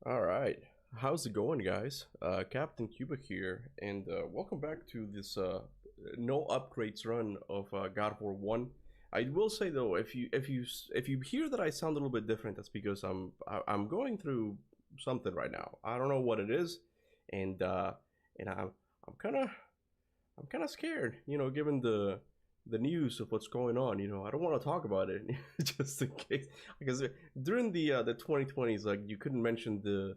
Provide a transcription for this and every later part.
All right, how's it going, guys? Captain Cuba here, and welcome back to this no upgrades run of God of War 1. I will say though, if you hear that I sound a little bit different, that's because I'm going through something right now. I don't know what it is, and I'm kind of scared, given the news of what's going on. I don't want to talk about it just in case, because during the 2020s, like, you couldn't mention the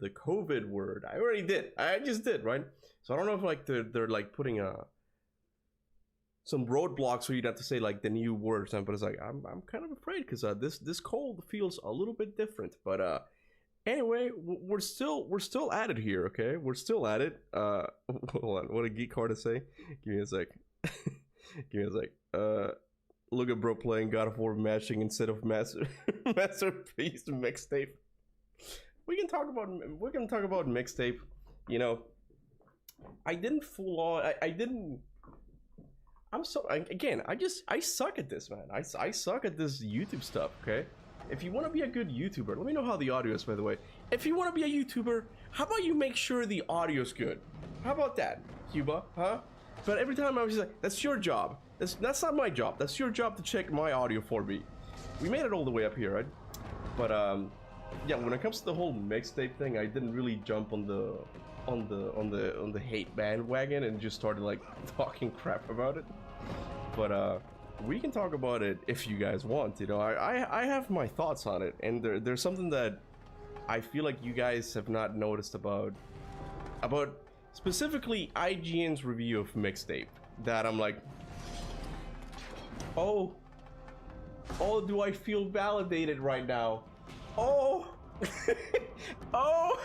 COVID word. I already did. I just did, right? So I don't know if like they're like putting some roadblocks for you not to say like the new word or something. But it's like I'm kind of afraid because this cold feels a little bit different. But anyway, we're still at it here. Okay, we're still at it. Hold on, what a geek card to say. Give me a sec. Give me a sec. Look at bro playing God of War matching instead of masterpiece mixtape. We can talk about mixtape. You know, I didn't full on. I didn't. Again, I suck at this, man. I suck at this YouTube stuff. Okay. If you want to be a good YouTuber, let me know how the audio is, by the way. If you want to be a YouTuber, how about you make sure the audio is good? How about that, Cuba? Huh? But every time I was just like, that's your job. That's not my job. That's your job to check my audio for me. We made it all the way up here, right? But yeah, when it comes to the whole mixtape thing, I didn't really jump on the hate bandwagon and just started like talking crap about it. But we can talk about it if you guys want. I have my thoughts on it, and there's something that I feel like you guys have not noticed about specifically IGN's review of mixtape, that I'm like, oh, do I feel validated right now? Oh, oh.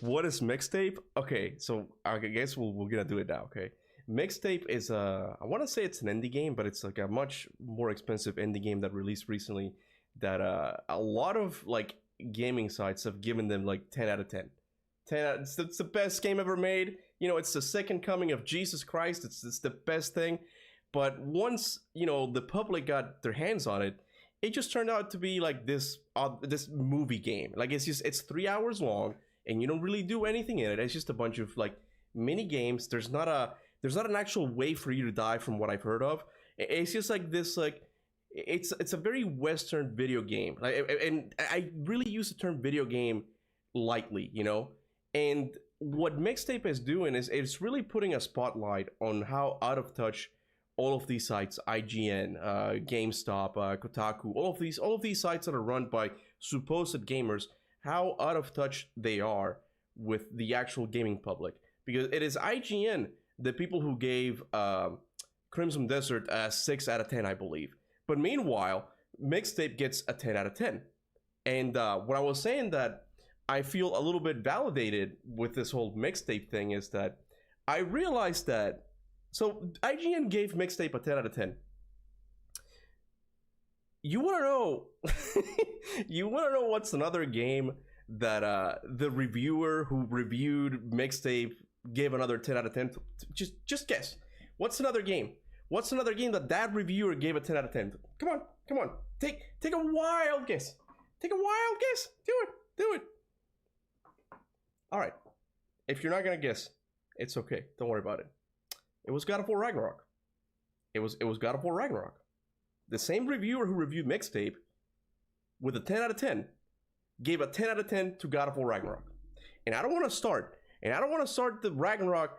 What is mixtape? Okay, so I guess we're gonna do it now. Okay, mixtape is I want to say it's an indie game, but it's like a much more expensive indie game that released recently, that a lot of like gaming sites have given them like 10 out of 10. It's the best game ever made. It's the second coming of Jesus Christ. It's the best thing. But once the public got their hands on it, it just turned out to be like this movie game. Like, it's 3 hours long, and you don't really do anything in it. It's just a bunch of like mini games. There's not an actual way for you to die, from what I've heard of. It's just like this, like, it's a very Western video game. And I really use the term video game lightly, And what mixtape is doing is it's really putting a spotlight on how out of touch all of these sites, IGN, GameStop, Kotaku, all of these sites that are run by supposed gamers, how out of touch they are with the actual gaming public. Because it is IGN, the people who gave Crimson Desert a 6 out of 10, I believe. But meanwhile, mixtape gets a 10 out of 10. And what I was saying that I feel a little bit validated with this whole mixtape thing is that I realized that, so IGN gave mixtape a 10 out of 10. You want to know what's another game that the reviewer who reviewed mixtape gave another 10 out of 10? Just guess. What's another game? What's another game that reviewer gave a 10 out of 10? Come on. Take a wild guess. Take a wild guess. Do it. All right. If you're not gonna guess, it's okay. Don't worry about it. It was God of War Ragnarok. It was God of War Ragnarok. The same reviewer who reviewed mixtape with a 10 out of 10 gave a 10 out of 10 to God of War Ragnarok. And I don't want to start the Ragnarok,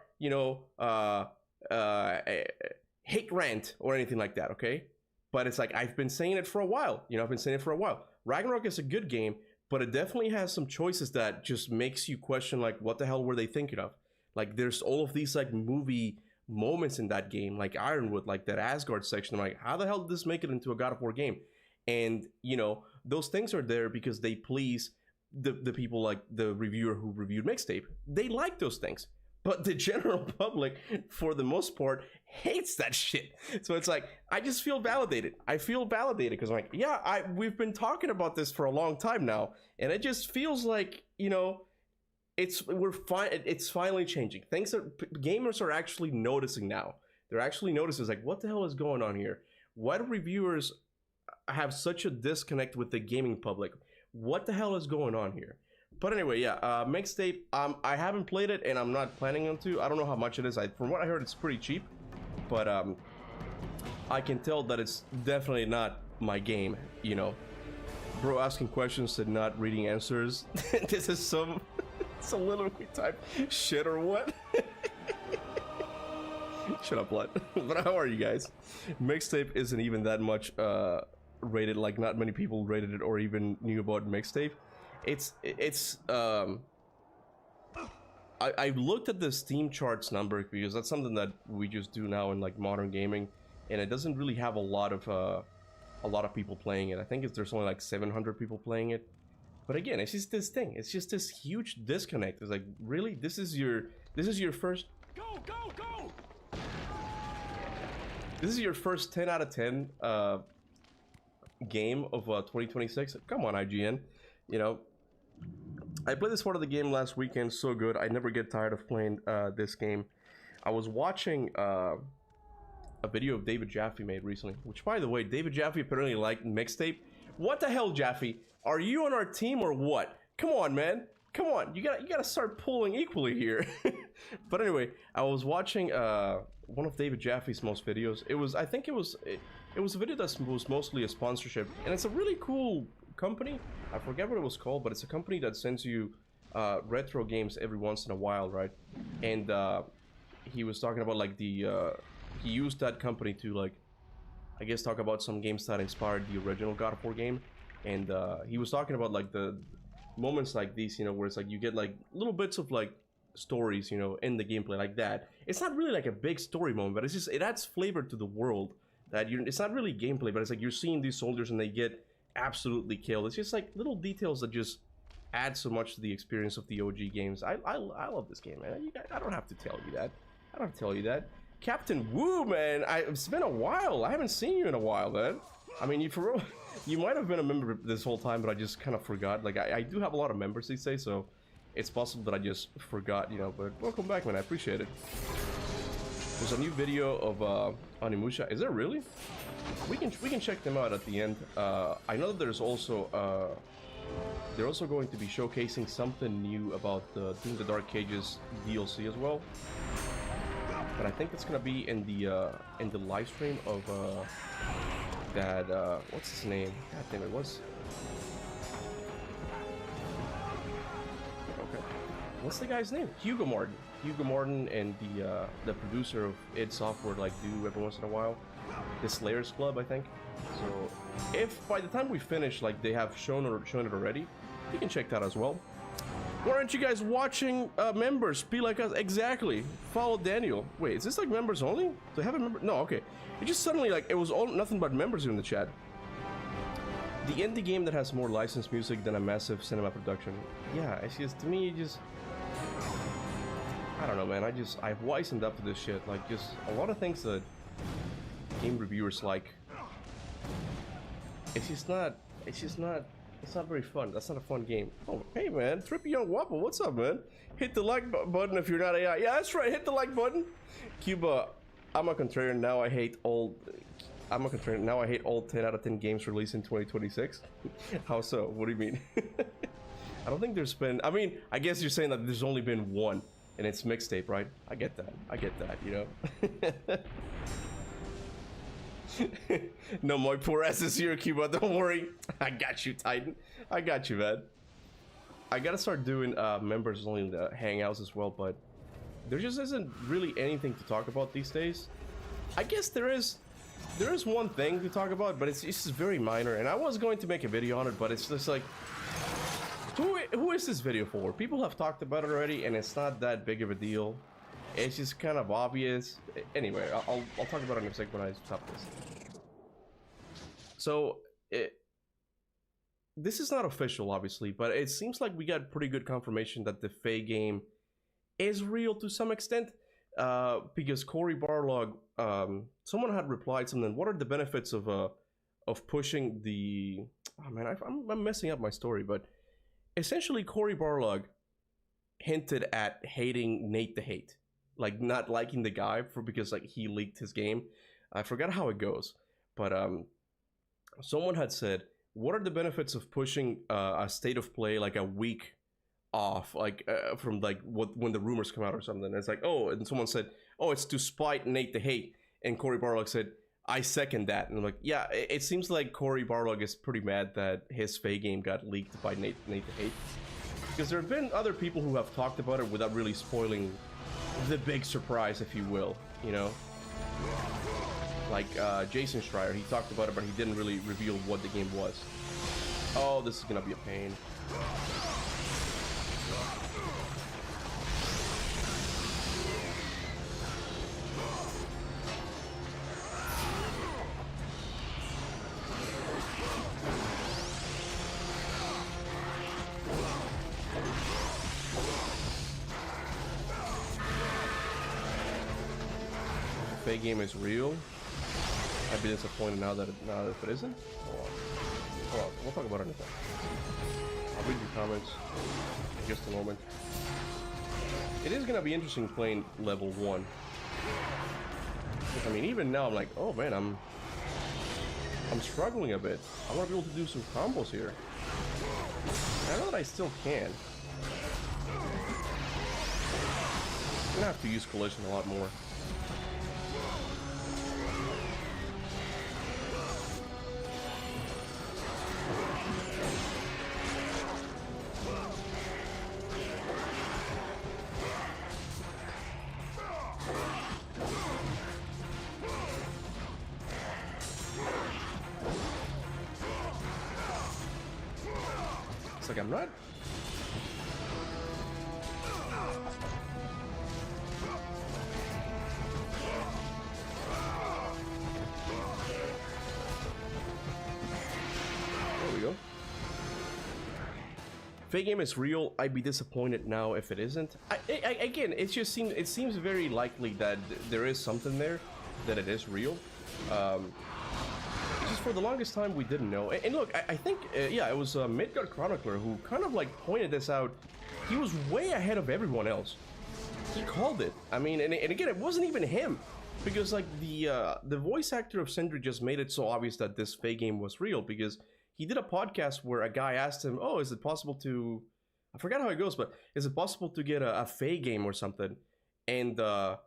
hate rant or anything like that, okay? But it's like, I've been saying it for a while. Ragnarok is a good game, but it definitely has some choices that just makes you question, like, what the hell were they thinking of? Like, there's all of these like movie moments in that game, like Ironwood, like that Asgard section. I'm like, how the hell did this make it into a God of War game? And those things are there because they please the people, like the reviewer who reviewed mixtape. They like those things. But the general public, for the most part, hates that shit. So it's like, I just feel validated. I feel validated because I'm like, yeah, we've been talking about this for a long time now, and it just feels like, it's finally changing. Gamers are actually noticing now. They're actually noticing, like, what the hell is going on here? Why do reviewers have such a disconnect with the gaming public? what the hell is going on here? But anyway, yeah, mixtape. I haven't played it, and I'm not planning on to. I don't know how much it is. From what I heard, it's pretty cheap, but I can tell that it's definitely not my game. You know, bro, asking questions and not reading answers. This is some soliloquy type shit or what? Shut up, blood. But how are you guys? Mixtape isn't even that much rated. Like, not many people rated it or even knew about mixtape. I looked at the Steam charts number because that's something that we just do now in like modern gaming, and it doesn't really have a lot of people playing it. I think there's only like 700 people playing it. But again, it's just this thing. It's just this huge disconnect. It's like, really, this is your first. Go go go! This is your first 10 out of 10 game of 2026. Come on, IGN. You know, I played this part of the game last weekend. So good. I never get tired of playing this game. I was watching a video of David Jaffe made recently, which, by the way, David Jaffe apparently liked mixtape. What the hell, Jaffe? Are you on our team or what? Come on, man. Come on. You gotta start pulling equally here. But anyway, I was watching one of David Jaffe's most videos. I think it was a video that was mostly a sponsorship, and it's a really cool company. I forget what it was called, but it's a company that sends you retro games every once in a while, right? And he was talking about like he used that company to, like, I guess, talk about some games that inspired the original God of War game. And he was talking about like the moments like these, you know, where it's like you get like little bits of like stories, you know, in the gameplay like that. It's not really like a big story moment, but it's just, it adds flavor to the world. It's not really gameplay, but it's like you're seeing these soldiers and they get absolutely killed. It's just like little details that just add so much to the experience of the OG games. I love this game, man. I don't have to tell you that. I don't have to tell you that. Kaptain, woo, man. It's been a while. I haven't seen you in a while, man. I mean, you might have been a member this whole time, but I just kind of forgot. Like, I do have a lot of members these days, so it's possible that I just forgot, you know. But welcome back, man. I appreciate it. There's a new video of Onimusha. Is there really? We can check them out at the end. I know that there's also they're also going to be showcasing something new about the Doom the Dark Cages DLC as well. But I think it's gonna be in the live stream of that what's his name? God damn it, what's what's the guy's name? Hugo Martin. Hugo Martin and the producer of id Software like do every once in a while. The Slayers Club, I think. So if by the time we finish, like, they have shown it already, you can check that as well. Why aren't you guys watching members? Be like us. Exactly. Follow Daniel. Wait, is this like members only? Do I have a member? No, okay. It just suddenly, like, it was all nothing but members in the chat. The indie game that has more licensed music than a massive cinema production. Yeah, it's just, to me, it just, I don't know, man. I've wisened up to this shit. Like, just a lot of things that game reviewers like. It's not very fun. That's not a fun game. Oh, hey, man. Trippy Young Wapple, what's up, man? Hit the like button if you're not AI. Yeah, that's right. Hit the like button. Cuba, I'm a contrarian. Now I hate all 10 out of 10 games released in 2026. How so? What do you mean? I don't think there's been... I mean, I guess you're saying that there's only been one, and it's mixtape, right? I get that, you know? No, my poor ass is here, Cuba. Don't worry. I got you, Titan. I got you, man. I gotta start doing members only in the hangouts as well, but there just isn't really anything to talk about these days. I guess there is one thing to talk about, but it's just very minor, and I was going to make a video on it, but it's just like, who is this video for? People have talked about it already, and it's not that big of a deal. It's just kind of obvious. Anyway, I'll talk about it in a second when I stop this. So, this is not official, obviously, but it seems like we got pretty good confirmation that the Faye game is real to some extent. Because Cory Barlog, someone had replied something. What are the benefits of pushing the? Oh man, I'm messing up my story, but essentially Cory Barlog hinted at hating Nate the Hate, like not liking the guy because like he leaked his game. I forgot how it goes, but someone had said what are the benefits of pushing a state of play like a week off, like from like when the rumors come out or something? And it's like, oh, and someone said, oh, it's to spite Nate the Hate, and Cory Barlog said, I second that. And I'm like, yeah, it seems like Cory Barlog is pretty mad that his Faye game got leaked by Nate the Hate, because there have been other people who have talked about it without really spoiling the big surprise, if you will, you know? Like Jason Schreier, he talked about it, but he didn't really reveal what the game was. Oh, this is gonna be a pain. The Faye game is real. I'd be disappointed now that if it isn't. Hold on. We'll talk about it in a second. I'll read your comments in just a moment. It is gonna be interesting playing level 1. I mean, even now I'm like, oh man, I'm struggling a bit. I want to be able to do some combos here. I know that I still can. I'm gonna have to use collision a lot more. It's like I'm not. There we go. Faye game is real. I'd be disappointed now if it isn't. Again, it seems very likely that there is something there, that it is real. Just for the longest time we didn't know. And look, I think yeah, it was Midgard Chronicler who kind of like pointed this out. He was way ahead of everyone else. He called it. I mean, and again, it wasn't even him, because like the voice actor of Sindri just made it so obvious that this Faye game was real, because he did a podcast where a guy asked him, oh, is it possible to, I forgot how it goes, but is it possible to get a Faye game or something? And I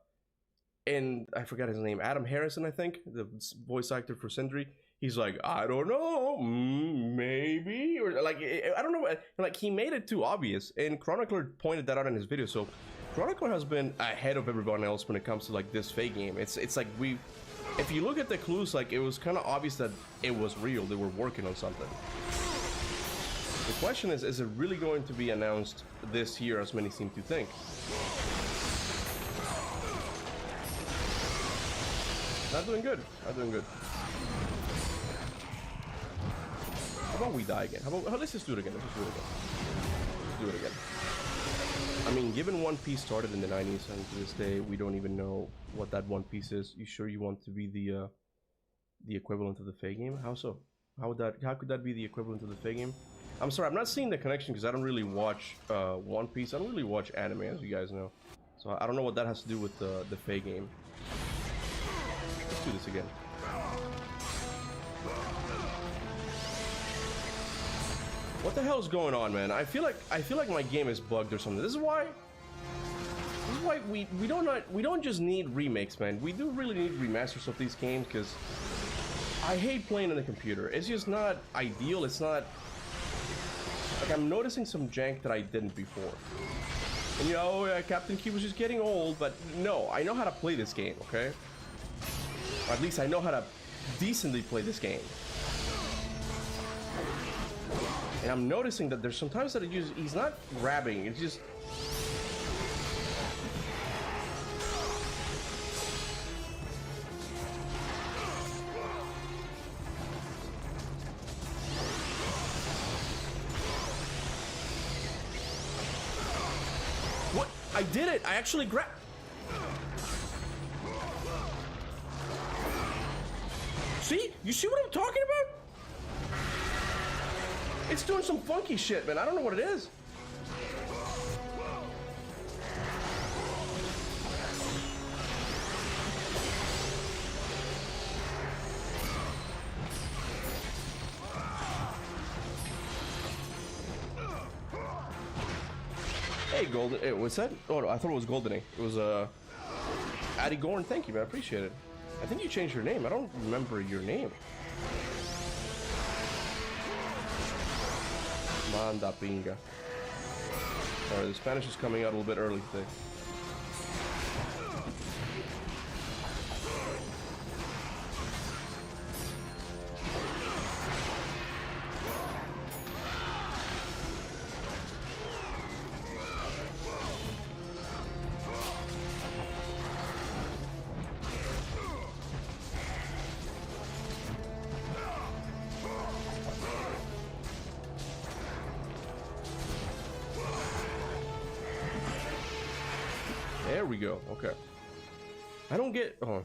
forgot his name, Adam Harrison, I think, the voice actor for Sindri. He's like, I don't know, maybe, or like, I don't know, like he made it too obvious, and Chronicler pointed that out in his video. So Chronicler has been ahead of everyone else when it comes to like this Faye game. It's like if you look at the clues, like it was kind of obvious that it was real. They were working on something. The question is it really going to be announced this year, as many seem to think? Not doing good. Not doing good. How about we die again? Let's just do it again. Let's just do it again. Let's do it again. I mean, given One Piece started in the 90s, and to this day we don't even know what that One Piece is. You sure you want to be the equivalent of the Faye game? How so? How could that be the equivalent of the Faye game? I'm sorry, I'm not seeing the connection because I don't really watch One Piece. I don't really watch anime, as you guys know. So I don't know what that has to do with the Faye game. Let's do this again. What the hell is going on, man? I feel like my game is bugged or something. This is why we don't just need remakes, man. We do really need remasters of these games, because I hate playing on the computer. It's just not ideal. It's not like I'm noticing some jank that I didn't before. And you know, Captain Kuba was just getting old, but no, I know how to play this game, okay? Or at least I know how to decently play this game. And I'm noticing that there's sometimes that he's not grabbing, it's just... What? I did it! I actually grabbed... See? You see what I'm talking about? It's doing some funky shit, man. I don't know what it is. Hey, Golden. Hey, what's that? Oh, no, I thought it was Golden. It was Addy Gorn. Thank you, man. I appreciate it. I think you changed your name. I don't remember your name. Manda pinga. Alright, the Spanish is coming out a little bit early today. There we go. Okay. I don't get. Oh.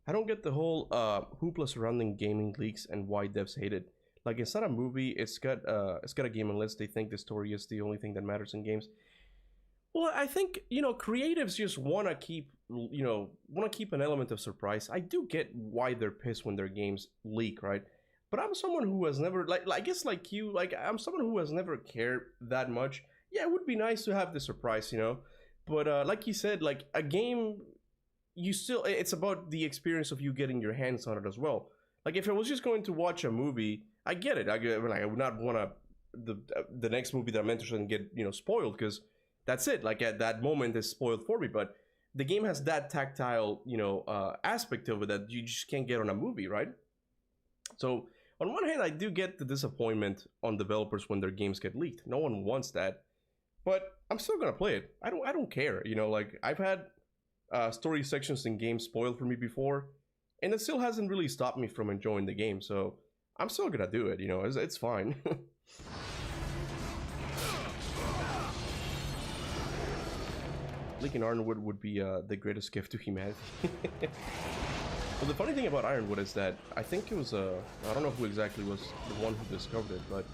I don't get the whole hoopla surrounding gaming leaks and why devs hate it. Like, it's not a movie. It's got a game unless they think the story is the only thing that matters in games. Well, I think, you know, creatives just want to keep, you know, an element of surprise. I do get why they're pissed when their games leak, right? But I'm someone who has never, like I guess like you, like I'm someone who has never cared that much. Yeah, it would be nice to have the surprise, you know, but like you said, like a game, you still, it's about the experience of you getting your hands on it as well. Like if I was just going to watch a movie, I get it. I would not want to the next movie that I'm interested in get, you know, spoiled, because that's it. Like at that moment is spoiled for me. But the game has that tactile, you know, aspect of it that you just can't get on a movie, right? So on one hand, I do get the disappointment on developers when their games get leaked. No one wants that. But I'm still gonna play it. I don't care, you know. Like I've had story sections in games spoiled for me before, and it still hasn't really stopped me from enjoying the game. So I'm still gonna do it. You know, it's fine. Leaking Ironwood would be the greatest gift to humanity. Well, the funny thing about Ironwood is that I think it was I don't know who exactly was the one who discovered it, but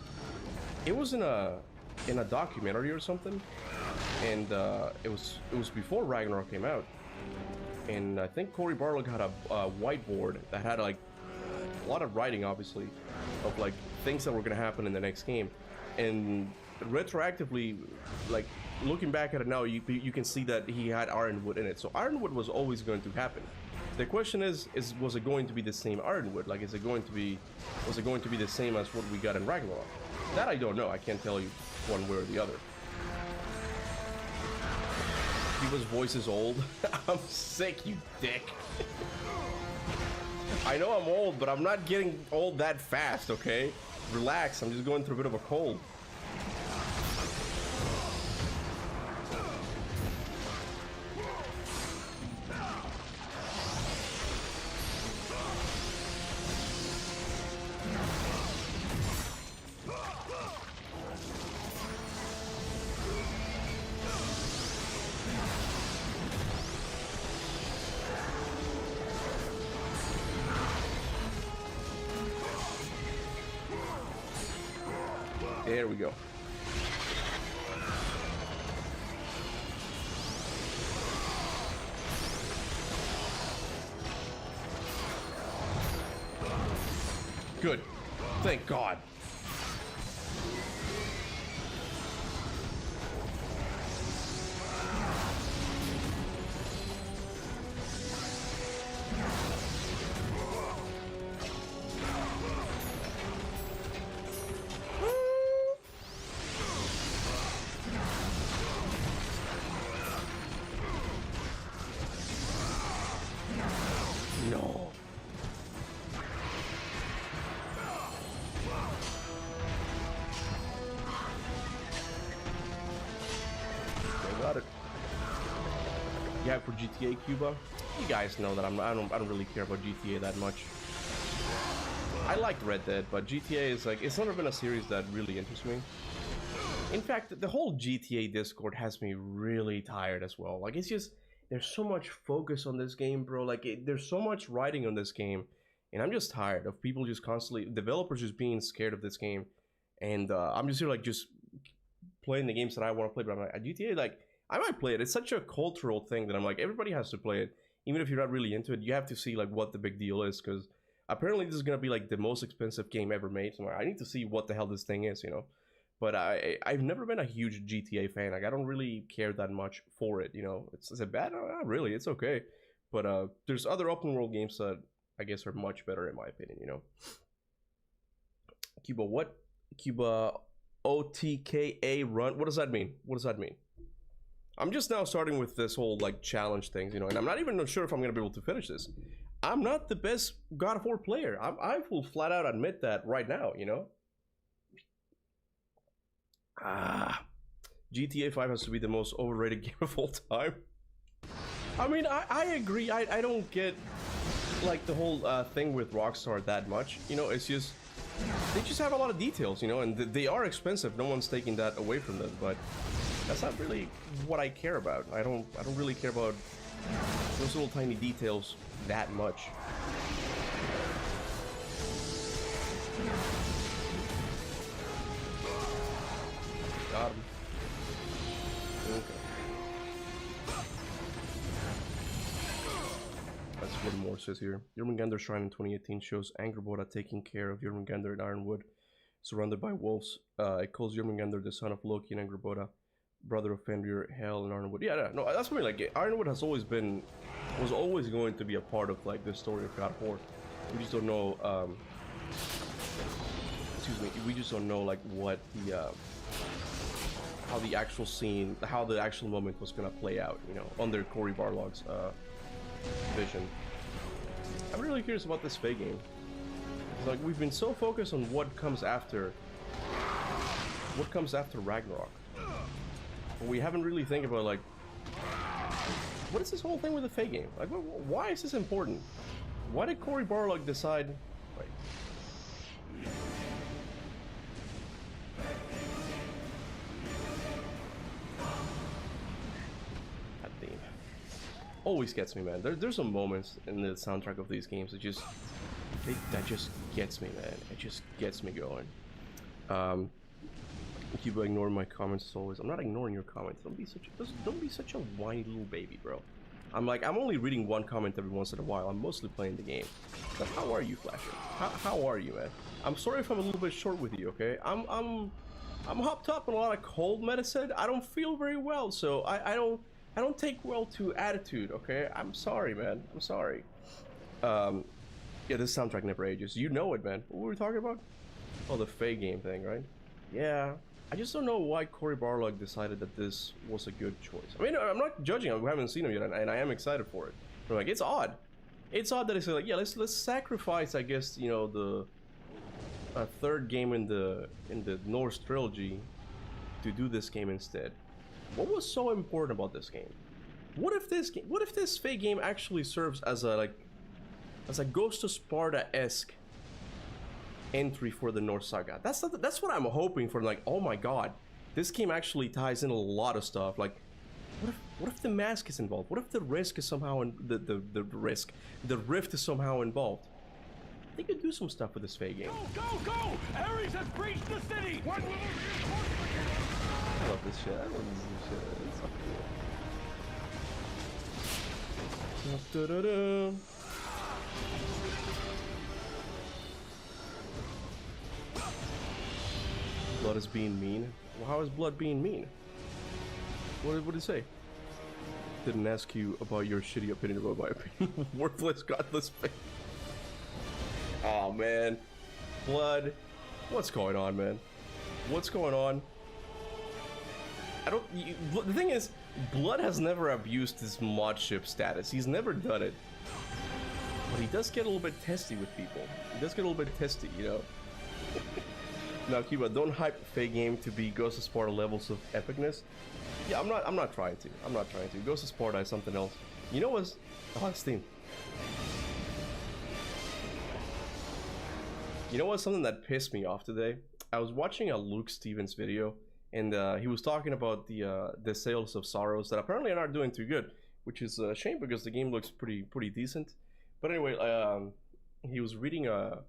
it was in a documentary or something, and it was before Ragnarok came out, and I think Cory Barlog had a whiteboard that had like a lot of writing, obviously, of like things that were gonna happen in the next game, and retroactively, like looking back at it now, you can see that he had Ironwood in it. So Ironwood was always going to happen. The question is was it going to be the same Ironwood? Like, was it going to be the same as what we got in Ragnarok? That I don't know. I can't tell you one way or the other. Kuba's voice is old. I'm sick, you dick. I know I'm old, but I'm not getting old that fast, okay? Relax, I'm just going through a bit of a cold. There we go. Good. Thank God. No. I got it. Yeah, for GTA Cuba. You guys know that I don't really care about GTA that much. I liked Red Dead, but GTA is like, it's never been a series that really interests me. In fact, the whole GTA Discord has me really tired as well. Like, it's just, there's so much focus on this game, bro. Like, there's so much writing on this game, and I'm just tired of people just constantly, developers just being scared of this game. And I'm just here, like, just playing the games that I want to play. But I'm like, GTA, like, I might play it. It's such a cultural thing that I'm like, everybody has to play it. Even if you're not really into it, you have to see, like, what the big deal is. Because apparently this is going to be, like, the most expensive game ever made. So I need to see what the hell this thing is, you know. But I've never been a huge GTA fan. Like I don't really care that much for it. You know, is it bad? Not really. It's okay. But there's other open world games that I guess are much better in my opinion. You know. Cuba, what? Cuba OTKA run? What does that mean? What does that mean? I'm just now starting with this whole like challenge things, you know, and I'm not even sure if I'm gonna be able to finish this. I'm not the best God of War player. I will flat out admit that right now, you know. GTA 5 has to be the most overrated game of all time. I mean, I agree. I don't get like the whole thing with Rockstar that much. You know, it's just they just have a lot of details, you know, and they are expensive. No one's taking that away from them, but that's not really what I care about. I don't really care about those little tiny details that much. Got him. Okay. That's what more says here. Jormungandr Shrine in 2018 shows Angrboda taking care of Jormungandr in Ironwood, surrounded by wolves. It calls Jormungandr the son of Loki and Angrboda, brother of Fenrir, Hel, and Ironwood. Yeah, no, that's what I mean. Like Ironwood was always going to be a part of like the story of God of War. We just don't know. Excuse me. We just don't know like what the how the actual scene, how the actual moment was gonna play out. You know, under Cory Barlog's vision. I'm really curious about this Fae game. It's like we've been so focused on what comes after Ragnarok. But we haven't really think about like what is this whole thing with the Fae game? Like why is this important? Why did Cory Barlog decide wait. Always gets me, man. There's some moments in the soundtrack of these games that just gets me, man. It just gets me going. Keep ignoring my comments as always. I'm not ignoring your comments. Don't be such a whiny little baby, bro. I'm only reading one comment every once in a while. I'm mostly playing the game. But how are you, Flasher? How are you, man? I'm sorry if I'm a little bit short with you, okay? I'm hopped up on a lot of cold medicine. I don't feel very well, so I don't take well to attitude, okay? I'm sorry, man. I'm sorry. Yeah, this soundtrack never ages. You know it, man. What were we talking about? Oh, the Fae game thing, right? Yeah. I just don't know why Cory Barlog decided that this was a good choice. I mean, I'm not judging him. We haven't seen him yet, and I am excited for it. But like, it's odd. It's odd that it's like, yeah, let's sacrifice, I guess, you know, the third game in the Norse trilogy to do this game instead. What was so important about this game? What if this Fae game actually serves as a Ghost of Sparta-esque entry for the Norse saga? That's what I'm hoping for. Like, oh my god, this game actually ties in a lot of stuff. Like, what if the mask is involved? What if the risk is somehow the rift is somehow involved? They could do some stuff with this Fae game. Go! Ares has breached the city! What will I love this shit. I love this shit. It's so cool. Da-da-da. Blood is being mean. Well, how is blood being mean? What did it say? Didn't ask you about your shitty opinion about my opinion. Worthless, godless faith. Oh man, blood. What's going on, man? What's going on? The thing is, Blood has never abused his modship status. He's never done it. But he does get a little bit testy with people. He does get a little bit testy, you know? Now, Cuba, don't hype Fae game to be Ghost of Sparta levels of epicness. Yeah, I'm not trying to. I'm not trying to. Ghost of Sparta is something else. You know what's... Oh, Steam. You know what's something that pissed me off today? I was watching a Luke Stevens video, and he was talking about the sales of Sorrows that apparently are not doing too good, which is a shame because the game looks pretty decent. But anyway, he was reading a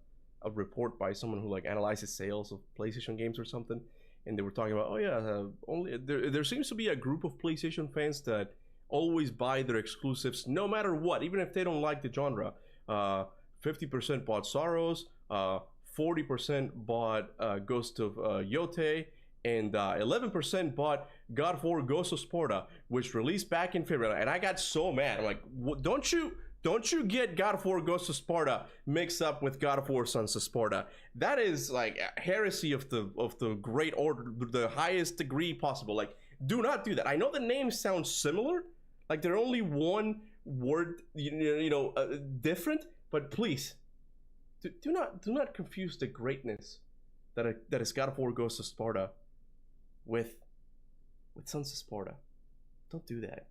report by someone who like analyzes sales of PlayStation games or something, and they were talking about, oh yeah, only there seems to be a group of PlayStation fans that always buy their exclusives no matter what, even if they don't like the genre. 50% bought Sorrows, 40% bought Ghost of Yote, and 11% bought God of War Ghost of Sparta, which released back in February. And I got so mad. I'm like, don't you get God of War Ghost of Sparta mixed up with God of War Sons of Sparta? That is like heresy of the great order, the highest degree possible. Like, do not do that. I know the names sound similar, like they're only one word, different, but please, do not confuse the greatness that is God of War Ghost of Sparta with Sons of Sparta. Don't do that.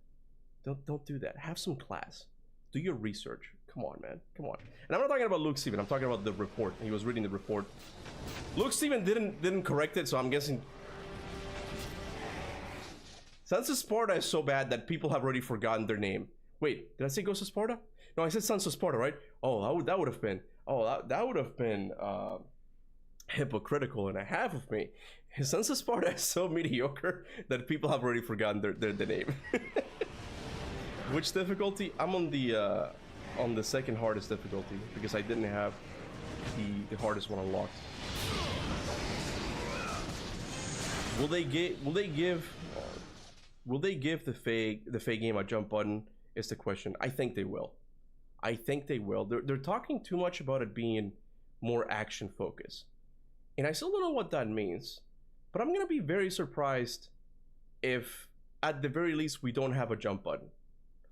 Don't do that. Have some class. Do your research. Come on, man. Come on. And I'm not talking about Luke Steven. I'm talking about the report. He was reading the report. Luke Steven didn't correct it, so I'm guessing Sons of Sparta is so bad that people have already forgotten their name. Wait, did I say Ghost of Sparta? No, I said Sons of Sparta, right? Oh, that would have been. Oh, that would have been hypocritical and a half of me. Sons of Sparta is so mediocre that people have already forgotten their name. Which difficulty? I'm on the second hardest difficulty because I didn't have the hardest one unlocked. Will they give the Faye game a jump button? Is the question. I think they will. I think they will. They're talking too much about it being more action focused, and I still don't know what that means. But I'm gonna be very surprised if, at the very least, we don't have a jump button.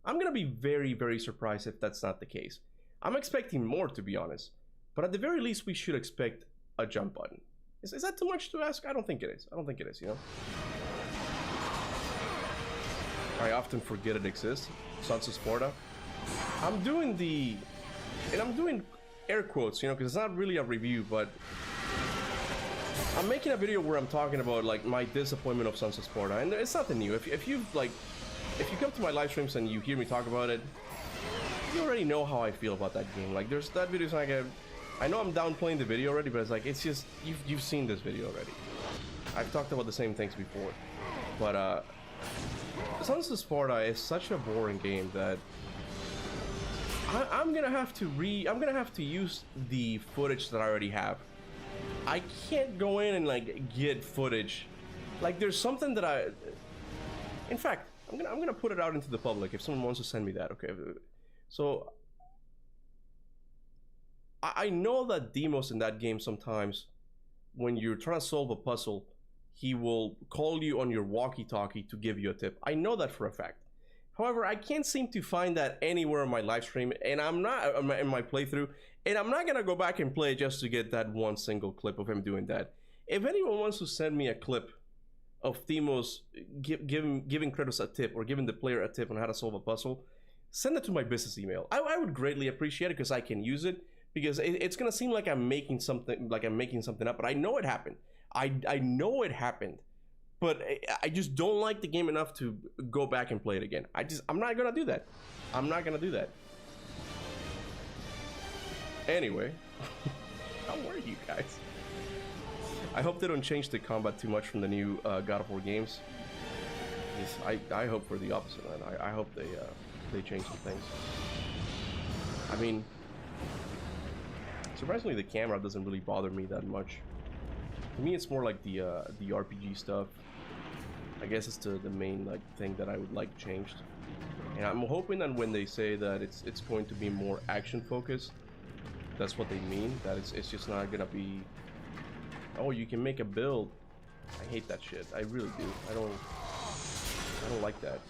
I'm gonna be very, very surprised if that's not the case. I'm expecting more, to be honest, but at the very least, we should expect a jump button. Is that too much to ask? I don't think it is. I don't think it is. I often forget it exists. Sons of Sparta. I'm doing air quotes, because it's not really a review, but I'm making a video where I'm talking about like my disappointment of Sons of Sparta, and it's nothing new. If you come to my live streams and you hear me talk about it, you already know how I feel about that game. Like, there's that video's like I know I'm downplaying the video already, but it's like, it's just you've seen this video already. I've talked about the same things before, but Sons of Sparta is such a boring game that I'm gonna have to use the footage that I already have. I can't go in and like get footage. Like, there's something that in fact, I'm gonna put it out into the public if someone wants to send me that. Okay, so I know that Demos in that game, sometimes when you're trying to solve a puzzle, he will call you on your walkie-talkie to give you a tip. I know that for a fact. However, I can't seem to find that anywhere in my live stream, and I'm not in my playthrough, and I'm not gonna go back and play just to get that one single clip of him doing that. If anyone wants to send me a clip of Demos giving Kratos a tip, or giving the player a tip on how to solve a puzzle, send it to my business email. I would greatly appreciate it, because I can use it, because it's gonna seem like I'm making something up, but I know it happened. I know it happened, but I just don't like the game enough to go back and play it again. I'm not gonna do that. I'm not gonna do that. Anyway, how are you guys? I hope they don't change the combat too much from the new God of War games. I hope for the opposite, man. I hope they change some things. I mean, surprisingly, the camera doesn't really bother me that much. To me, it's more like the RPG stuff. I guess it's the main thing that I would like changed. And I'm hoping that when they say that it's going to be more action focused, that's what they mean. That it's just not gonna be, oh, you can make a build. I hate that shit. I really do. I don't like that.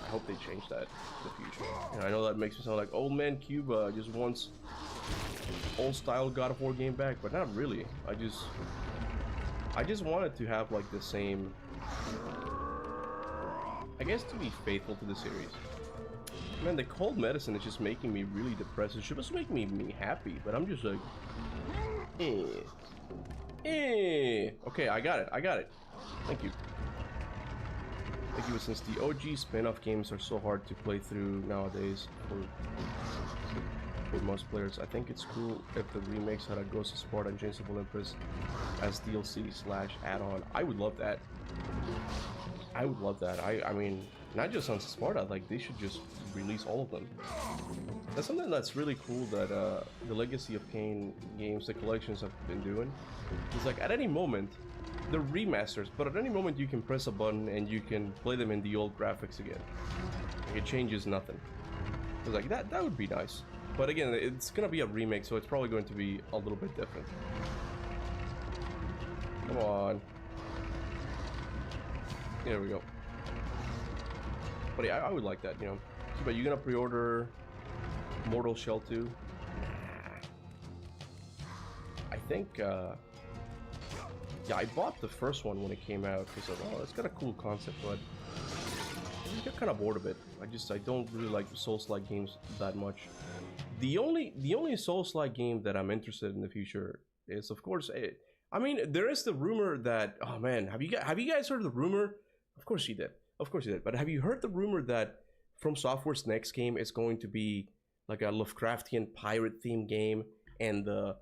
I hope they change that in the future. And I know that makes me sound like old man Kuba just wants old style God of War game back, but not really. I just wanted to have like the same, I guess, to be faithful to the series. Man, the cold medicine is just making me really depressed. It's supposed to make me happy, but I'm just like, Okay, I got it. Thank you. Since the OG spin-off games are so hard to play through nowadays for most players, I think it's cool if the remakes had a Ghost of Sparta and Chains of Olympus as DLC/add-on. I would love that. I mean, not just on Sparta, like they should just release all of them. That's something that's really cool that the Legacy of Kain games, the collections have been doing. It's like at any moment, they're remasters, but at any moment you can press a button and you can play them in the old graphics again. Like, it changes nothing. It's like that would be nice. But again, it's gonna be a remake, so it's probably going to be a little bit different. Come on. There we go. But yeah, I would like that, you know. But you gonna pre-order Mortal Shell 2? I think, yeah, I bought the first one when it came out because of, oh, it's got a cool concept, but I get kind of bored of it. I don't really like Souls-like games that much. The only Souls-like game that I'm interested in the future is, of course, I mean, there is the rumor that, oh man, have you guys heard the rumor? Of course you did. Of course you did. But have you heard the rumor that From Software's next game is going to be like a Lovecraftian pirate themed game, and the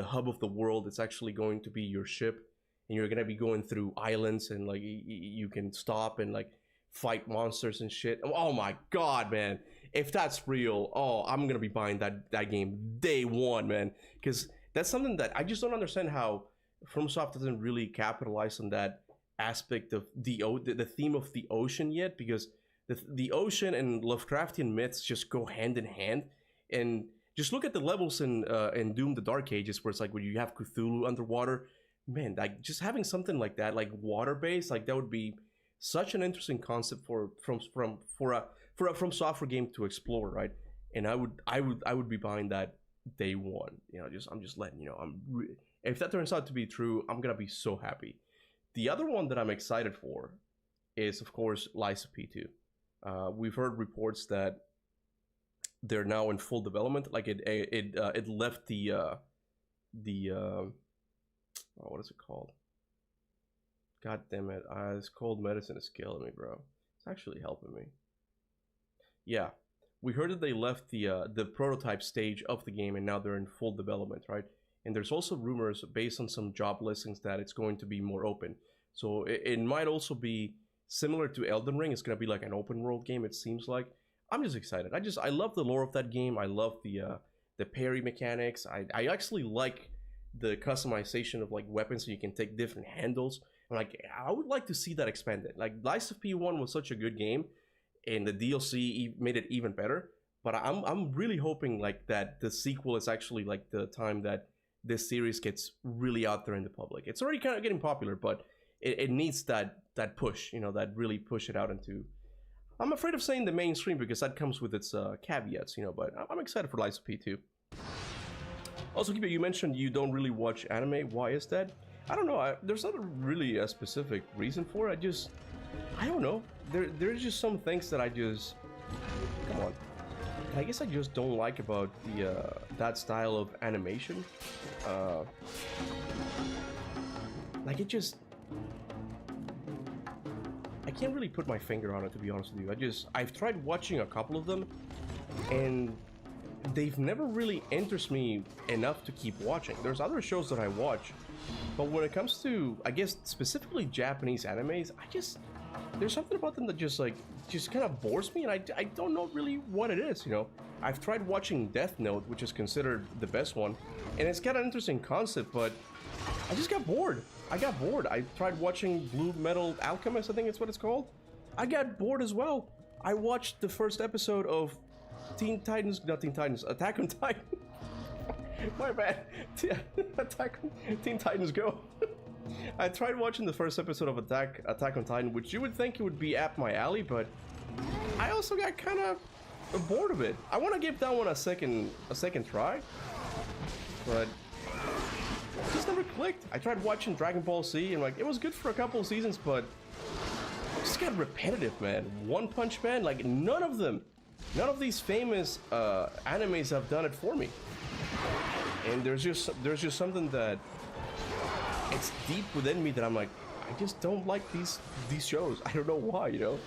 hub of the world is actually going to be your ship, and you're gonna be going through islands, and like you can stop and like fight monsters and shit. Oh my god, man! If that's real, oh, I'm gonna be buying that game day one, man, because that's something that I just don't understand how FromSoft doesn't really capitalize on that aspect of the theme of the ocean yet, because the ocean and Lovecraftian myths just go hand in hand. And just look at the levels in Doom: The Dark Ages, where it's like when you have Cthulhu underwater. Man, like just having something like that, like water based, like that would be such an interesting concept for a From Software game to explore, right? And I would be buying that day one. You know, I'm just letting you know. If that turns out to be true, I'm gonna be so happy. The other one that I'm excited for is, of course, Lies of P2. We've heard reports that they're now in full development. Like it left the what is it called? God damn it! This cold medicine is killing me, bro. It's actually helping me. Yeah, we heard that they left the prototype stage of the game, and now they're in full development, right? And there's also rumors based on some job listings that it's going to be more open. So it might also be similar to Elden Ring. It's going to be like an open world game, it seems like. I'm just excited. I love the lore of that game. I love the parry mechanics. I actually like the customization of like weapons, so you can take different handles. And like, I would like to see that expanded. Like, Lies of P1 was such a good game, and the DLC made it even better. But I'm really hoping like that the sequel is actually like the time that this series gets really out there in the public. It's already kind of getting popular, but it needs that push, you know, that really push it out into, I'm afraid of saying the mainstream because that comes with its caveats, you know, but I'm excited for Lies of P2. Also, Kuba, you mentioned you don't really watch anime. Why is that? I don't know. There's not really a specific reason for it. I don't know. There's just some things that I just, come on. I guess I just don't like about that style of animation. Like it just, I can't really put my finger on it, to be honest with you. I've tried watching a couple of them, and they've never really interested me enough to keep watching. There's other shows that I watch, but when it comes to, I guess, specifically Japanese animes, there's something about them that just kind of bores me, and I don't know really what it is, you know. I've tried watching Death Note, which is considered the best one, and it's got an interesting concept, but I just got bored. I tried watching Blue Metal Alchemist, I think it's what it's called. I got bored as well. I watched the first episode of Attack on Titan. My bad. Teen Titans Go. I tried watching the first episode of Attack on Titan, which you would think it would be up my alley, but I also got kind of bored of it. I want to give that one a second try, but it just never clicked. I tried watching Dragon Ball Z, and like it was good for a couple of seasons, but it just got repetitive, man. One Punch Man, like none of these famous animes have done it for me. And there's just something that it's deep within me that I'm like, I just don't like these shows. I don't know why, you know.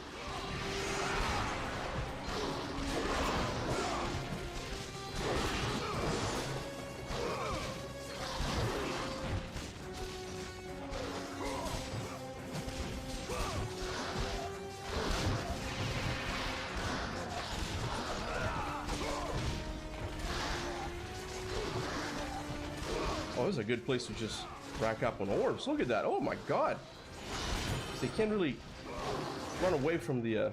Oh, this is a good place to just rack up on orbs. Look at that. Oh my god. They can't really run away from the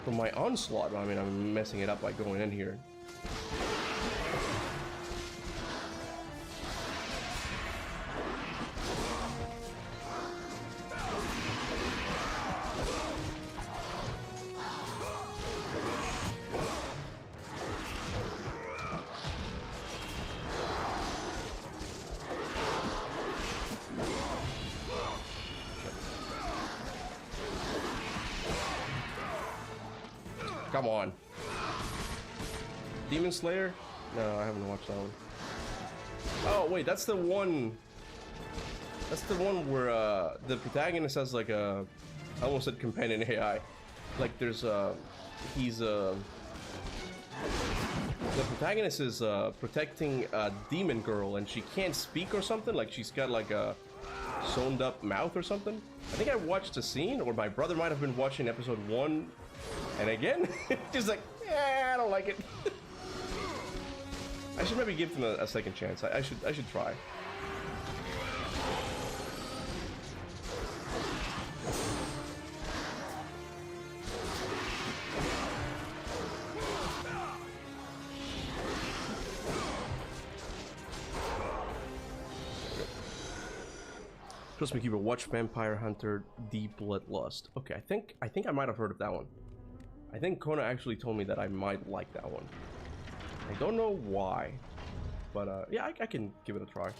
from my onslaught. I mean, I'm messing it up by going in here. Come on. Demon Slayer? No, I haven't watched that one. Oh, wait, that's the one... That's the one where the protagonist has like a... I almost said companion AI. Like there's he's the protagonist is protecting a demon girl and she can't speak or something. Like she's got like a sewn up mouth or something. I think I watched a scene, or my brother might have been watching episode 1. And again, just like, I don't like it. I should maybe give them a second chance. I should try. Trust me, Kuba, watch Vampire Hunter: Deep Bloodlust. Okay, I think I might have heard of that one. I think Kona actually told me that I might like that one. I don't know why, but yeah, I can give it a try.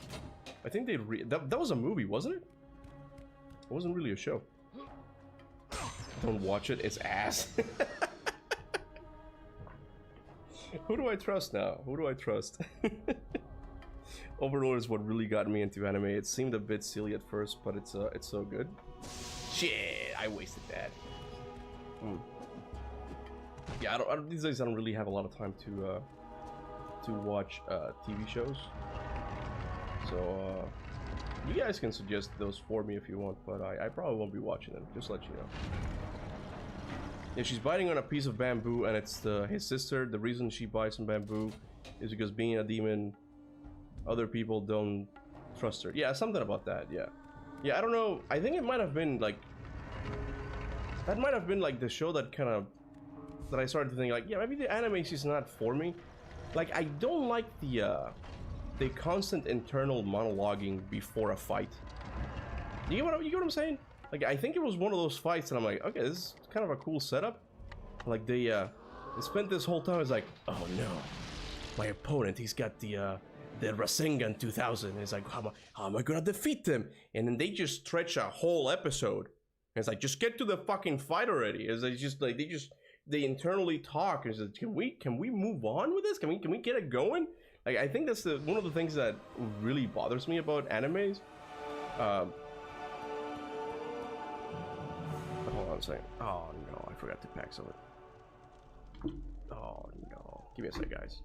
I think that was a movie, wasn't it? It wasn't really a show. Don't watch it, it's ass. Who do I trust now? Who do I trust? Overlord is what really got me into anime. It seemed a bit silly at first, but it's so good. Shit, I wasted that. Yeah, these days I don't really have a lot of time to watch TV shows. So you guys can suggest those for me if you want, but I probably won't be watching them. Just to let you know. Yeah, she's biting on a piece of bamboo, and it's his sister. The reason she bites on bamboo is because being a demon, other people don't trust her. Yeah, something about that. Yeah, yeah. I don't know. I think it might have been like that. Might have been like the show that kind of. That I started to think like, yeah, maybe the anime is not for me. Like, I don't like the constant internal monologuing before a fight. You get what I'm saying? Like, I think it was one of those fights and I'm like, okay, this is kind of a cool setup. Like they spent this whole time, it's like, oh no, my opponent, he's got the Rasengan 2000. It's like, how am I gonna defeat them? And then they just stretch a whole episode. And it's like, just get to the fucking fight already. It's like, just like they internally talk and says, can we move on with this? Can we get it going? Like, I think that's one of the things that really bothers me about animes. Hold on a second. Oh no, I forgot to pack something. Oh no. Give me a sec, guys.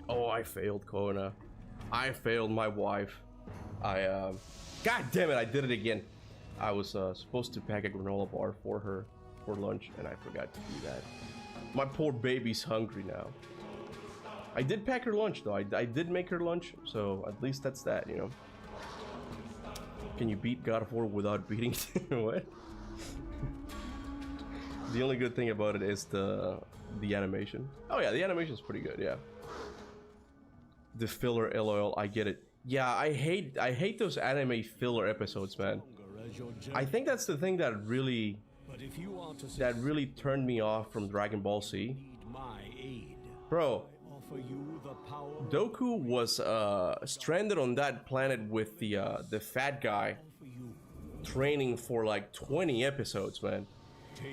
Oh, I failed Kona. I failed my wife. God damn it, I did it again. I was supposed to pack a granola bar for her for lunch, and I forgot to do that. My poor baby's hungry now. I did pack her lunch, though. I did make her lunch, so at least that's that, you know. Can you beat God of War without beating it? What? The only good thing about it is the animation. Oh yeah, the animation's pretty good, yeah. The filler, lol, I get it. Yeah, I hate those anime filler episodes, man. I think that's the thing that really turned me off from Dragon Ball Z. Bro, Doku was stranded on that planet with the fat guy training for like 20 episodes, man.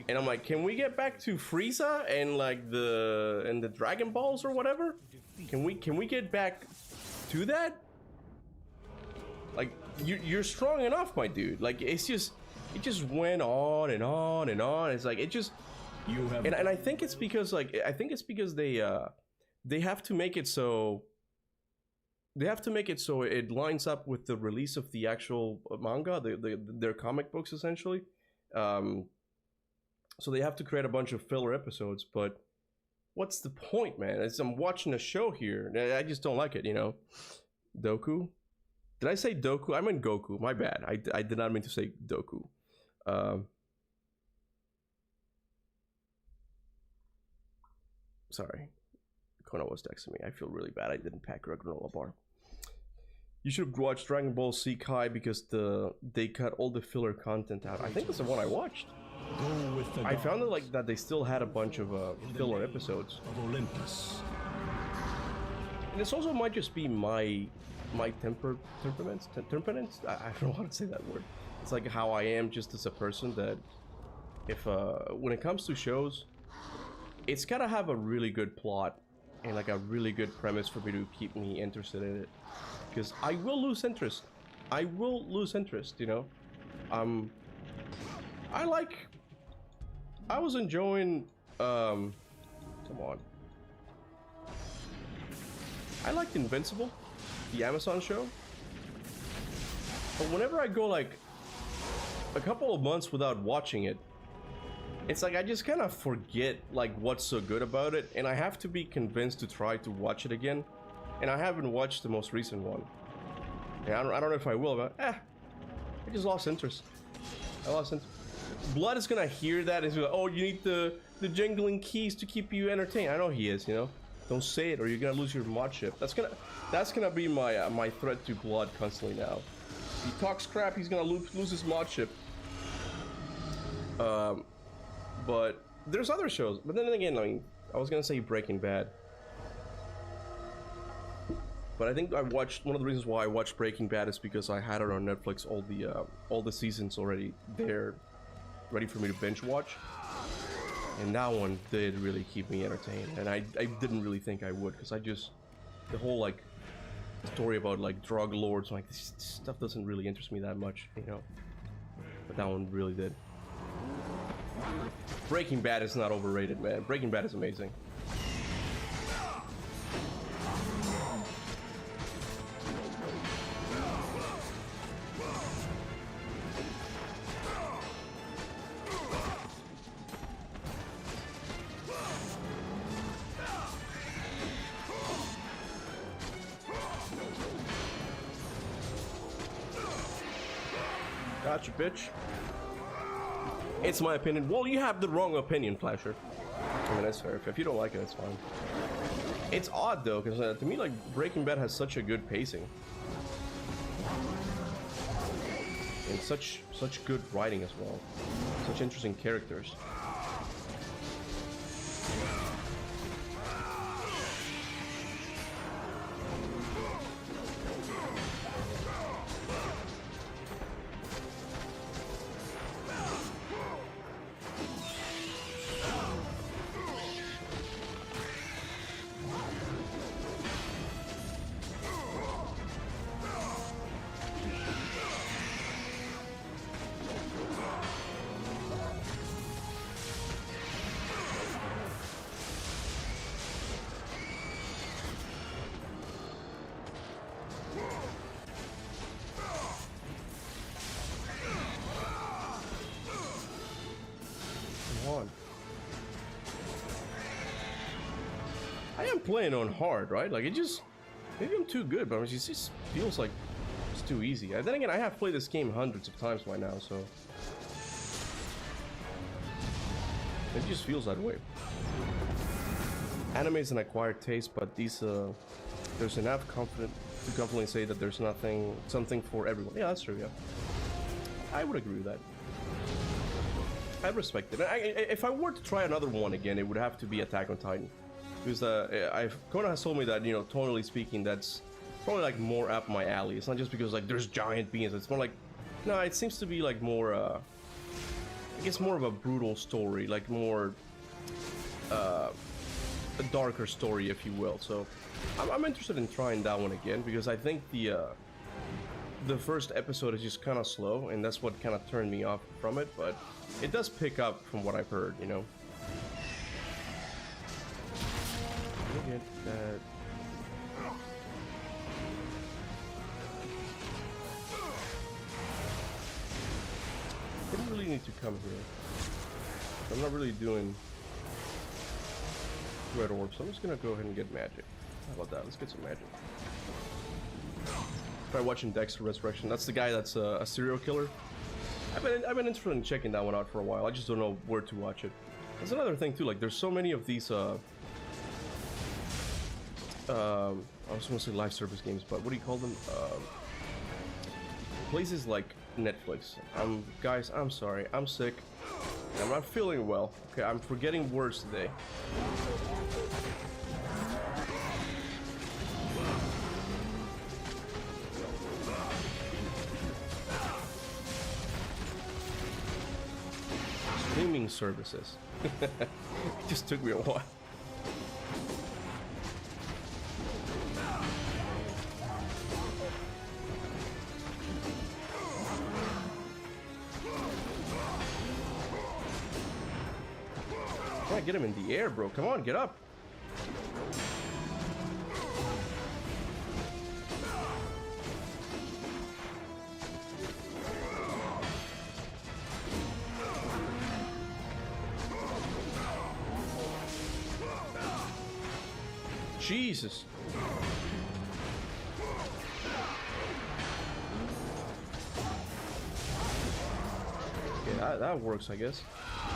And I'm like, can we get back to Frieza and like the Dragon Balls or whatever? Can we get back to that? Like, you're strong enough, my dude. Like, it just went on and on and on. It's like, it just, and I think it's because like, they have to make it so it lines up with the release of the actual manga, their comic books essentially. So they have to create a bunch of filler episodes, but what's the point, man? I'm watching a show here. I just don't like it, you know? Doku? Did I say Doku? I meant Goku. My bad. I did not mean to say Doku. Sorry. Kona was texting me. I feel really bad. I didn't pack a granola bar. You should watch Dragon Ball Z Kai because they cut all the filler content out. I think that's the one I watched. I found it like that they still had a bunch of filler episodes. Of Olympus. And this also might just be my temperament. I don't know how to say that word. It's like how I am just as a person, that if when it comes to shows, it's gotta have a really good plot and like a really good premise for me to keep me interested in it. Because I will lose interest. I will lose interest, you know? I was enjoying, come on. I liked Invincible, the Amazon show. But whenever I go like a couple of months without watching it, it's like I just kind of forget like what's so good about it, and I have to be convinced to try to watch it again. And I haven't watched the most recent one. And I don't know if I will, but I just lost interest. I lost interest. Blood is gonna hear that and be like, oh, you need the jingling keys to keep you entertained. I know he is, you know. Don't say it or you're gonna lose your mod ship. That's gonna be my my threat to Blood constantly now. He talks crap, he's gonna lose his mod ship. But there's other shows. But then again, I mean, I was gonna say Breaking Bad. But I think one of the reasons why I watched Breaking Bad is because I had it on Netflix, all the seasons already there, ready for me to binge watch. And that one did really keep me entertained, and I didn't really think I would, because the whole like story about like drug lords, like this stuff doesn't really interest me that much, you know. But that one really did. Breaking Bad is not overrated, man. Breaking Bad is amazing. Gotcha, bitch. It's my opinion. Well, you have the wrong opinion, Flasher. I mean, that's fair. If you don't like it, it's fine. It's odd, though, because to me, like, Breaking Bad has such a good pacing. And such good writing as well. Such interesting characters. I am playing on hard, right? Like, it just... Maybe I'm too good, but it just feels like it's too easy. And then again, I have played this game hundreds of times by now, so... It just feels that way. Anime is an acquired taste, but these, there's enough confidence to confidently say that there's something for everyone. Yeah, that's true, yeah. I would agree with that. I respect it. If I were to try another one again, it would have to be Attack on Titan. Because Kona has told me that, you know, tonally speaking, that's probably like more up my alley. It's not just because like there's giant beings. It's more like, no, it seems to be like more, I guess more of a brutal story, like more, a darker story, if you will. So I'm interested in trying that one again, because I think the first episode is just kind of slow, and that's what kind of turned me off from it. But it does pick up from what I've heard, you know. Look at that. Didn't really need to come here. I'm not really doing red orbs, so I'm just gonna go ahead and get magic. How about that? Let's get some magic. Try watching Dexter Resurrection. That's the guy that's a serial killer. I've been interested in checking that one out for a while. I just don't know where to watch it. That's another thing too. Like, there's so many of these. I was gonna say live service games, but what do you call them? Places like Netflix. Guys, I'm sorry. I'm sick. I'm not feeling well. Okay, I'm forgetting words today. Streaming services. It just took me a while. Get him in the air, bro. Come on, get up. Jesus. Okay, that works, I guess.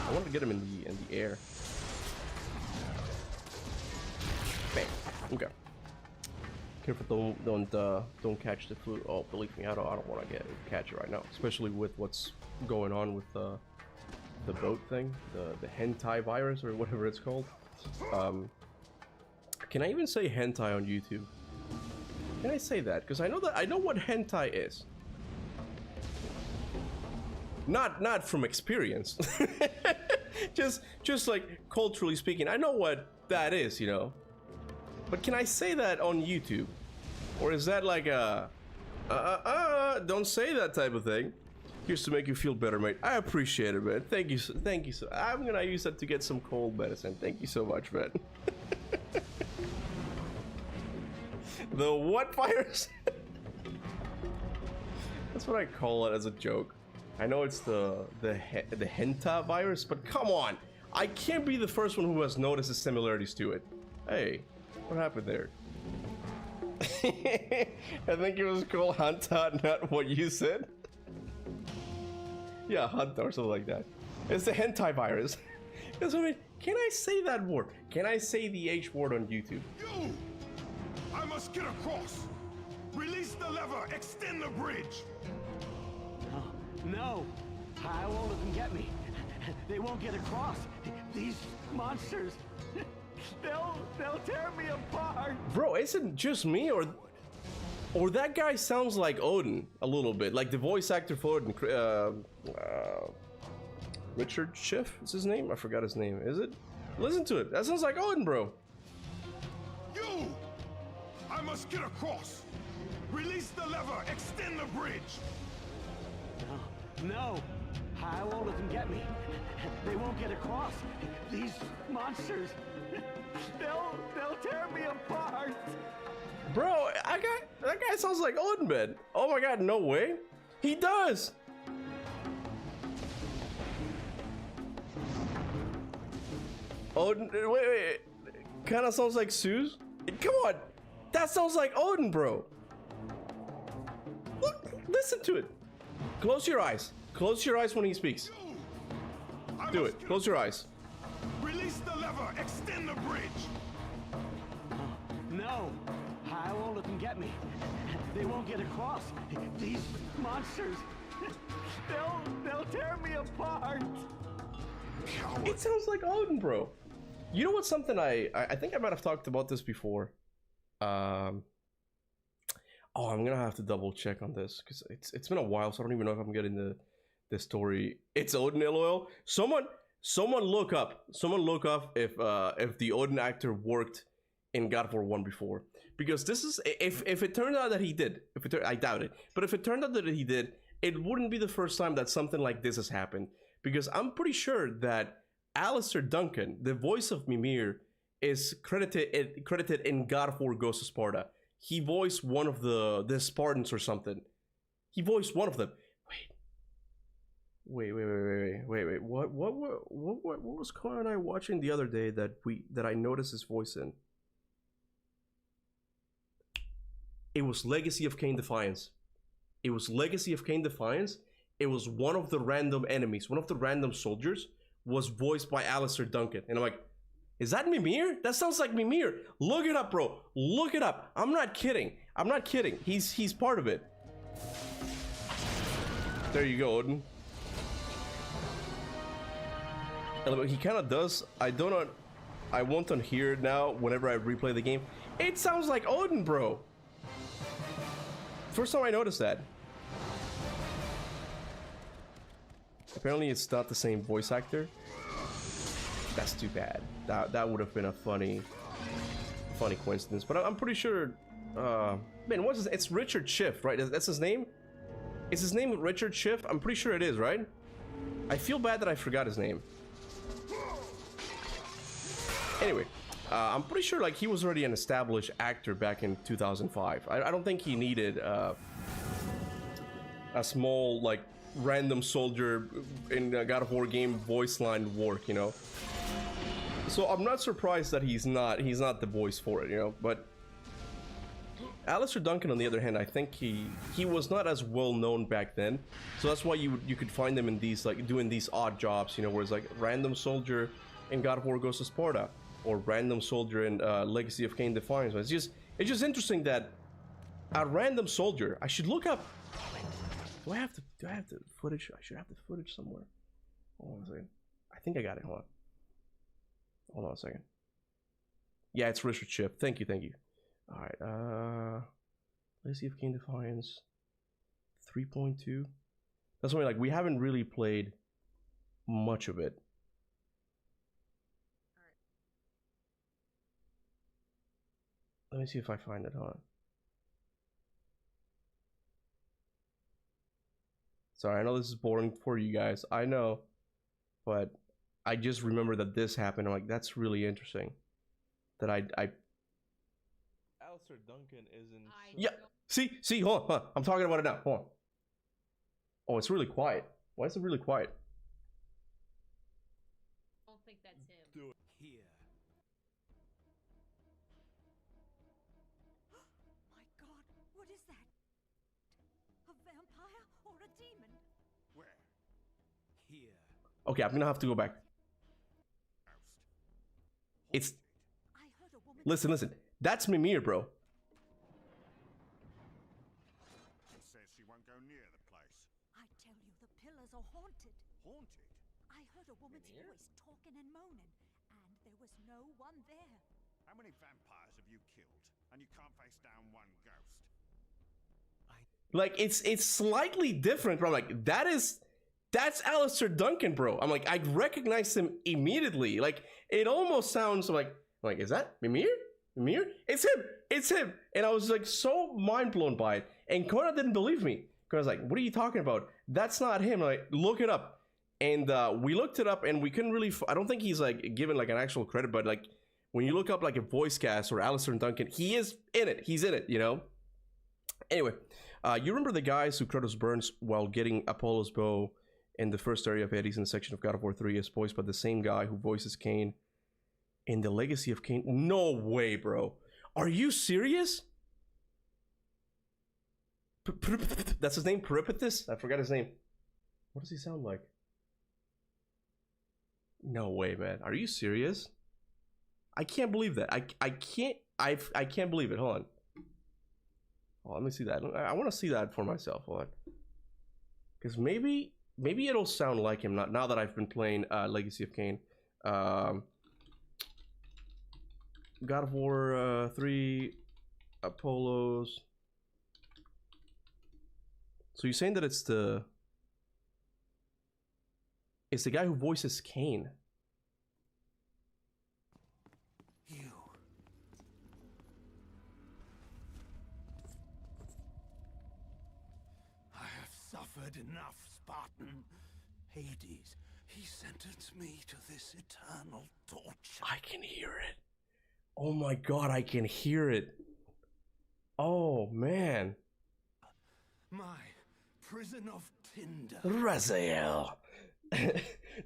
I wanted to get him in the air. Bam. Okay. Careful, don't catch the flu. Oh, believe me, I don't want to catch it right now, especially with what's going on with the boat thing, the hentai virus or whatever it's called. Can I even say hentai on YouTube? Can I say that? Because I know what hentai is. Not from experience. just like culturally speaking, I know what that is, you know. But can I say that on YouTube? Or is that like a don't say that type of thing? Here's to make you feel better, mate. I appreciate it, man. Thank you so. I'm gonna use that to get some cold medicine. Thank you so much, man. The what virus? That's what I call it as a joke. I know it's the hentai virus, but come on, I can't be the first one who has noticed the similarities to it. Hey, what happened there? I think it was called Hanta, not what you said. Yeah, Hanta or something like that. It's the hentai virus. That's what I mean. Can I say that word? Can I say the H word on YouTube? You! I must get across. Release the lever. Extend the bridge. No, I won't let them get me. They won't get across. These monsters, they'll tear me apart. Bro, isn't just me or that guy sounds like Odin a little bit, like the voice actor for Odin. Richard Schiff is his name? I forgot his name. Is it? Listen to it. That sounds like Odin, bro. You! I must get across. Release the lever. Extend the bridge. No, I won't let them get me. They won't get across. These monsters, they'll tear me apart. Bro, that guy sounds like Odin, man. Oh my god, no way. He does. Odin, wait. Kind of sounds like Suze. Come on, that sounds like Odin, bro. Look, listen to it. Close your eyes. Close your eyes when he speaks. Do it. Close your eyes. Release the lever. Extend the bridge. No, I won't let them get me. They won't get across. These monsters, they'll tear me apart. It sounds like Odin, bro. You know what's something I think I might have talked about this before. Oh, I'm gonna have to double check on this because it's been a while, so I don't even know if I'm getting the story. It's Odin LOL. Someone look up if the Odin actor worked in God of War 1 before, because this is if it turned out that he did. I doubt it, but if it turned out that he did, it wouldn't be the first time that something like this has happened. Because I'm pretty sure that Alistair Duncan, the voice of Mimir, is credited in God of War Ghost of Sparta. He voiced one of the Spartans or something. He voiced one of them. Wait. Wait. What was Connor and I watching the other day that I noticed his voice in? It was Legacy of Kain Defiance. It was Legacy of Kain Defiance. It was one of the random enemies, one of the random soldiers was voiced by Alistair Duncan. And I'm like, is that Mimir? That sounds like Mimir. Look it up, bro. Look it up. I'm not kidding. I'm not kidding. He's part of it. There you go, Odin. He kind of does. I won't unhear it now whenever I replay the game. It sounds like Odin, bro. First time I noticed that. Apparently it's not the same voice actor. That's too bad. That would have been a funny coincidence. But I'm pretty sure. Man, what's his? It's Richard Schiff, right? That's his name. Is his name Richard Schiff? I'm pretty sure it is, right? I feel bad that I forgot his name. Anyway, I'm pretty sure like he was already an established actor back in 2005. I don't think he needed a small like random soldier in a God of War game voice line work, you know. So I'm not surprised that he's not the voice for it, you know. But Alistair Duncan, on the other hand, I think he was not as well known back then, so that's why you could find him in these like doing these odd jobs, you know, where it's like random soldier in God of War Goes to Sparta or random soldier in Legacy of Kain Defiance. It's just interesting that a random soldier. I should look up. Do I have the footage? I should have the footage somewhere. Hold on a second. I think I got it. Hold on a second. Yeah, it's Richard Schiff. Thank you. Alright, Legacy of Kain Defiance 3.2. That's why like we haven't really played much of it. Let me see if I find it, huh? Sorry, I know this is boring for you guys. I know, but I just remember that this happened. I'm like, that's really interesting. That I Alistair Duncan isn't. Yeah. See, hold on. I'm talking about it now. Hold on. Oh, it's really quiet. Why is it really quiet? I don't think that's him. Do it here. My God, what is that? A vampire or a demon? Where? Here. Okay, I'm gonna have to go back. It's. I heard a woman. Listen. That's Mimir, bro. She says she won't go near the place. I tell you, the pillars are haunted. Haunted? I heard a woman's voice talking and moaning, and there was no one there. How many vampires have you killed? And you can't face down one ghost? Like it's slightly different, bro. Like that's Alistair Duncan, bro. I'm like, I recognize him immediately. Like it almost sounds like is that Mimir? It's him. And I was like so mind blown by it. And Kona didn't believe me. Because I was like, what are you talking about? That's not him. I'm like, look it up. And we looked it up and we couldn't really, I don't think he's like given like an actual credit, but like when you look up like a voice cast or Alistair Duncan, he is in it. He's in it, you know? Anyway, you remember the guys who Kratos burns while getting Apollo's bow in the first area of Hades in the section of God of War 3 is voiced by the same guy who voices Kain in the Legacy of Kain? No way, bro. Are you serious? That's his name? Peripathus? I forgot his name. What does he sound like? No way, man. Are you serious? I can't believe that. I can't believe it. Hold on. Oh, let me see that. I want to see that for myself. Hold on. Because maybe it'll sound like him now that I've been playing Legacy of Kain. God of War 3, Apollos. So you're saying that it's the guy who voices Kain? You. I have suffered enough, Spartan. Hades, he sentenced me to this eternal torture. I can hear it. Oh my god, I can hear it. Oh man. My prison of cinder. Raziel.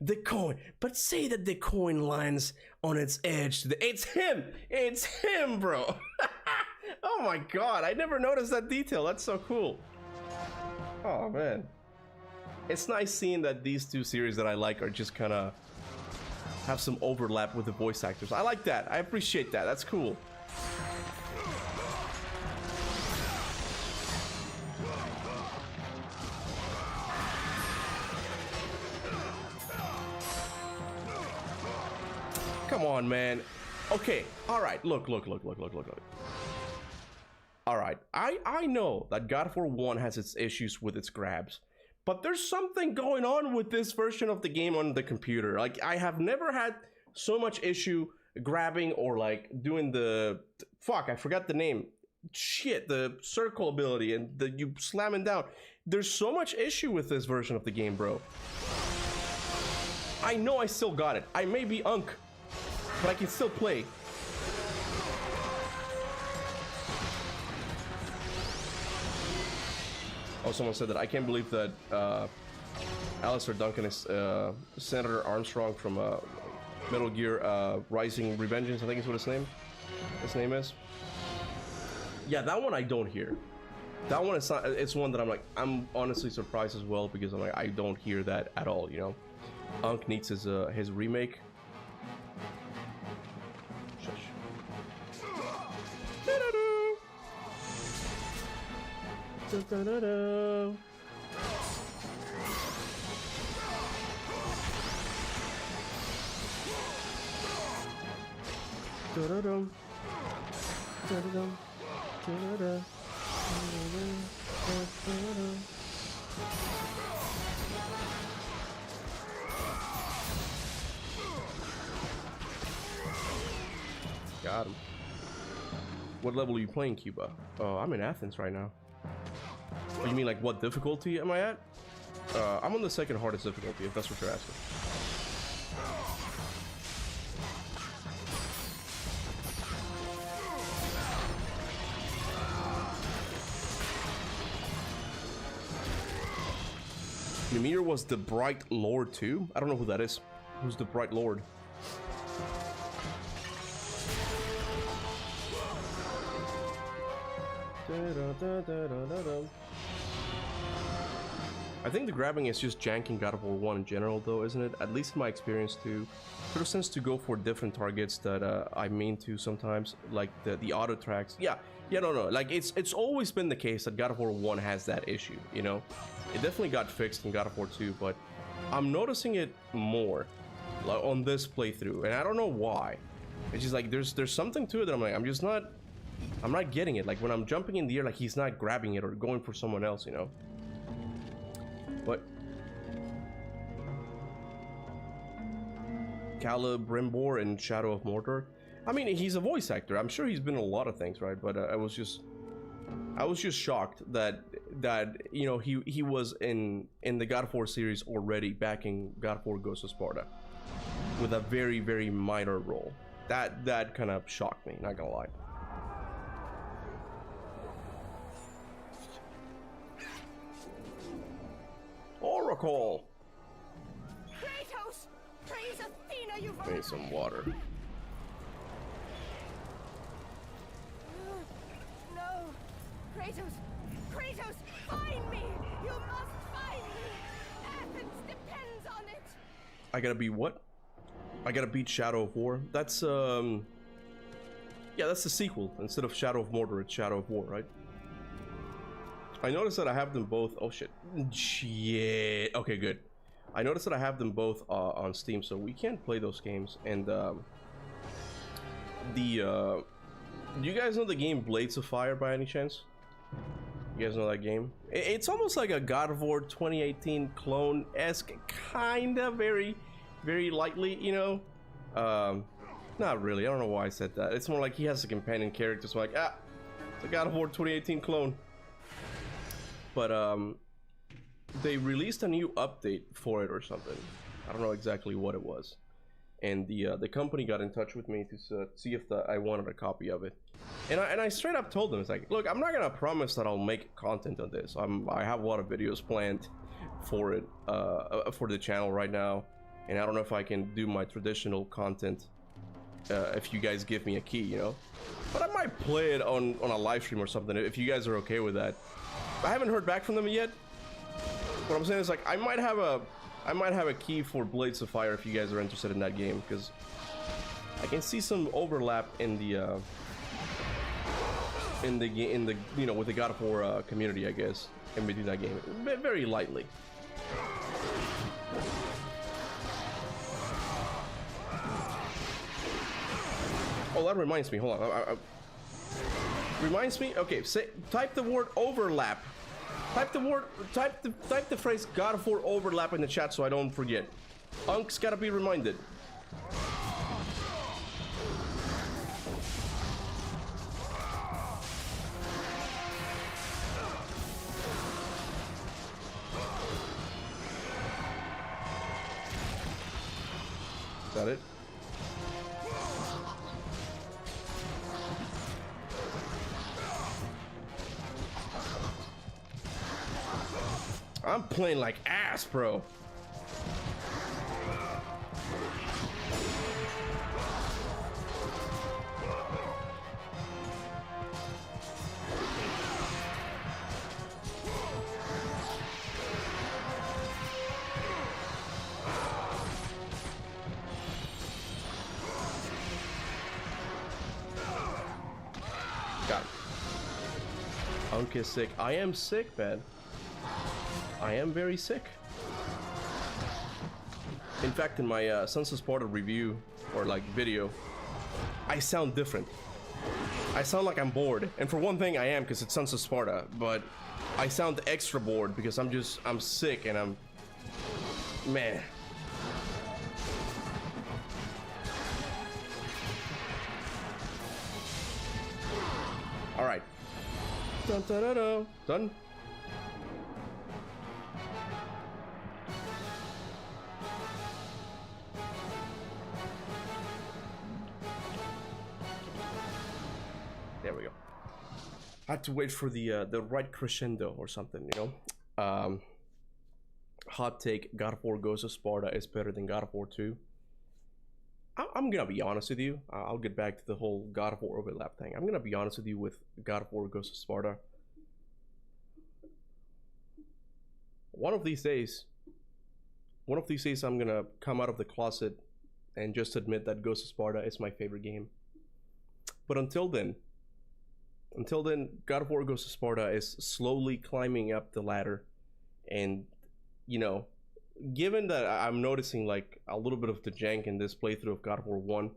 The coin, but say that the coin lands on its edge. It's him! It's him, bro! Oh my god, I never noticed that detail. That's so cool. Oh man. It's nice seeing that these two series that I like are just kind of have some overlap with the voice actors. I like that. I appreciate that. That's cool. Come on, man. Okay, all right. Look. All right, I know that God of War 1 has its issues with its grabs, but there's something going on with this version of the game on the computer. Like, I have never had so much issue grabbing or like doing the fuck, I forgot the name. Shit, the circle ability and the you slamming down. There's so much issue with this version of the game, bro. I know I still got it. I may be unk, but I can still play. Oh, someone said that. I can't believe that Alistair Duncan is Senator Armstrong from Metal Gear Rising Revengeance, I think is what his name is. Yeah, that one I don't hear. That one is not, it's one that I'm honestly surprised as well, because I'm like, I don't hear that at all, you know. Unk needs his remake. Shush. Da-da-da-da. Da-da-dum. Da-da-dum. Da-da-da. Da-da-da. Got him. What level are you playing, Kuba? I'm in Athens right now. Oh, you mean like what difficulty am I at? I'm on the second hardest difficulty, if that's what you're asking. Mimir was the Bright Lord too? I don't know who that is. Who's the Bright Lord? I think the grabbing is just janking God of War 1 in general though, isn't it? At least in my experience too. Sort of tends to go for different targets that I mean to sometimes, like the auto tracks. Yeah, no. Like it's always been the case that God of War 1 has that issue, you know? It definitely got fixed in God of War 2, but I'm noticing it more like, on this playthrough, and I don't know why. It's just like there's something to it that I'm like, I'm not getting it. Like when I'm jumping in the air, like he's not grabbing it or going for someone else, you know? But Celebrimbor in Shadow of Mordor, I mean, he's a voice actor. I'm sure he's been in a lot of things, right? But I was just shocked that you know he was in the God of War series already, backing God of War Ghost of Sparta with a very, very minor role. That kind of shocked me, not gonna lie. Oracle! Kratos! Praise Athena, you've Need some water. No! Kratos! Kratos! Find me! You must find me! Athens depends on it! I gotta be what? I gotta beat Shadow of War? That's, yeah, that's the sequel. Instead of Shadow of Mordor, it's Shadow of War, right? I noticed that I have them both. Oh shit. Shit. Okay, good. I noticed that I have them both on Steam, so we can play those games. And do you guys know the game Blades of Fire by any chance? You guys know that game? It's almost like a God of War 2018 clone-esque, kinda, very, very lightly, you know. Not really. I don't know why I said that. It's more like he has a companion character, so I'm like, it's a God of War 2018 clone. But they released a new update for it or something. I don't know exactly what it was, and the company got in touch with me to see if I wanted a copy of it, and I straight up told them, it's like, look, I'm not gonna promise that I'll make content on this. I have a lot of videos planned, for it, for the channel right now, and I don't know if I can do my traditional content if you guys give me a key, you know. But I might play it on a live stream or something if you guys are okay with that. I haven't heard back from them yet. What I'm saying is, like, I might have a key for Blades of Fire if you guys are interested in that game, because I can see some overlap in the you know, with the God of War community, I guess, in between that game, very lightly. Oh, that reminds me. Hold on. Reminds me. Okay, type the word overlap. Type the phrase God of War overlap in the chat so I don't forget. Unk's gotta be reminded. Is that it? I'm playing like ass, bro. Got it. Unk is sick. I am sick, man. I am very sick. In fact, in my Sons of Sparta review, or like video, I sound different. I sound like I'm bored. And for one thing, I am, because it's Sons of Sparta. But I sound extra bored because I'm sick and I'm... Man. Alright. Dun dun dun dun. Done. There we go. I had to wait for the right crescendo or something, you know. Hot take: God of War Ghost of Sparta is better than God of War 2. I'm gonna be honest with you. I'll get back to the whole God of War overlap thing. I'm gonna be honest with you with God of War Ghost of Sparta. One of these days, I'm gonna come out of the closet and just admit that Ghost of Sparta is my favorite game. But until then, God of War Ghost of Sparta is slowly climbing up the ladder. And, you know, given that I'm noticing like a little bit of the jank in this playthrough of God of War 1,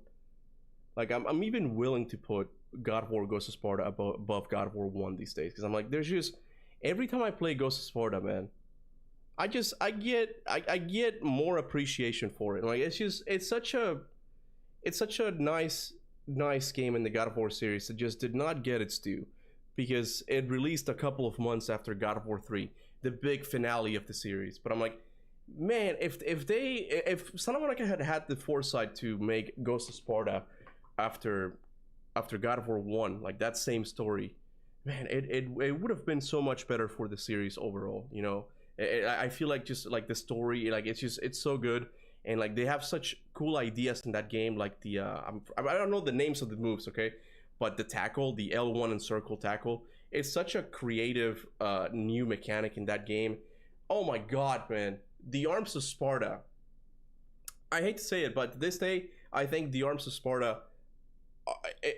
like I'm even willing to put God of War Ghost of Sparta above God of War 1 these days, because I'm like, there's just, every time I play Ghost of Sparta, man, I get more appreciation for it. Like, it's such a nice game in the God of War series that just did not get its due, because it released a couple of months after God of War 3, the big finale of the series. But I'm like, man, if Santa Monica had the foresight to make Ghost of Sparta after God of War 1, like that same story, man, it would have been so much better for the series overall, you know. I feel like just like the story, like it's so good, and like they have such cool ideas in that game, like the I don't know the names of the moves, okay, but the tackle, the L1 and circle tackle, it's such a creative new mechanic in that game. Oh my god, man, the Arms of Sparta, I hate to say it, but to this day I think the Arms of Sparta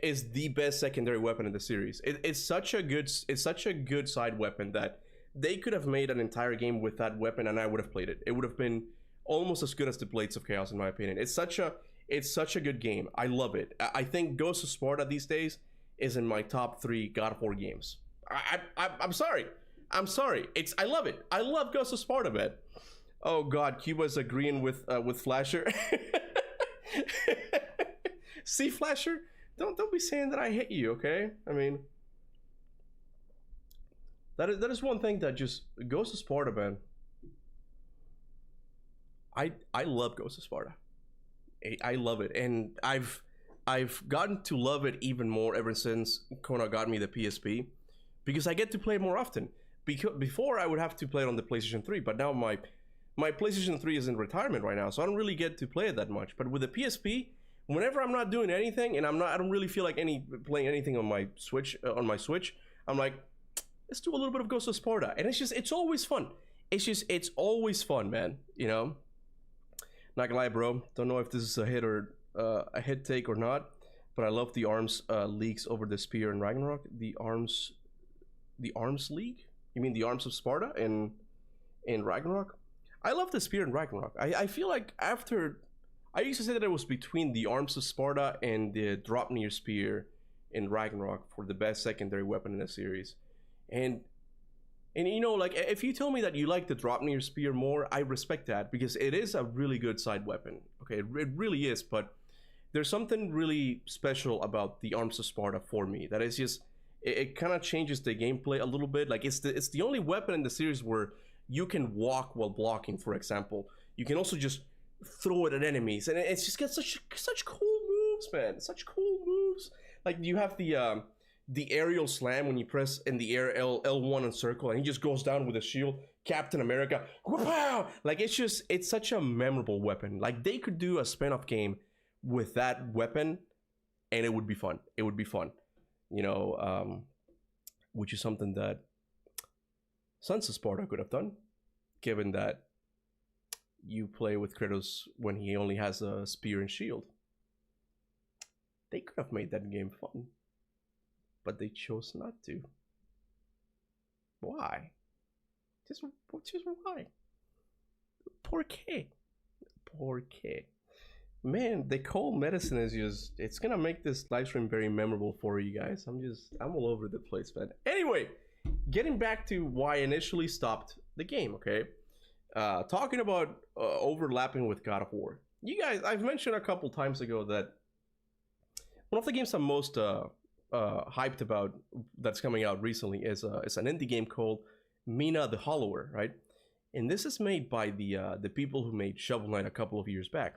is the best secondary weapon in the series. It's such a good side weapon that they could have made an entire game with that weapon and I would have played it. It would have been almost as good as the Blades of Chaos, in my opinion. It's such a good game. I love it. I think Ghost of Sparta these days is in my top 3 God of War games. I'm sorry. I love it. I love Ghost of Sparta, man. Oh god, Cuba's agreeing with Flasher. See, Flasher, don't be saying that I hate you, okay? I mean, that is one thing that just Ghost of Sparta, man. I love Ghost of Sparta. I love it, and I've gotten to love it even more ever since Kona got me the PSP, because I get to play it more often. because before I would have to play it on the PlayStation 3, but now my PlayStation 3 is in retirement right now, so I don't really get to play it that much. But with the PSP, whenever I'm not doing anything and I don't really feel like playing anything on my Switch, I'm like, let's do a little bit of Ghost of Sparta, and it's always fun. It's always fun, man. You know, not gonna lie, bro. Don't know if this is a hit or a hit take or not, but I love the arms leaks over the spear in Ragnarok. The arms league? You mean the arms of Sparta in Ragnarok? I love the spear in Ragnarok. I feel like after I used to say that it was between the arms of Sparta and the Dropnir spear in Ragnarok for the best secondary weapon in the series. And you know, like, if you tell me that you like the Dropnir spear more, I respect that, because it is a really good side weapon. Okay, it really is, but there's something really special about the arms of Sparta for me that is just, it kind of changes the gameplay a little bit. Like, it's the only weapon in the series where you can walk while blocking, for example. You can also just throw it at enemies, and it's just got such cool moves, man. Such cool moves. Like, you have the aerial slam when you press in the air L1 and circle, and he just goes down with a shield. Captain America, wow! Like, it's such a memorable weapon. Like, they could do a spin-off game with that weapon, and it would be fun. It would be fun, you know, which is something that Sons of Sparta could have done, given that you play with Kratos when he only has a spear and shield. They could have made that game fun, but they chose not to. Why? Just why? ¿Por qué? ¿Por qué? Man, the cold medicine is just, it's gonna make this live stream very memorable for you guys. I'm all over the place, man. Anyway, getting back to why I initially stopped the game, okay? Talking about overlapping with God of War. You guys, I've mentioned a couple times ago that one of the games I'm most hyped about that's coming out recently is an indie game called Mina the Hollower, right? And this is made by the people who made Shovel Knight a couple of years back.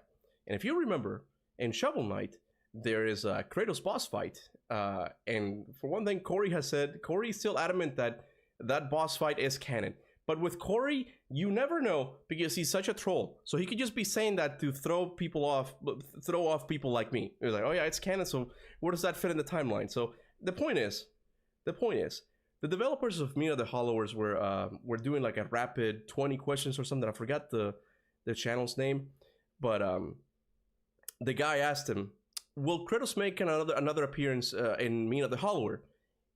And if you remember, in Shovel Knight, there is a Kratos boss fight. And for one thing, Corey's still adamant that that boss fight is canon. But with Corey, you never know, because he's such a troll. So he could just be saying that to throw off people like me. He's like, oh yeah, it's canon, so where does that fit in the timeline? So the point is, the developers of Mina the Hollowers were doing like a rapid 20 questions or something. I forgot the channel's name, but the guy asked him, will Kratos make another appearance in Mina the Hollower?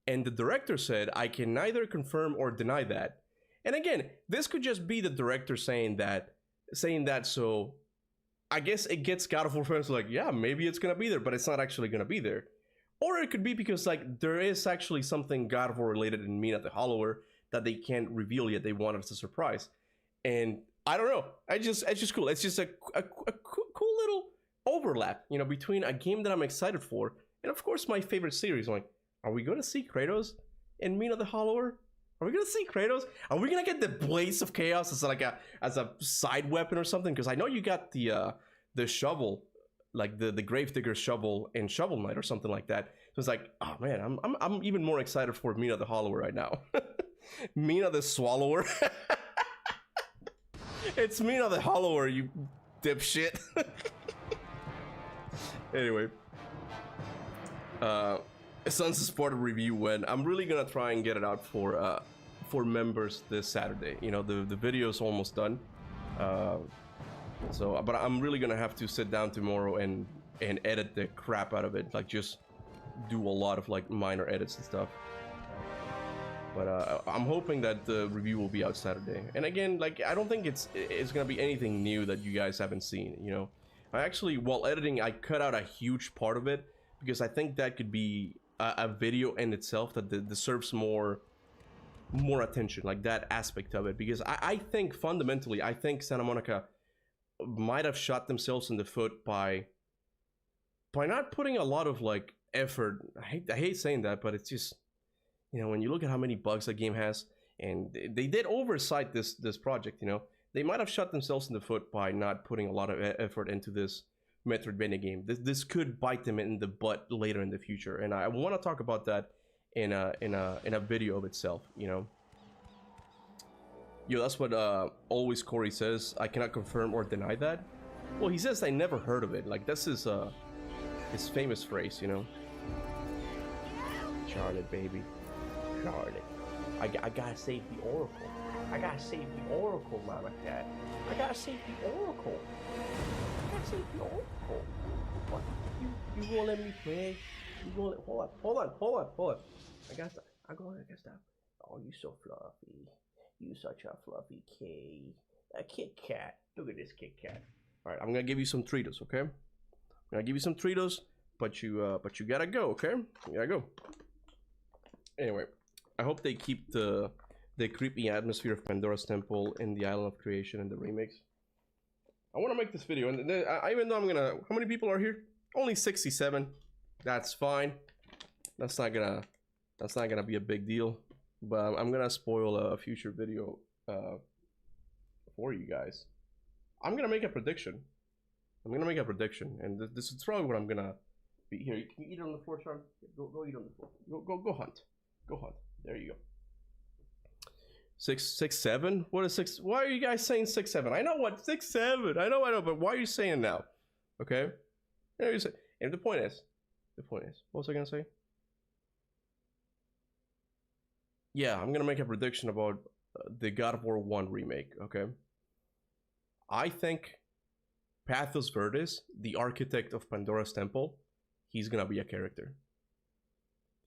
And the director said, I can neither confirm or deny that. And again, this could just be the director saying that, so I guess it gets God of War fans like, yeah, maybe it's gonna be there, but it's not actually gonna be there. Or it could be because, like, there is actually something God of War related in Mina the Hollower that they can't reveal yet. They want us a surprise. And I don't know. It's just cool. It's just a cool little overlap, you know, between a game that I'm excited for and, of course, my favorite series. I'm like, are we gonna see Kratos in Mina the Hollower? Are we gonna see Kratos? Are we gonna get the Blaze of Chaos as a side weapon or something? Because I know you got the shovel, like the Gravedigger shovel in Shovel Knight or something like that. So it's like, oh man, I'm even more excited for Mina the Hollower right now. Mina the Swallower. It's Mina the Hollower, you dipshit. Anyway, Sons of Sparta review when I'm really gonna try and get it out for members this Saturday. You know, the video's almost done, but I'm really gonna have to sit down tomorrow and edit the crap out of it, like just do a lot of like minor edits and stuff. But I'm hoping that the review will be out Saturday. And again, like, I don't think it's gonna be anything new that you guys haven't seen. You know, I actually, while editing, I cut out a huge part of it because I think that could be a video in itself that deserves more attention, like that aspect of it. Because I think fundamentally, I think Santa Monica might have shot themselves in the foot by not putting a lot of like effort. I hate saying that, but it's just, you know, when you look at how many bugs that game has, and they did oversight this project, you know, they might have shot themselves in the foot by not putting a lot of effort into this Metroidvania game. This could bite them in the butt later in the future, and I want to talk about that in a video of itself, you know. Yo, that's what always Corey says. I cannot confirm or deny that. Well, he says I never heard of it. Like, that's his famous phrase, you know. Charlotte, baby, Charlotte. I gotta save the Oracle. I gotta save the Oracle, Mama Cat. I gotta save the Oracle. I gotta save the Oracle. What? You won't let me play? You won't let, hold on. I gotta stop. I gotta stop. Oh, you so fluffy. You such a fluffy K. A Kit Kat. Look at this Kit Kat. All right, I'm gonna give you some Tritos, okay? I'm gonna give you some Tritos, but you gotta go, okay? You gotta go. Anyway, I hope they keep the creepy atmosphere of Pandora's Temple in the Island of Creation in the remakes. I want to make this video, and even though I'm gonna, how many people are here? Only 67. That's fine. That's not gonna be a big deal. But I'm gonna spoil a future video for you guys. I'm gonna make a prediction. And this is probably what I'm gonna be here. Can you eat on the floor, Charlie? Go eat on the floor. Go hunt. Go hunt. There you go. 6, 7. What is 6? Why are you guys saying 6, 7? I know what 6, 7. I know. But why are you saying it now? Okay. And the point is, what was I gonna say? Yeah, I'm gonna make a prediction about the God of War 1 remake. Okay. I think Pathos Verdes, the architect of Pandora's Temple, he's gonna be a character.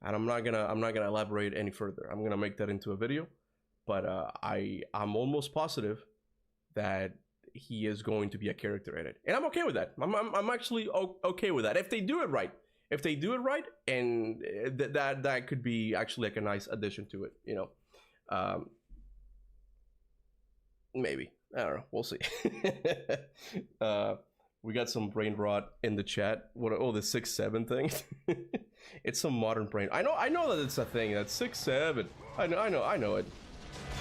And I'm not gonna elaborate any further. I'm gonna make that into a video, but I'm almost positive that he is going to be a character in it, and I'm okay with that. I'm actually okay with that if they do it right. If they do it right, and that could be actually like a nice addition to it, you know. Maybe, I don't know. We'll see. We got some brain rot in the chat. What? Oh, the 6, 7 thing. It's some modern brain. I know that it's a thing. That's 6, 7. I know it.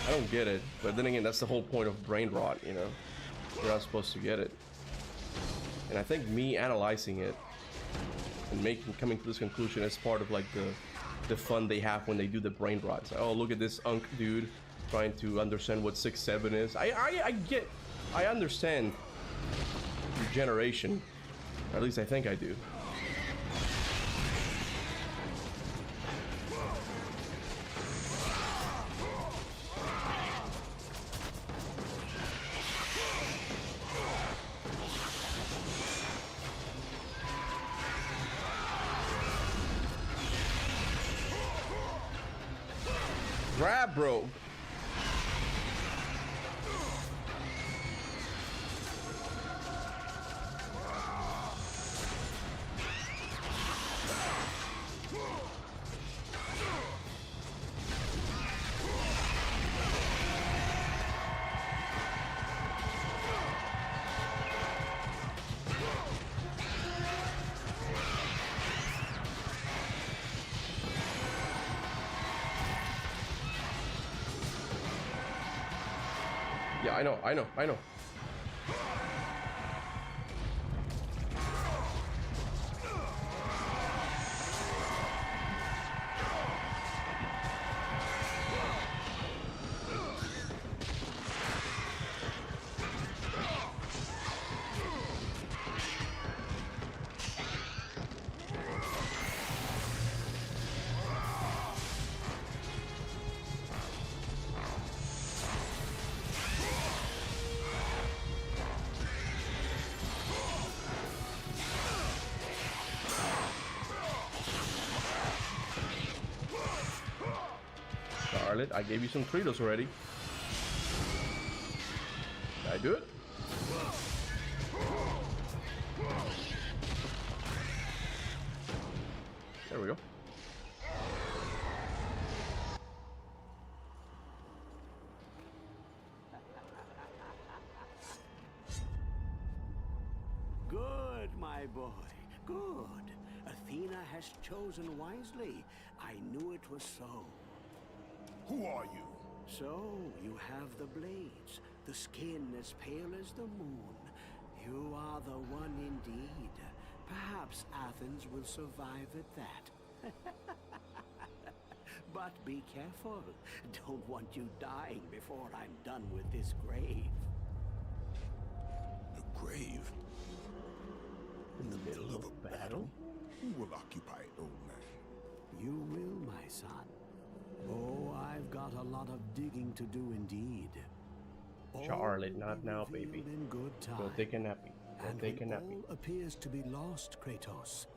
I don't get it, but then again, that's the whole point of brain rot. You know, you're not supposed to get it. And I think me analyzing it and coming to this conclusion is part of like the fun they have when they do the brain rot. It's like, oh, look at this unk dude trying to understand what 6, 7 is. I understand regeneration. Or at least I think I do. Grab, bro. Yeah, I know. Charlotte, I gave you some Tritos already. Did I do it? There we go. Good, my boy. Good. Athena has chosen wisely. I knew it was so. Who are you? So, you have the blades, the skin as pale as the moon. You are the one indeed. Perhaps Athens will survive at that. But be careful. Don't want you dying before I'm done with this grave. A grave? In the middle of a battle? Who will occupy it, old man? You will, my son. Oh, I've got a lot of digging to do indeed. Charlotte, All will not be now, revealed baby. in good time. Go take a nappy. Go And take a when nappy. all appears to be lost, Kratos,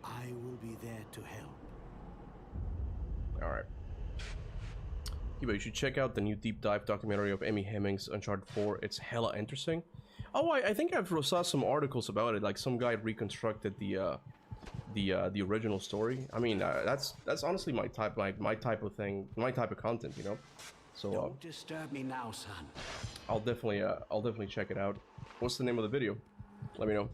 I will be there to help. Alright. Kuba, you should check out the new deep dive documentary of Amy Hemming's Uncharted 4. It's hella interesting. Oh, I think I've saw some articles about it. Like some guy reconstructed the original story. I mean, that's honestly my type, like my type of thing, my type of content, you know. So Don't disturb me now, son. I'll definitely check it out. What's the name of the video? Let me know.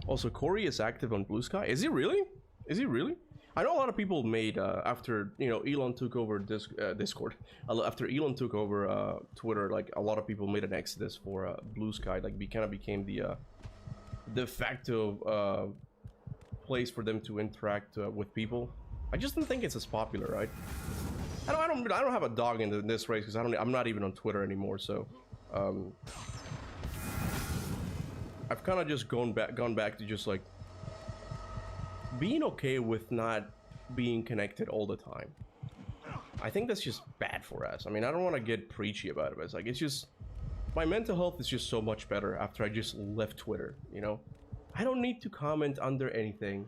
Also, Corey is active on Blue Sky. Is he really? Is he really? I know a lot of people made after, you know, Elon took over Discord. After Elon took over Twitter, like a lot of people made an exodus for Blue Sky. Like, kind of became the de facto place for them to interact with people. I just don't think it's as popular, right? I don't have a dog in this race because I'm not even on Twitter anymore. So I've kind of just gone back to just like being okay with not being connected all the time. I think that's just bad for us. I mean, I don't want to get preachy about it, but it's like, it's just, my mental health is just so much better after I just left Twitter, you know? I don't need to comment under anything.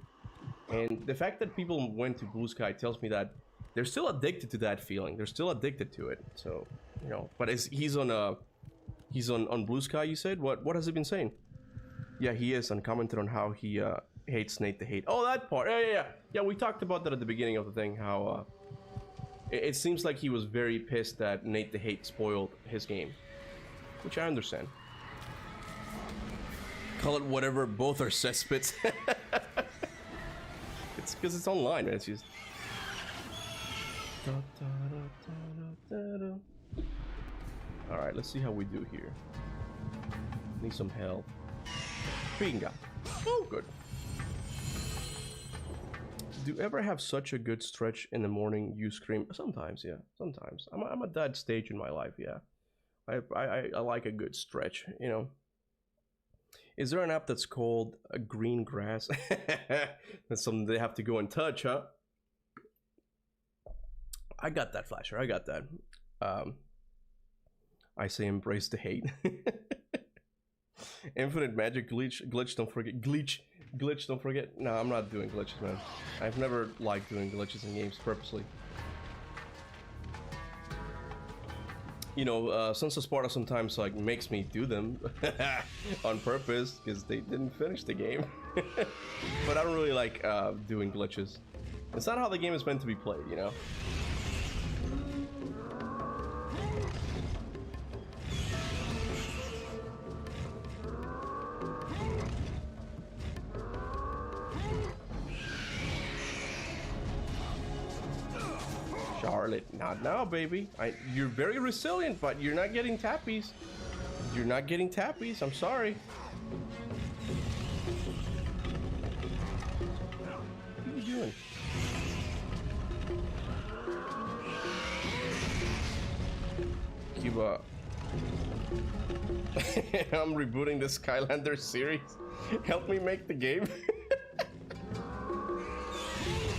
And the fact that people went to Blue Sky tells me that they're still addicted to that feeling. They're still addicted to it. So, you know, but he's on Blue Sky, you said? What has he been saying? Yeah, he is, and commented on how he hates Nate the Hate. Oh, that part. Yeah, we talked about that at the beginning of the thing, how it seems like he was very pissed that Nate the Hate spoiled his game, which I understand. Call it whatever, both are cesspits. It's because it's online, man. It's just... Alright, let's see how we do here. Need some help. Bingo. Oh, good. Do you ever have such a good stretch in the morning you scream? Sometimes, yeah. Sometimes. I'm at that stage in my life, yeah. I like a good stretch, you know. Is there an app that's called Green Grass? That's something they have to go and touch, huh? I got that, Flasher. I got that. I say embrace the hate. Infinite magic glitch, don't forget. Glitch, don't forget. No, I'm not doing glitches, man. I've never liked doing glitches in games purposely. You know, Sons of Sparta sometimes like makes me do them on purpose because they didn't finish the game. But I don't really like doing glitches. It's not how the game is meant to be played, you know? Charlotte, not now, baby. You're very resilient, but you're not getting tappies. You're not getting tappies. I'm sorry. What are you doing? Kuba. I'm rebooting the Skylander series. Help me make the game.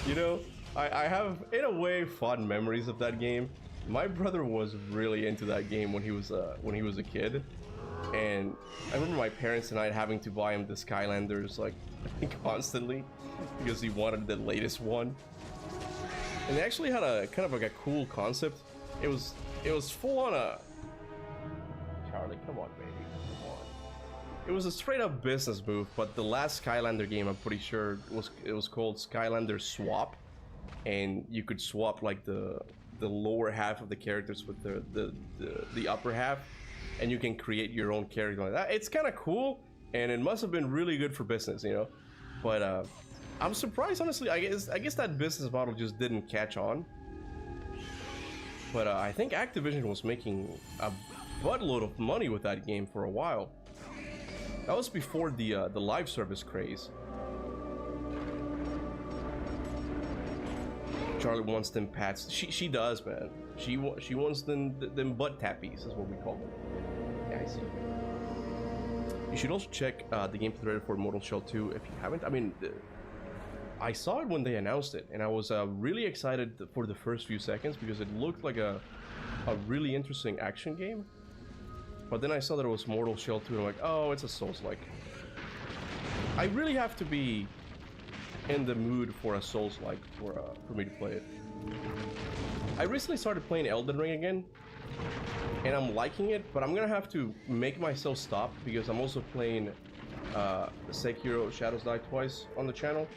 You know, I have, in a way, fond memories of that game. My brother was really into that game when he was a kid, and I remember my parents and I having to buy him the Skylanders like constantly because he wanted the latest one. And they actually had a kind of like a cool concept. It was full on a... Charlie, come on, baby, come on. It was a straight up business move, but the last Skylander game, I'm pretty sure it was called Skylander Swap. And you could swap like the lower half of the characters with the upper half, and you can create your own character like that. It's kind of cool, and it must have been really good for business, you know. But I'm surprised, honestly. I guess that business model just didn't catch on. But I think Activision was making a buttload of money with that game for a while. That was before the live service craze. Charlie wants them pats. She does, man. She wants them butt tappies, is what we call them. Yeah, I see. You should also check the gameplay trailer for Mortal Shell 2 if you haven't. I mean, I saw it when they announced it, and I was really excited for the first few seconds because it looked like a really interesting action game. But then I saw that it was Mortal Shell 2, and I'm like, oh, it's a Souls-like. I really have to be in the mood for a Souls-like for me to play it. I recently started playing Elden Ring again, and I'm liking it, but I'm gonna have to make myself stop because I'm also playing Sekiro Shadows Die Twice on the channel,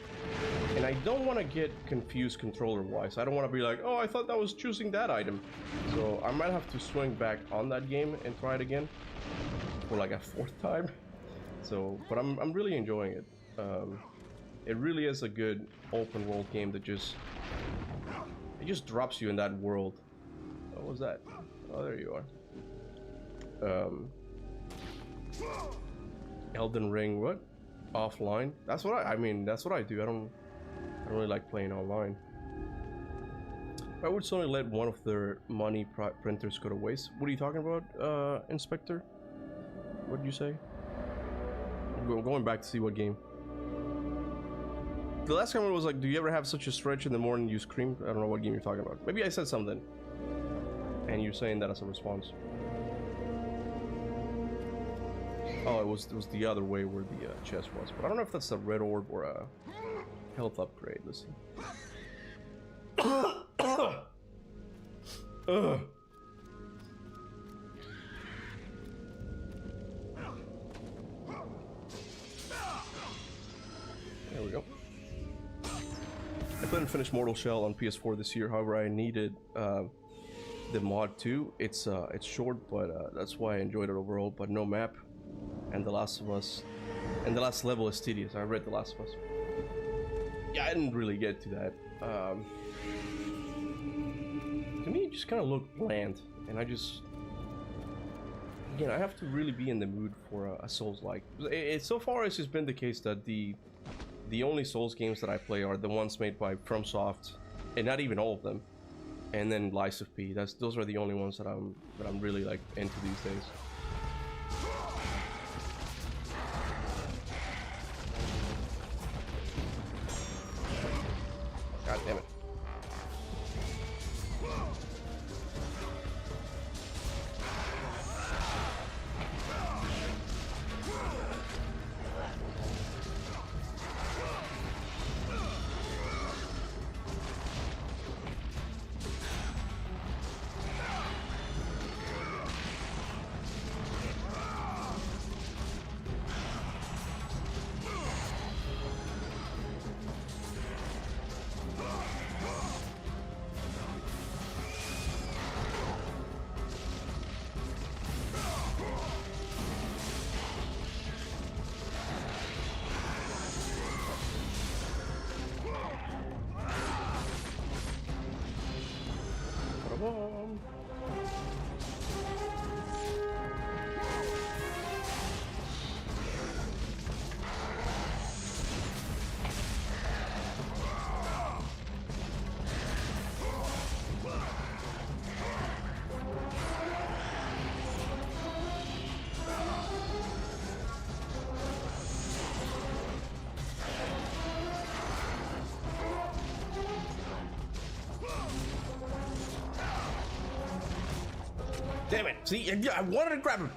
and I don't want to get confused controller-wise. I don't want to be like, oh, I thought that was choosing that item. So I might have to swing back on that game and try it again for like a 4th time. So, but I'm really enjoying it. It really is a good open world game that just drops you in that world. What was that? Oh, there you are. Elden Ring, what? Offline? That's what I mean, that's what I do. I don't really like playing online. Why would Sony let one of their money printers go to waste? What are you talking about, Inspector? What did you say? I'm going back to see what game. The last comment was like, do you ever have such a stretch in the morning you scream? I don't know what game you're talking about. Maybe I said something, and you're saying that as a response. Oh, it was the other way where the chest was, but I don't know if that's a red orb or a health upgrade. Let's see. There we go. I couldn't finish Mortal Shell on PS4 this year. However, I needed the mod too. It's short, but that's why I enjoyed it overall. But no map. And The Last of Us, and the last level is tedious. I read The Last of Us. Yeah, I didn't really get to that. To me, it just kind of looked bland, and again, I have to really be in the mood for a Souls-like. So far, it's just been the case that the only Souls games that I play are the ones made by FromSoft, and not even all of them. And then Lies of P. Those are the only ones that I'm really like into these days. God damn it. Damn it! See, I wanted to grab him.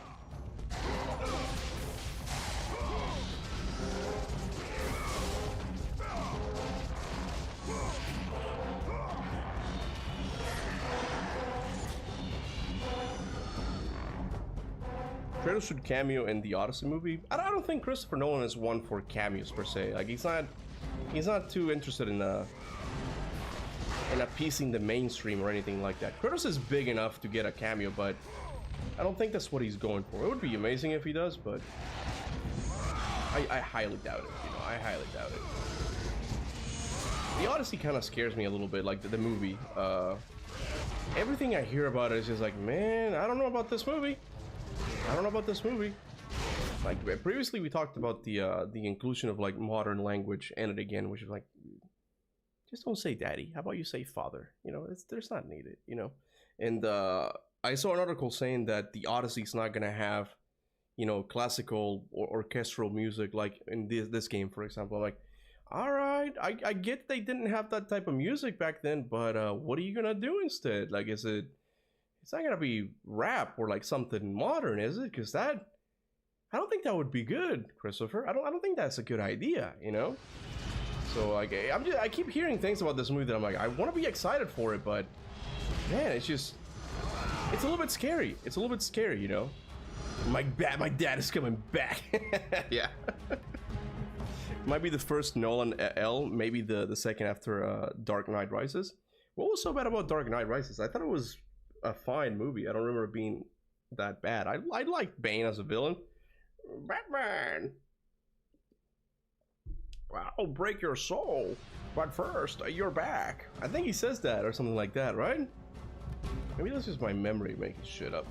Kratos should cameo in the Odyssey movie. I don't think Christopher Nolan is one for cameos per se. Like he's not too interested in appeasing the mainstream or anything like that. Kratos is big enough to get a cameo, but I don't think that's what he's going for. It would be amazing if he does, but I highly doubt it. You know, I highly doubt it. The Odyssey kind of scares me a little bit, like the movie. Everything I hear about it is just like, man, I don't know about this movie. I don't know about this movie. Like previously, we talked about the inclusion of like modern language in it again, which is like, just don't say daddy. How about you say father? You know, there's not needed, you know. And I saw an article saying that the Odyssey's not gonna have, you know, classical or orchestral music like in this game, for example. I'm like, all right, I get they didn't have that type of music back then, but what are you gonna do instead? Like, it's not gonna be rap or like something modern, is it? Because I don't think that would be good, Christopher. I don't think that's a good idea, you know. So like, I keep hearing things about this movie that I'm like, I want to be excited for it, but man, it's a little bit scary. It's a little bit scary, you know. My dad is coming back. Yeah. Might be the first Nolan L, maybe the second after Dark Knight Rises. What was so bad about Dark Knight Rises? I thought it was a fine movie. I don't remember it being that bad. I liked Bane as a villain. Batman, I'll break your soul, but first you're back. I think he says that or something like that, right? Maybe that's just my memory making shit up.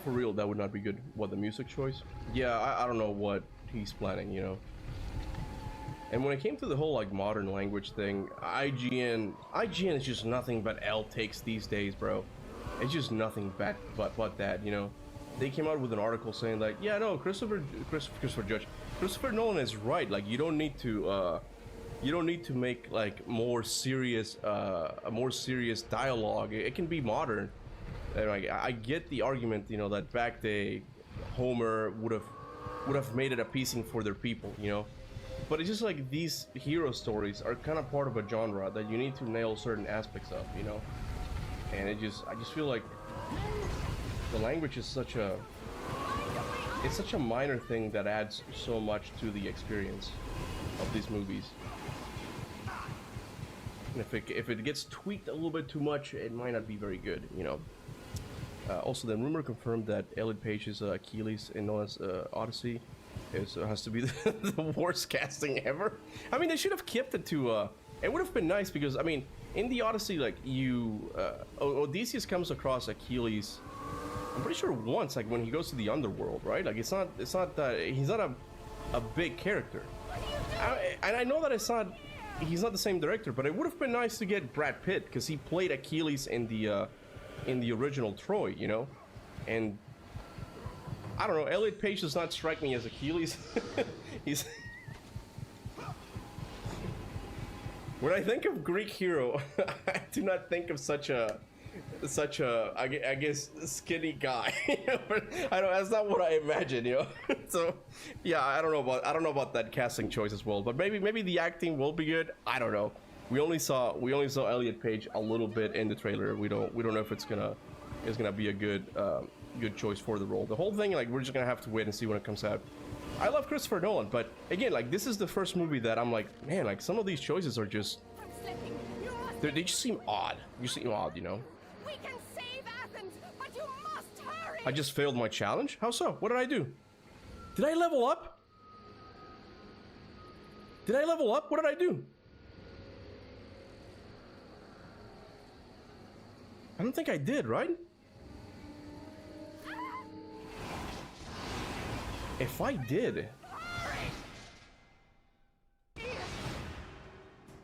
For real, that would not be good. What, the music choice? Yeah, I don't know what he's planning, you know. And when it came to the whole like modern language thing, IGN is just nothing but L takes these days, bro. It's just nothing but that, you know. They came out with an article saying like, yeah, no, Christopher Nolan is right. Like, you don't need to make like more serious a more serious dialogue. It can be modern. And I get the argument, you know, that back day Homer would have made it appeasing for their people, you know. But it's just like these hero stories are kind of part of a genre that you need to nail certain aspects of, you know. And I just feel like the language is such a minor thing that adds so much to the experience of these movies. And if it gets tweaked a little bit too much, it might not be very good, you know. Also, the rumor confirmed that Elliot Page's Achilles in Nolan's Odyssey has to be the worst casting ever. I mean, they should have kept it to. It would have been nice because, I mean, in the Odyssey, like Odysseus comes across Achilles. I'm pretty sure once, like when he goes to the underworld, right? Like it's not that he's not a big character. And I know that he's not the same director, but it would have been nice to get Brad Pitt because he played Achilles in the original Troy, you know. And I don't know, Elliot Page does not strike me as Achilles. He's when I think of Greek hero, I do not think of such a I guess skinny guy. That's not what I imagine, you know. So yeah, I don't know about that casting choice as well, but maybe the acting will be good. I don't know. We only saw Elliot Page a little bit in the trailer. We don't know if it's gonna be a good choice for the role. The whole thing, like, we're just gonna have to wait and see when it comes out. I love Christopher Nolan, but again, like, this is the first movie that I'm like, man, like, some of these choices are just they just seem odd. You seem odd, you know. We can save Athens, but you must hurry. I just failed my challenge. How so? What did I do? Did I level up? Did I level up? What did I do? I don't think I did, right? If I did...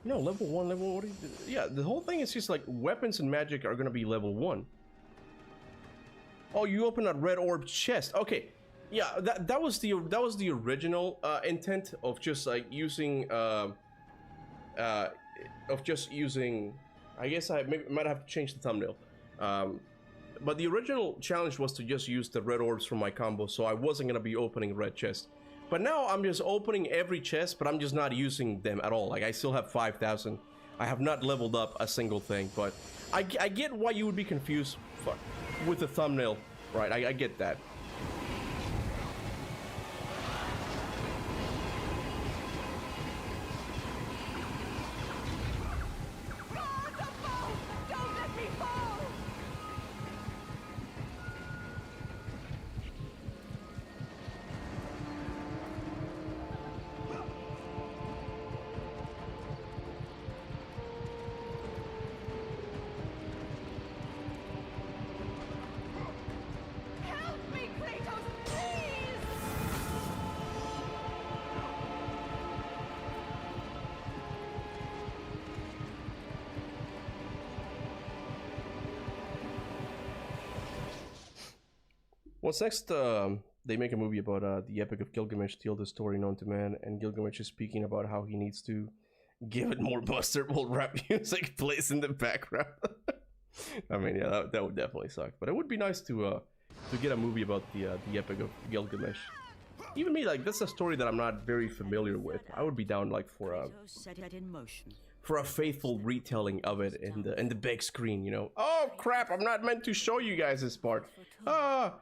No, level 1, what do you do? Yeah, the whole thing is just like weapons and magic are gonna be level 1. Oh, you open a red orb chest. Okay. Yeah, that was the original intent of just like using I guess I might have to change the thumbnail. But the original challenge was to just use the red orbs from my combo, so I wasn't gonna be opening red chests. But now I'm just opening every chest, but I'm just not using them at all. Like, I still have 5,000. I have not leveled up a single thing, but I get why you would be confused with the thumbnail, right? I get that. What's next? They make a movie about the Epic of Gilgamesh, the oldest story known to man, and Gilgamesh is speaking about how he needs to give it more buster while rap music plays in the background. I mean, yeah, that would definitely suck. But it would be nice to get a movie about the Epic of Gilgamesh. Even me, like, that's a story that I'm not very familiar with. I would be down like for a faithful retelling of it in the big screen, you know. Oh crap! I'm not meant to show you guys this part. Ah,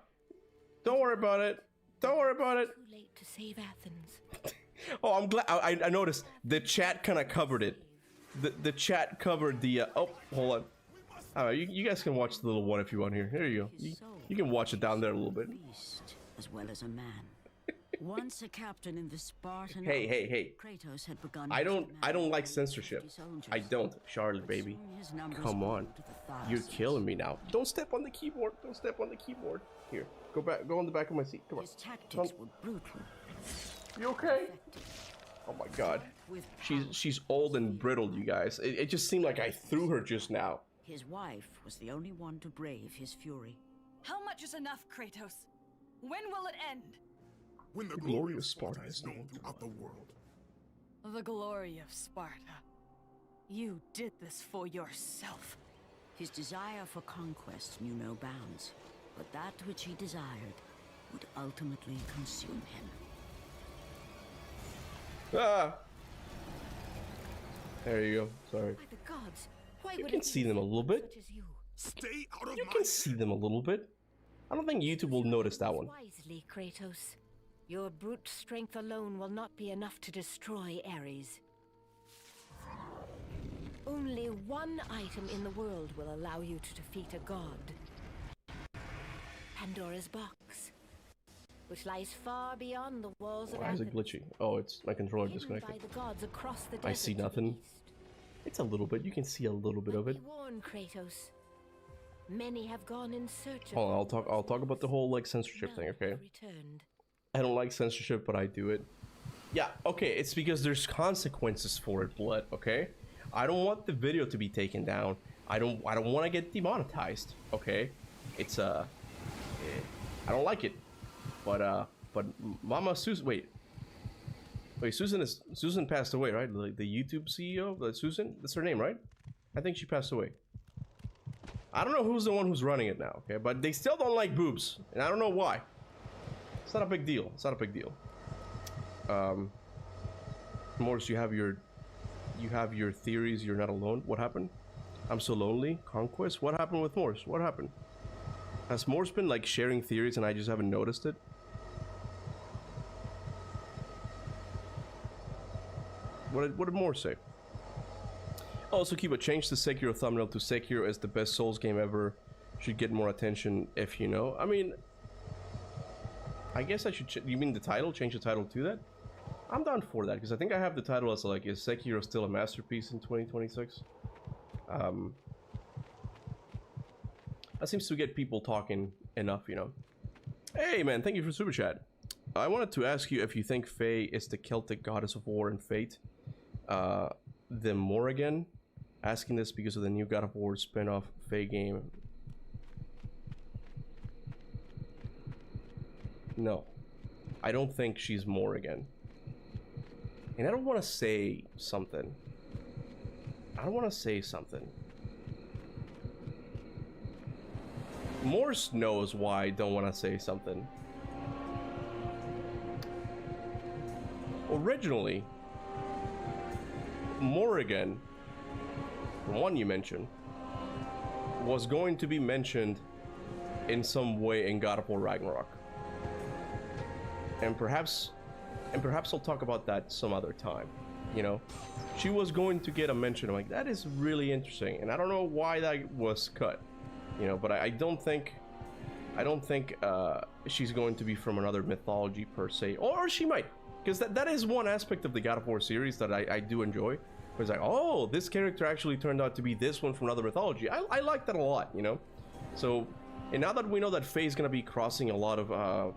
don't worry about it. Don't worry about it. Too late to save Athens. Oh, I'm glad. I noticed the chat kind of covered it. The chat covered the. Oh, hold on. All right, you guys can watch the little one if you want here. Here you go. You can watch it down there a little bit. As well as a man. Once a captain in the Spartan. Hey. Kratos had begun. I don't like censorship. I don't, Charlotte, baby. Come on. You're killing me now. Don't step on the keyboard. Don't step on the keyboard. Here, go back. Go on the back of my seat. Come on. His tactics were brutal. You okay? Oh my God. She's old and brittle, you guys. It just seemed like I threw her just now. His wife was the only one to brave his fury. How much is enough, Kratos? When will it end? When the glory of Sparta is known throughout the world. The glory of Sparta. You did this for yourself. His desire for conquest knew no bounds, but that which he desired would ultimately consume him. Ah! There you go. Sorry. By the gods, why You would can it see be them a little bit. such as you? Stay out of You my can see them a little bit. I don't think YouTube will notice that one. Wisely, Kratos. Your brute strength alone will not be enough to destroy Ares. Only one item in the world will allow you to defeat a god. Pandora's box, which lies far beyond the walls of Why is it Athens. glitchy? Oh, it's my controller Hidden disconnected. by the gods across the I desert see to the nothing. east. It's a little bit. You can see a little bit of it. Be warned, Kratos. Many have gone in search of. Hold on, I'll talk about the whole like censorship None thing, have okay? returned. I don't like censorship, but I do it. Yeah, okay, it's because there's consequences for it, Blood, okay? I don't want the video to be taken down. I don't want to get demonetized, okay? It's I don't like it. But Mama Susan, wait, Susan passed away, right? The YouTube CEO, Susan, that's her name, right? I think she passed away. I don't know who's the one who's running it now, okay? But they still don't like boobs, and I don't know why. It's not a big deal. It's not a big deal. Morris, you have your theories. You're not alone. What happened? I'm so lonely. Conquest. What happened with Morris? What happened? Has Morris been like sharing theories and I just haven't noticed it? What did Morris say? Also, Kuba, change the Sekiro thumbnail to Sekiro is the best Souls game ever. Should get more attention if you know. I mean, I guess I should. You mean the title? Change the title to that? I'm down for that because I think I have the title as like, is Sekiro still a masterpiece in 2026? That seems to get people talking enough, you know. Hey man, thank you for super chat. I wanted to ask you if you think Faye is the Celtic goddess of war and fate. The Morrigan. Asking this because of the new God of War spin-off Faye game. No, I don't think she's Morrigan. And I don't want to say something. Morse knows why I don't want to say something. Originally, Morrigan, the one you mentioned, was going to be mentioned in some way in God of War Ragnarok. And perhaps I'll talk about that some other time, you know. She was going to get a mention. I'm like, that is really interesting, and I don't know why that was cut, you know. But I don't think she's going to be from another mythology per se, or she might, because that is one aspect of the God of War series that I do enjoy. It's like, oh, this character actually turned out to be this one from another mythology. I like that a lot, you know. So, and now that we know that Faye's gonna be crossing a lot of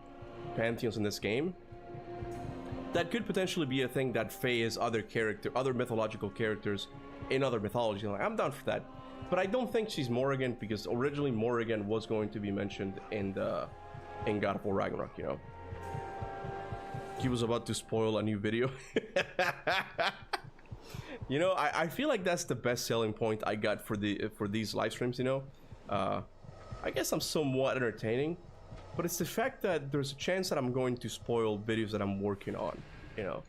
pantheons in this game, that could potentially be a thing that Faye is other mythological characters in other mythology. Like, I'm down for that. But I don't think she's Morrigan, because originally Morrigan was going to be mentioned in the in God of War Ragnarok, you know. He was about to spoil a new video. You know, I feel like that's the best selling point I got for these live streams, you know. I guess I'm somewhat entertaining, but it's the fact that there's a chance that I'm going to spoil videos that I'm working on, you know.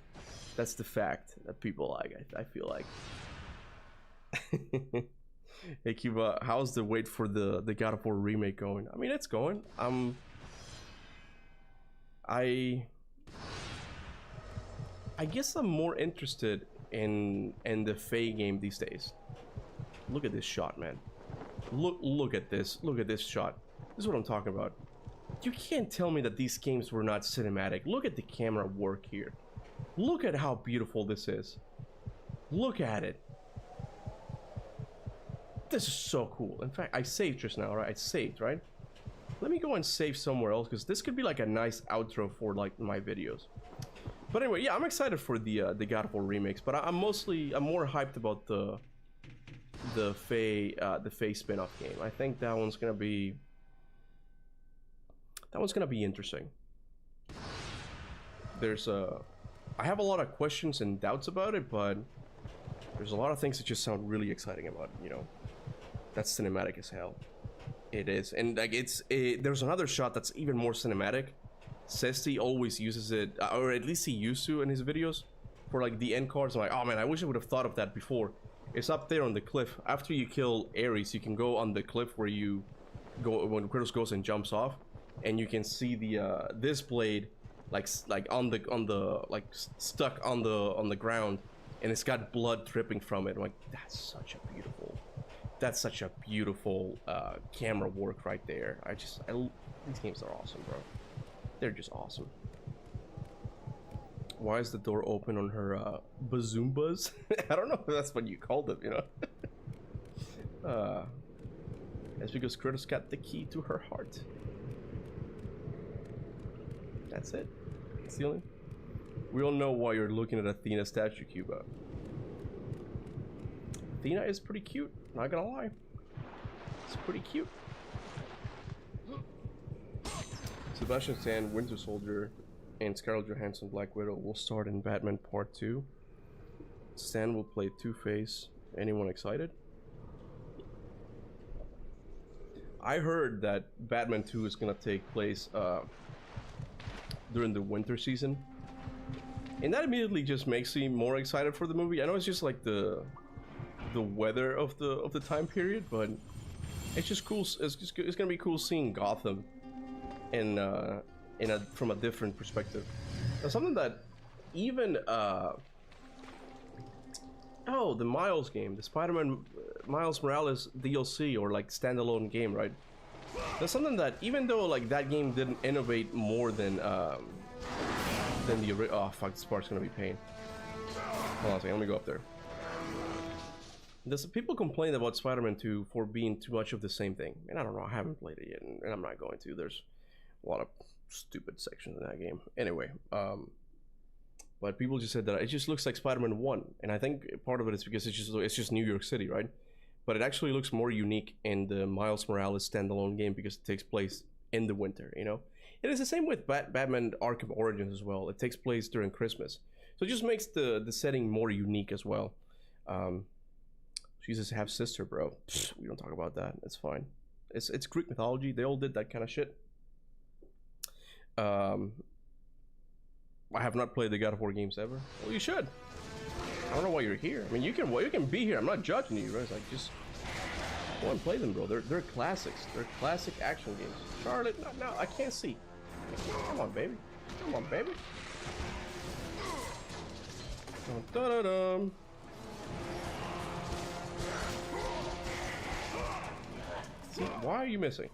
That's the fact that people like, I feel like. Hey Kuba, how's the wait for the God of War remake going? I mean, it's going. I guess I'm more interested in the Faye game these days. Look at this shot, man. Look at this. Look at this shot. This is what I'm talking about. You can't tell me that these games were not cinematic. Look at the camera work here. Look at how beautiful this is. Look at it. This is so cool. In fact, I saved just now, right? I saved, right? Let me go and save somewhere else, because this could be like a nice outro for like my videos. But anyway, yeah, I'm excited for the God of War remakes, but I'm more hyped about the Faye spin-off game. I think that one's gonna be interesting. I have a lot of questions and doubts about it, but there's a lot of things that just sound really exciting about it, you know. That's cinematic as hell. It is, and like there's another shot that's even more cinematic. Cesti always uses it, or at least he used to in his videos, for like the end cards. I'm like, oh man, I wish I would have thought of that before. It's up there on the cliff. After you kill Ares, you can go on the cliff where you go when Kratos goes and jumps off, and you can see the this blade like on the like stuck on the ground, and it's got blood dripping from it. I'm like, that's such a beautiful camera work right there. These games are awesome, bro. They're just awesome. Why is the door open on her bazoombas? I don't know if that's what you called them, you know. That's because Kratos got the key to her heart. That's it. That's the only. We all know why you're looking at Athena's statue, Kuba. Athena is pretty cute, not gonna lie. It's pretty cute. Sebastian Stan, Winter Soldier, and Scarlett Johansson, Black Widow will start in Batman Part 2. Stan will play Two-Face. Anyone excited? I heard that Batman 2 is gonna take place during the winter season, and that immediately just makes me more excited for the movie. I know it's just like the weather of the time period, but it's just cool. It's gonna be cool seeing Gotham from a different perspective. Now, something that even the Miles game, the Spider-Man Miles Morales DLC or like standalone game, right? That's something that, even though like that game didn't innovate more than the oh fuck, this part's gonna be pain. Hold on a second, let me go up there. People complain about Spider-Man 2 for being too much of the same thing, and I don't know, I haven't played it yet, and I'm not going to. There's a lot of stupid sections in that game. Anyway, but people just said that it just looks like Spider-Man 1, and I think part of it is because it's just New York City, right? But it actually looks more unique in the Miles Morales standalone game because it takes place in the winter, you know? It is the same with Batman Arkham Origins as well. It takes place during Christmas. So it just makes the setting more unique as well. Jesus, half sister, bro. Pfft, we don't talk about that. It's fine. It's Greek mythology. They all did that kind of shit. I have not played the God of War games ever. Well, you should. I don't know why you're here. I mean, you can be here. I'm not judging you, right? It's like, just go and play them, bro. They're classics. They're classic action games. Charlotte, no, I can't see. Come on, baby. Come on, baby. Dun-dun-dun. See, why are you missing?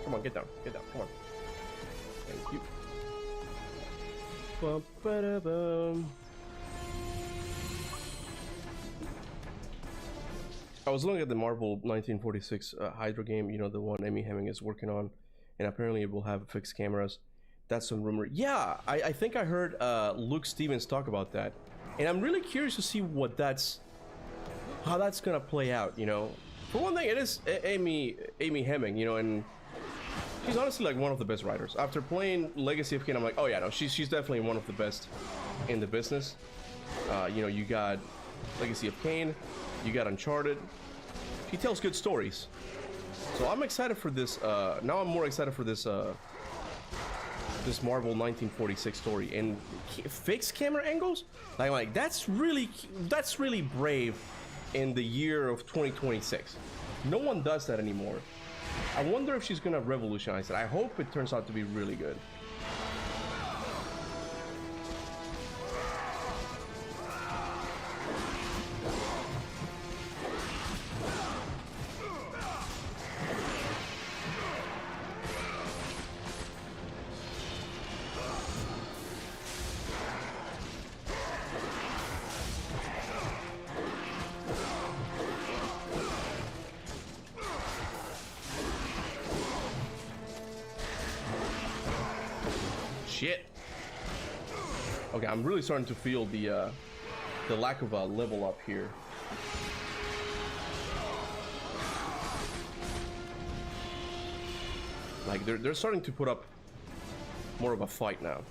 Come on, get down, come on. Thank you. Bum-ba-da-bum. I was looking at the Marvel 1946 Hydra game, you know, the one Amy Hemming is working on, and apparently it will have fixed cameras. That's some rumor. Yeah, I think I heard Luke Stevens talk about that, and I'm really curious to see what that's how that's gonna play out, you know. For one thing, it is Amy Hemming, you know, and she's honestly like one of the best writers. After playing Legacy of Kain, I'm like, oh yeah, no, she's definitely one of the best in the business. You know, you got Legacy of Kain, you got Uncharted. She tells good stories, so I'm excited for this. Now I'm more excited for this this Marvel 1946 story and fixed camera angles. Like that's really brave in the year of 2026. No one does that anymore. I wonder if she's gonna revolutionize it. I hope it turns out to be really good. Shit. Okay, I'm really starting to feel the lack of a level up here. Like they're starting to put up more of a fight now.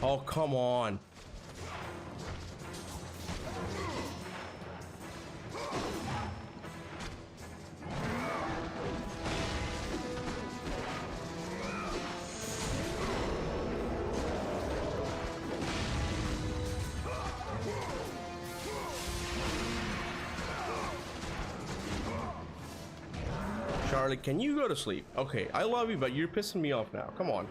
Oh, come on. Charlie, can you go to sleep? Okay, I love you, but you're pissing me off now. Come on.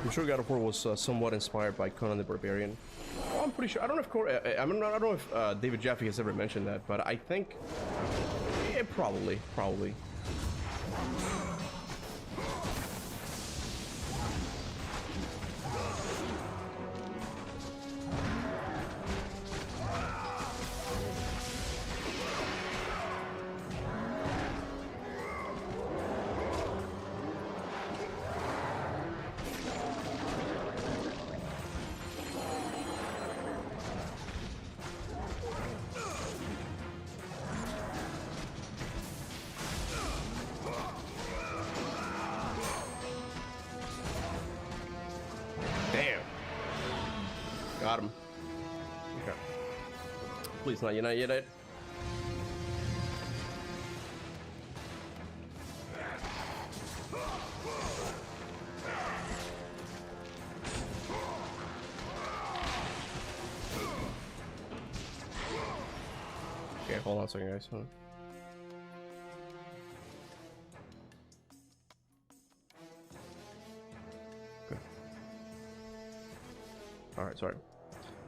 I'm sure God of War was somewhat inspired by Conan the Barbarian. Oh, I'm pretty sure. I don't know if I don't know if David Jaffe has ever mentioned that, but I think probably. Got him. Okay. Please, not yet. Okay, hold on a second, guys. Hold on. Okay. All right, sorry.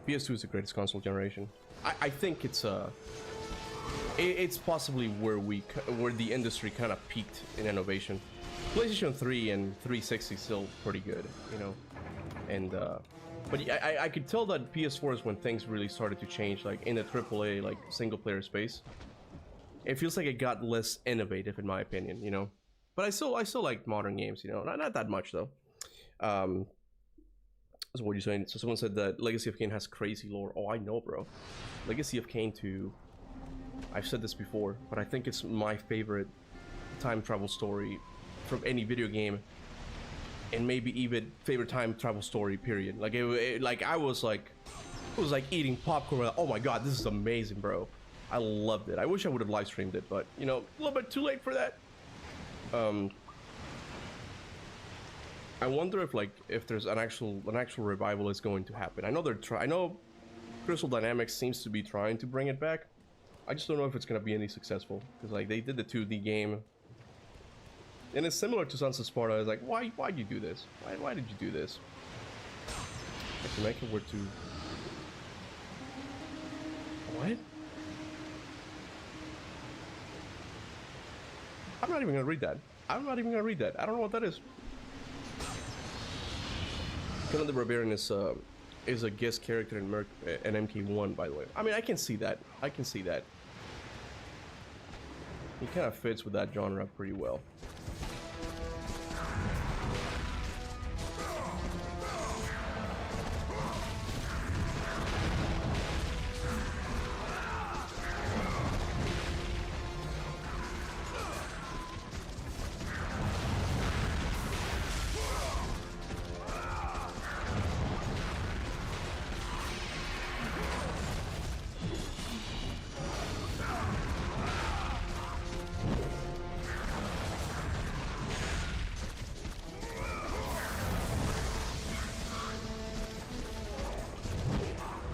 PS2 is the greatest console generation. I think it's possibly where the industry kind of peaked in innovation. PlayStation 3 and 360 still pretty good, you know, and but I could tell that PS4 is when things really started to change, like in the AAA like single player space. It feels like it got less innovative in my opinion, you know, but I still like modern games, you know, not that much though. So what are you saying? So someone said that Legacy of Kain has crazy lore. Oh, I know, bro. Legacy of Kain 2. I've said this before, but I think it's my favorite time travel story from any video game, and maybe even favorite time travel story. Period. Like like I was like, it was like eating popcorn. Like, oh my god, this is amazing, bro. I loved it. I wish I would have live streamed it, but you know, a little bit too late for that. I wonder if there's an actual revival is going to happen. I know I know Crystal Dynamics seems to be trying to bring it back. I just don't know if it's gonna be any successful, because like they did the 2D game, and it's similar to Sons of Sparta. It's like, why'd you do this? Why did you do this? If you make it were to what? I'm not even gonna read that. I'm not even gonna read that. I don't know what that is. Conan the Barbarian is a guest character in MK1, by the way. I mean, I can see that. I can see that. He kind of fits with that genre pretty well.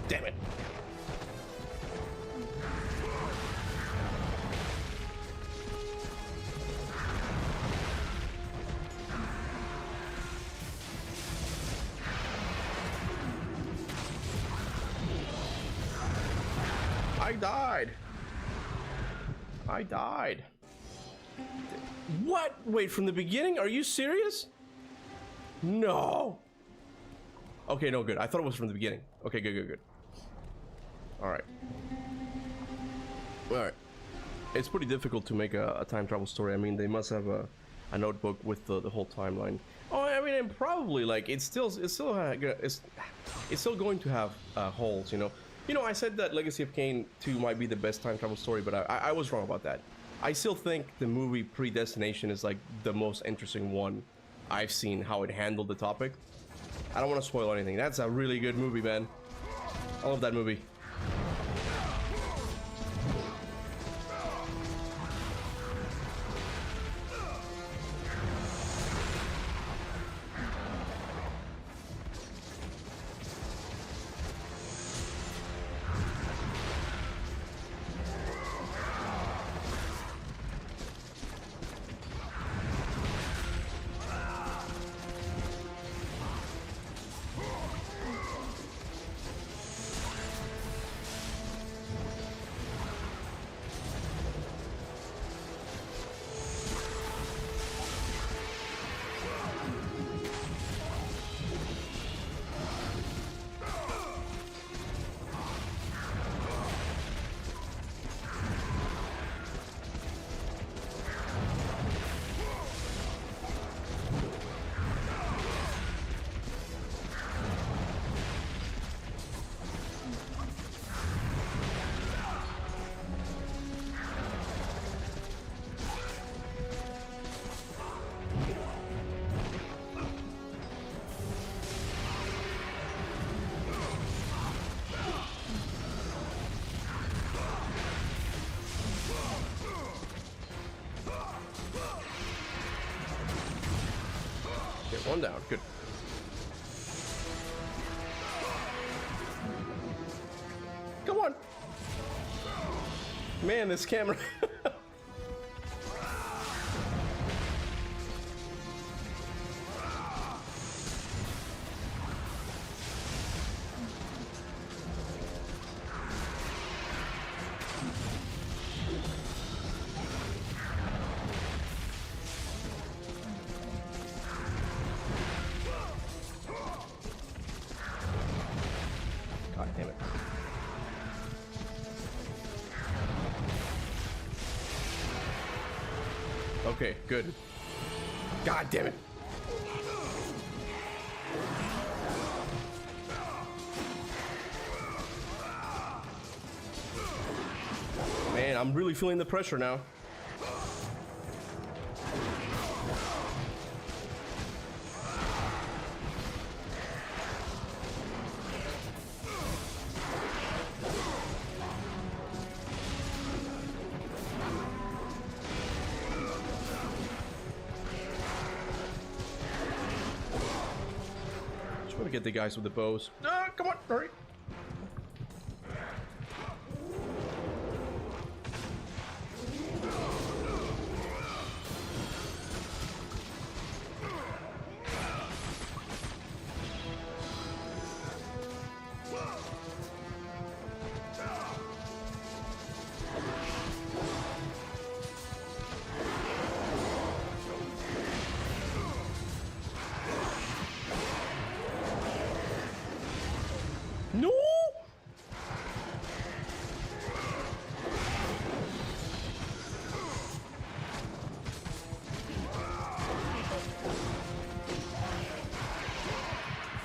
Damn it. I died. I died. What? Wait, from the beginning? Are you serious? No. Okay, no, good. I thought it was from the beginning. Okay, good. Alright. Alright. It's pretty difficult to make a time travel story. I mean, they must have a notebook with the whole timeline. Oh, I mean, and probably, like, it's still going to have holes, you know? You know, I said that Legacy of Kain 2 might be the best time travel story, but I was wrong about that. I still think the movie Predestination is, like, the most interesting one I've seen, how it handled the topic. I don't want to spoil anything. That's a really good movie, man. I love that movie. One down, good. Come on! Man, this camera. God damn it. Okay, good. God damn it. Man, I'm really feeling the pressure now. I'm gonna get the guys with the bows. Ah, come on, hurry. No!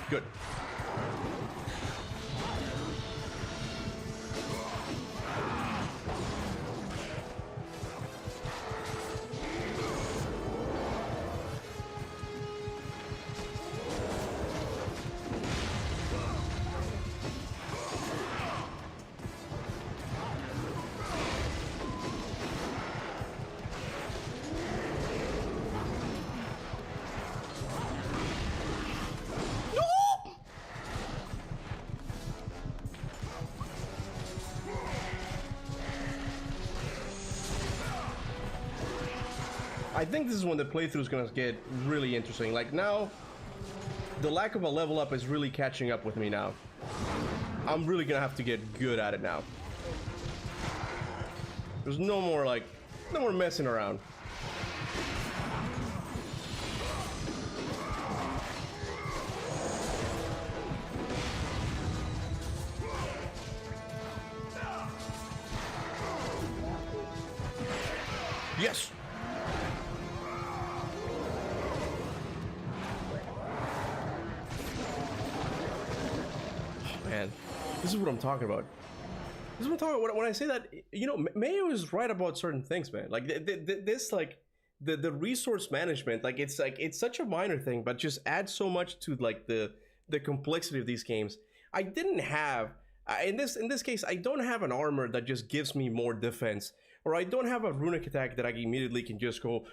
Good. I think this is when the playthrough is gonna get really interesting. Like now, the lack of a level up is really catching up with me now. I'm really gonna have to get good at it now. There's no more messing around. Yes. Man, this is what I'm talking about. This is what I'm talking about when I say that, you know, Mayo is right about certain things, man. Like this, like the resource management, like it's such a minor thing, but just adds so much to like the complexity of these games. I didn't have in this case, I don't have an armor that just gives me more defense, or I don't have a runic attack that I immediately can just go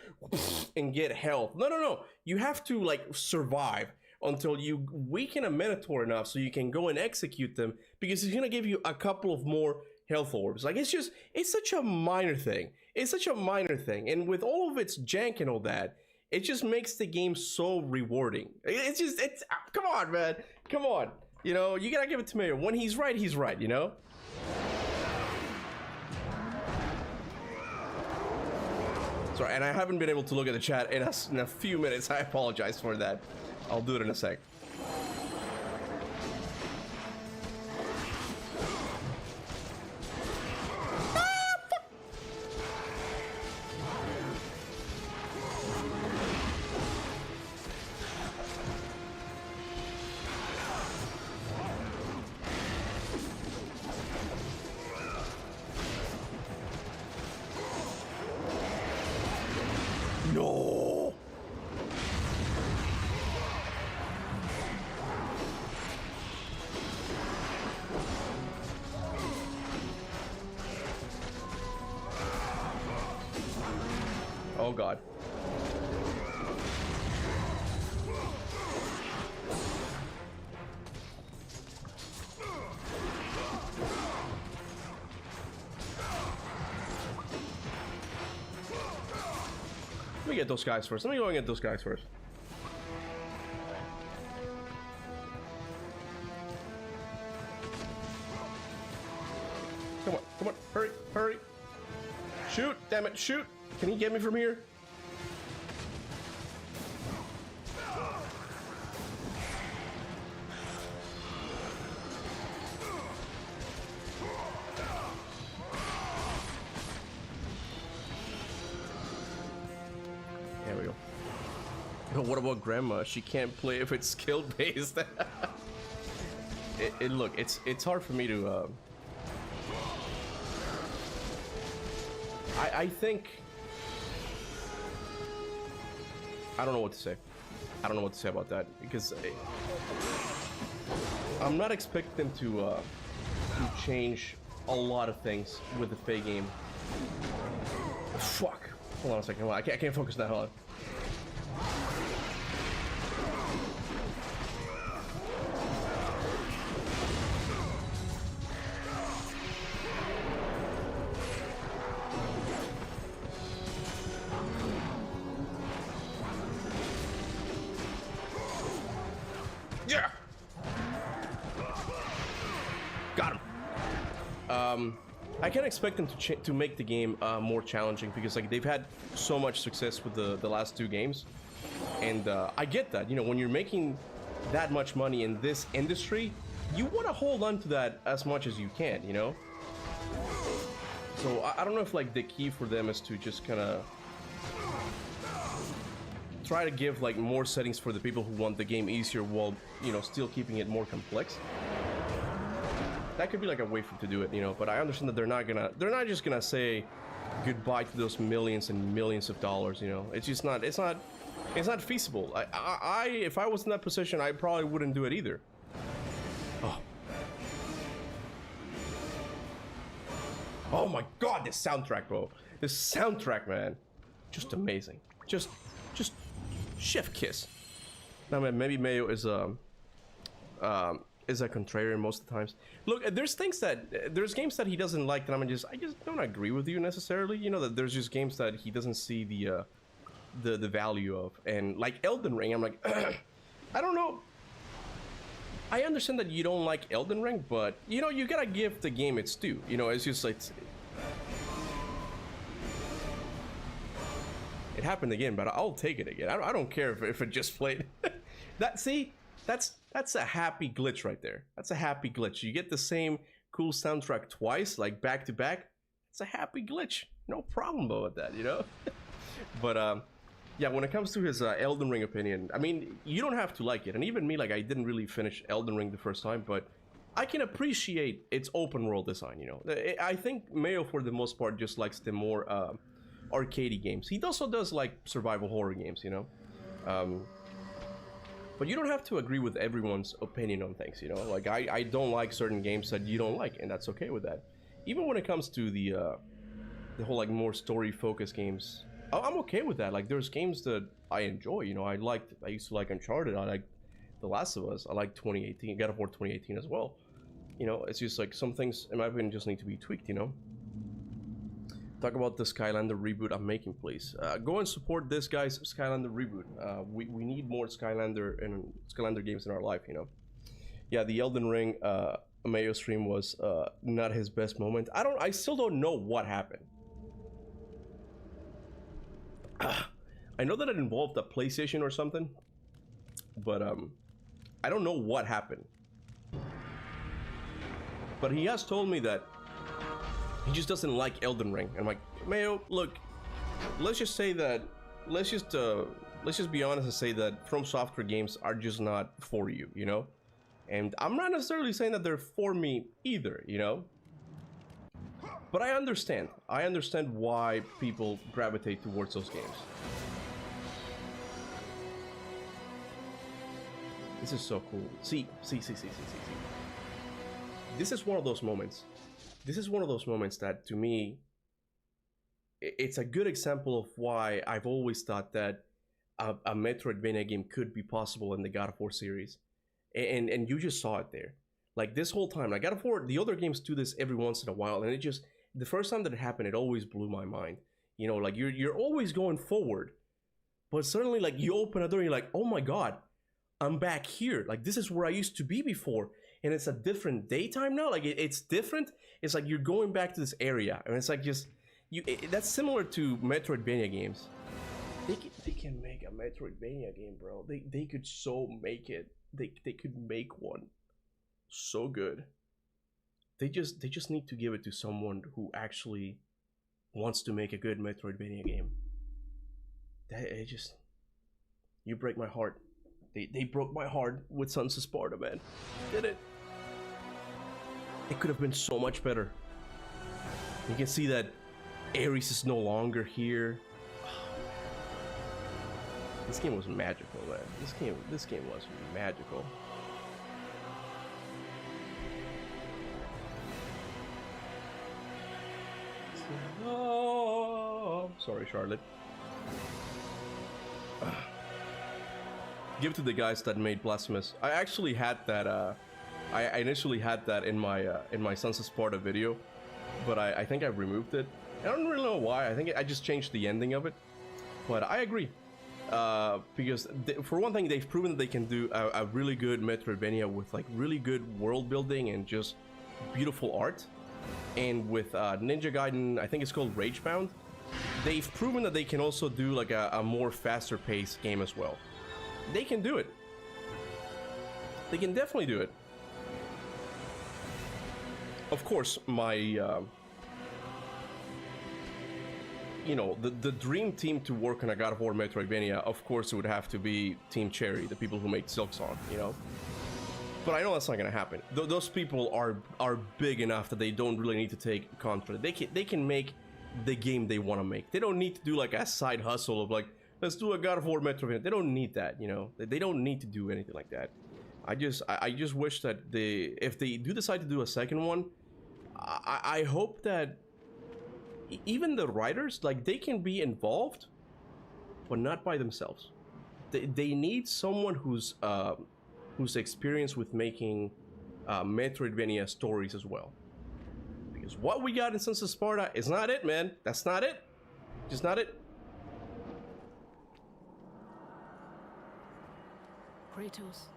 and get health. No. You have to like survive until you weaken a Minotaur enough so you can go and execute them, because it's gonna give you a couple of more health orbs. Like it's such a minor thing. It's such a minor thing, and with all of its jank and all that, it just makes the game so rewarding. It's come on, man, come on. You know, you gotta give it to Mayo. When he's right, you know. Sorry, and I haven't been able to look at the chat in a few minutes. I apologize for that. I'll do it in a sec. No. Oh God. Let me get those guys first. Let me go and get those guys first. Come on, hurry. Shoot, damn it, shoot. Can he get me from here? There we go. But what about Grandma? She can't play if it's skill based. Look, it's hard for me to. I think. I don't know what to say. I don't know what to say about that, because I'm not expecting them to change a lot of things with the Fae game. Fuck. Hold on a second. Hold on. I can't focus now. Hold on. Yeah. Got him. I can't expect them to make the game more challenging because like they've had so much success with the last 2 games, and I get that. You know, when you're making that much money in this industry, you want to hold on to that as much as you can. You know. So I don't know if like the key for them is to just kind of try to give like more settings for the people who want the game easier while, you know, still keeping it more complex. That could be like a way to do it, you know, but I understand that they're not just gonna say goodbye to those millions and millions of dollars, you know. It's just not, it's not feasible. If I was in that position, I probably wouldn't do it either. Oh my god, this soundtrack, bro. This soundtrack, man. Just amazing. Just chef kiss. Now, man, maybe Mayo is a contrarian most of the times. Look, there's games that he doesn't like that I just don't agree with you necessarily. You know, that there's just games that he doesn't see the value of, and like Elden Ring, I'm like, I don't know. I understand that you don't like Elden Ring, but you know, you gotta give the game its due. You know, it's just like it happened again, but I'll take it again. I don't care if it just played. That's a happy glitch right there. That's a happy glitch. You get the same cool soundtrack twice, like back to back. It's a happy glitch. No problem about that, you know. But yeah, when it comes to his Elden Ring opinion, I mean, you don't have to like it. And even me, like, I didn't really finish Elden Ring the first time, but I can appreciate its open world design, you know. I think Mayo, for the most part, just likes the more arcadey games. He also does like survival horror games, you know. But you don't have to agree with everyone's opinion on things, you know. Like, I don't like certain games that you don't like, and that's okay with that. Even when it comes to the whole, like, more story-focused games, I'm okay with that. Like, there's games that I enjoy, you know. I used to like Uncharted, I like The Last of Us, I like 2018, God of War 2018 as well. You know, it's just like some things, in my opinion, just need to be tweaked, you know. Talk about the Skylander reboot I'm making, please. Go and support this guy's Skylander reboot. We need more Skylander games in our life, you know. Yeah, the Elden Ring Mayo stream was not his best moment. I still don't know what happened. I know that it involved a PlayStation or something, but I don't know what happened. But he has told me that he just doesn't like Elden Ring. I'm like, Mayo, look, let's just say that, let's just be honest and say that From Software games are just not for you, you know? And I'm not necessarily saying that they're for me either, you know? But I understand why people gravitate towards those games. This is so cool. See. This is one of those moments. This is one of those moments that, to me, it's a good example of why I've always thought that a Metroidvania game could be possible in the God of War series. And you just saw it there. Like, this whole time, like, God of War, the other games do this every once in a while, and it just, the first time that it happened, it always blew my mind. You know, like, you're always going forward, but suddenly, like, you open a door and you're like, oh my god, I'm back here. Like, this is where I used to be before, and it's a different daytime now. Like, it's different. It's like you're going back to this area, and it's like just, that's similar to Metroidvania games. They can make a Metroidvania game, bro. They could so make it. They could make one so good. They just need to give it to someone who actually wants to make a good Metroidvania game. You break my heart. They broke my heart with Sons of Sparta, man. Did it? It could have been so much better. You can see that Ares is no longer here. This game was magical, man. This game was magical. Oh, sorry, Charlotte. Give it to the guys that made Blasphemous. I actually had that. I initially had that in my Sons of Sparta video, but I think I removed it. I don't really know why. I think I just changed the ending of it. But I agree. because for one thing, they've proven that they can do a really good Metroidvania with like really good world building and just beautiful art. And with Ninja Gaiden, I think it's called Ragebound, they've proven that they can also do like a more faster paced game as well. They can do it. They can definitely do it. Of course, my you know, the dream team to work on a God of War Metroidvania, of course it would have to be Team Cherry, the people who make Silksong, you know. But I know that's not gonna happen. Those people are big enough that they don't really need to take contract. They can make the game they want to make. They don't need to do like a side hustle of like, let's do a God of War Metroidvania. They don't need that, you know. They don't need to do anything like that. I just wish that if they do decide to do a second one, I hope that even the writers, like, they can be involved, but not by themselves. They need someone who's experienced with making Metroidvania stories as well. Because what we got in Sons of Sparta is not it, man. That's not it. Just not it. Kratos,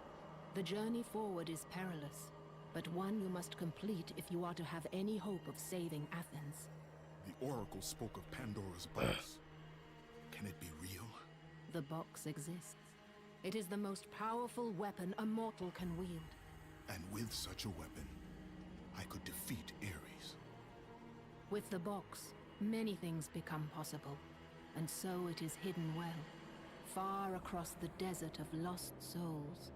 the journey forward is perilous, but one you must complete if you are to have any hope of saving Athens. The Oracle spoke of Pandora's box. Can it be real? The box exists. It is the most powerful weapon a mortal can wield. And with such a weapon, I could defeat Ares. With the box, many things become possible, and so it is hidden well, far across the desert of lost souls.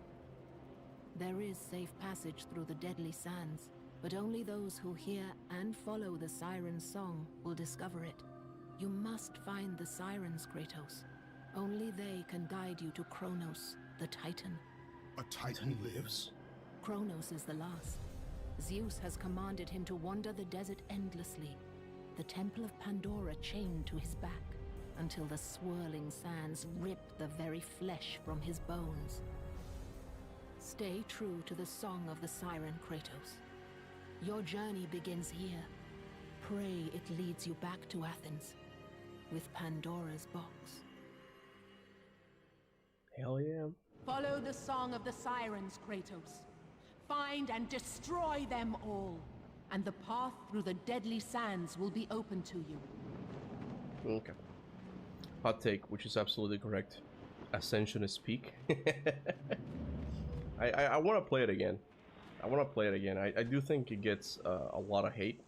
There is safe passage through the deadly sands, but only those who hear and follow the siren's song will discover it. You must find the sirens, Kratos. Only they can guide you to Kronos, the Titan. A Titan lives? Kronos is the last. Zeus has commanded him to wander the desert endlessly, the Temple of Pandora chained to his back, until the swirling sands rip the very flesh from his bones. Stay true to the song of the siren, Kratos. Your journey begins here. Pray it leads you back to Athens, with Pandora's box. Hell yeah. Follow the song of the sirens, Kratos. Find and destroy them all, and the path through the deadly sands will be open to you. Okay. Hot take, which is absolutely correct. Ascension is peak. I want to play it again. I do think it gets a lot of hate,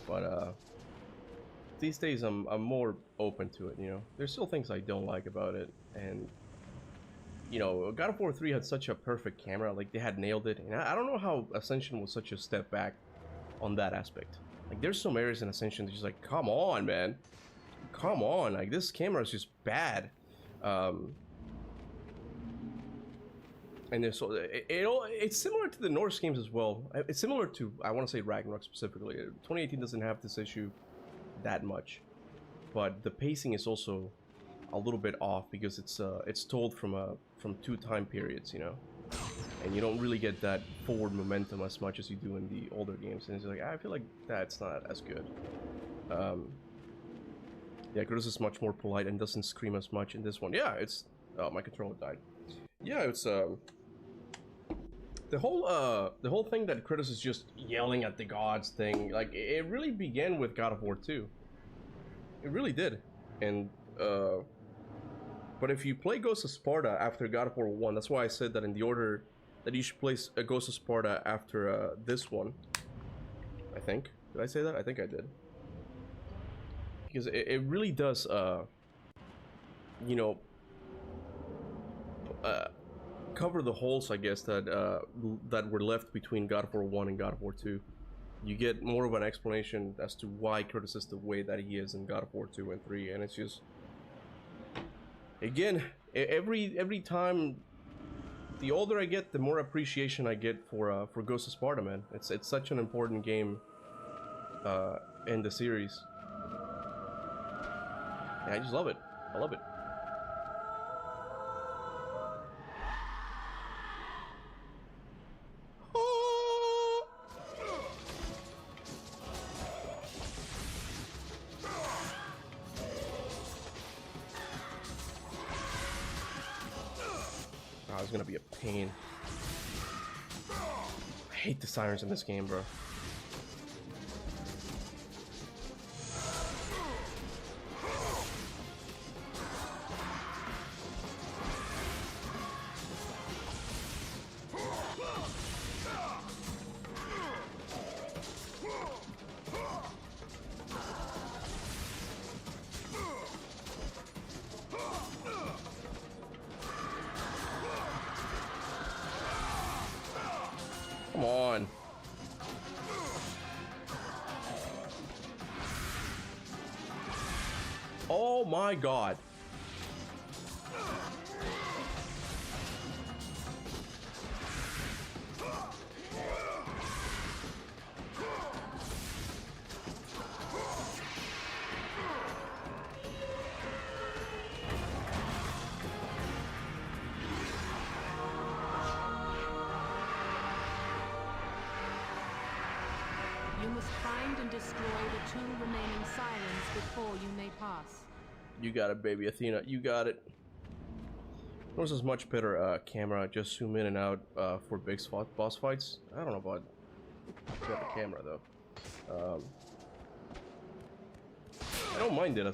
but these days I'm more open to it. You know, there's still things I don't like about it, and you know, God of War 3 had such a perfect camera, like they had nailed it, and I don't know how Ascension was such a step back on that aspect. Like there's some areas in Ascension that's just like, come on, man, come on, like this camera is just bad. And so it's similar to the Norse games as well. It's similar to, I want to say, Ragnarok specifically. 2018 doesn't have this issue that much, but the pacing is also a little bit off because it's told from two time periods, you know, and you don't really get that forward momentum as much as you do in the older games. And it's like, I feel like that's not as good. Yeah, Kratos is much more polite and doesn't scream as much in this one. Yeah, it's my controller died. Yeah, it's the whole thing that Kratos is just yelling at the gods thing, like it really began with God of War 2. It really did. And but if you play Ghost of Sparta after God of War 1, that's why I said that in the order that you should play Ghost of Sparta after this one. I think. Did I say that? I think I did. Because it really does, you know, cover the holes, I guess, that that were left between God of War 1 and God of War 2. You get more of an explanation as to why Kratos is the way that he is in God of War 2 and 3, and it's just, again, every time, the older I get, the more appreciation I get for Ghost of Sparta, man. It's such an important game in the series. And I just love it. I love it. is gonna be a pain. I hate the sirens in this game, bro. Come on. Oh my god. You must find and destroy the 2 remaining sirens before you may pass. You got it, baby Athena. You got it. This is much better camera. Just zoom in and out for big boss fights. I don't know about the camera though. I don't mind it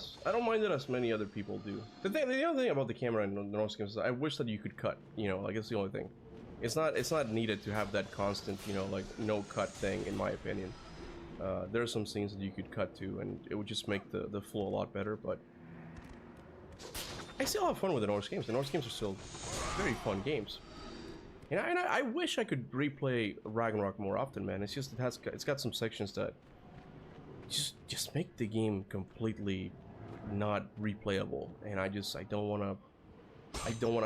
as many other people do. The other thing about the camera in the Norse games is I wish that you could cut. You know, like it's the only thing. It's not needed to have that constant, you know, like no cut thing in my opinion. There are some scenes that you could cut to, and it would just make the flow a lot better. But I still have fun with the Norse games. The Norse games are still very fun games. And I wish I could replay Ragnarok more often, man. It's just it's got some sections that just make the game completely not replayable, and I don't want to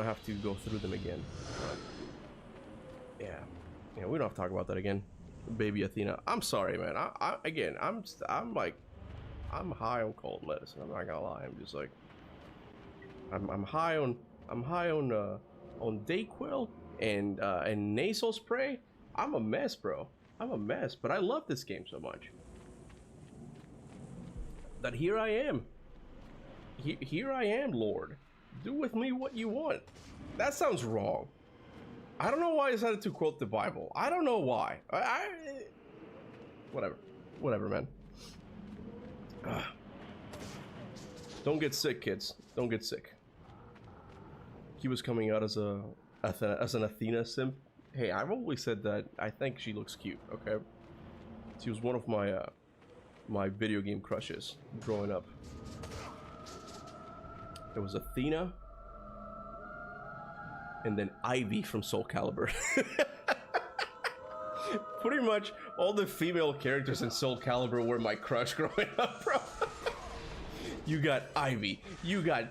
have to go through them again. But, yeah, we don't have to talk about that again. Baby Athena, I'm sorry, man. I'm high on cold medicine. I'm not gonna lie. I'm just like, I'm high on Dayquil and nasal spray. I'm a mess, bro. I'm a mess. But I love this game so much that here I am. Here I am, Lord. Do with me what you want. That sounds wrong. I don't know why I decided to quote the Bible. I don't know why. Whatever, man. Don't get sick, kids. Don't get sick. He was coming out as an Athena simp. Hey, I've always said that I think she looks cute. Okay, she was one of my my video game crushes growing up. There was Athena, and then Ivy from Soul Calibur. Pretty much all the female characters in Soul Calibur were my crush growing up, bro. You got Ivy, you got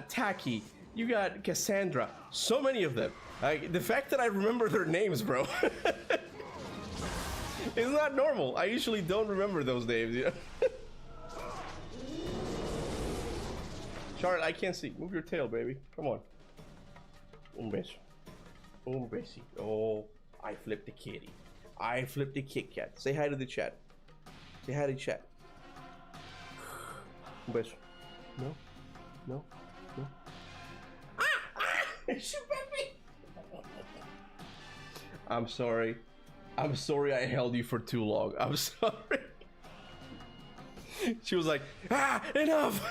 Taki, you got Cassandra, so many of them. The fact that I remember their names, bro, it's not normal. I usually don't remember those names, you know? Charlotte, I can't see. Move your tail, baby. Come on. Un beso. Un besi. Oh, I flipped the kitty. I flipped the Kit Kat. Say hi to the chat. Say hi to the chat. Un beso. No. No. No. She bit me. I'm sorry. I'm sorry I held you for too long. I'm sorry. She was like, enough.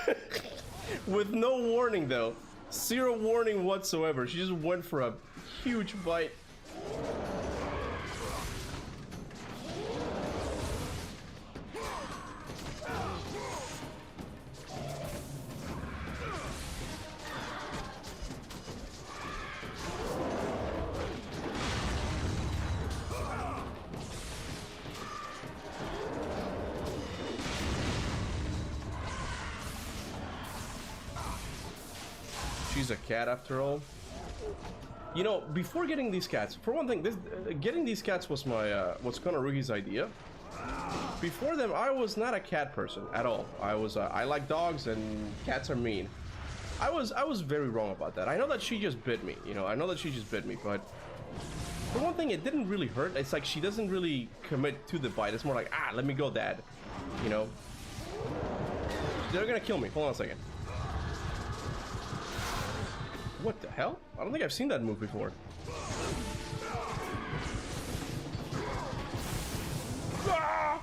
With no warning though. Zero warning whatsoever. She just went for a huge bite. She's a cat after all. You know, before getting these cats, for one thing, getting these cats was was Konorugi's idea. Before them, I was not a cat person at all. I like dogs and cats are mean. I was very wrong about that. I know that she just bit me, you know. I know that she just bit me, but for one thing, it didn't really hurt. It's like she doesn't really commit to the bite. It's more like, let me go, Dad. You know. They're gonna kill me. Hold on a second. What the hell? I don't think I've seen that move before. Ah!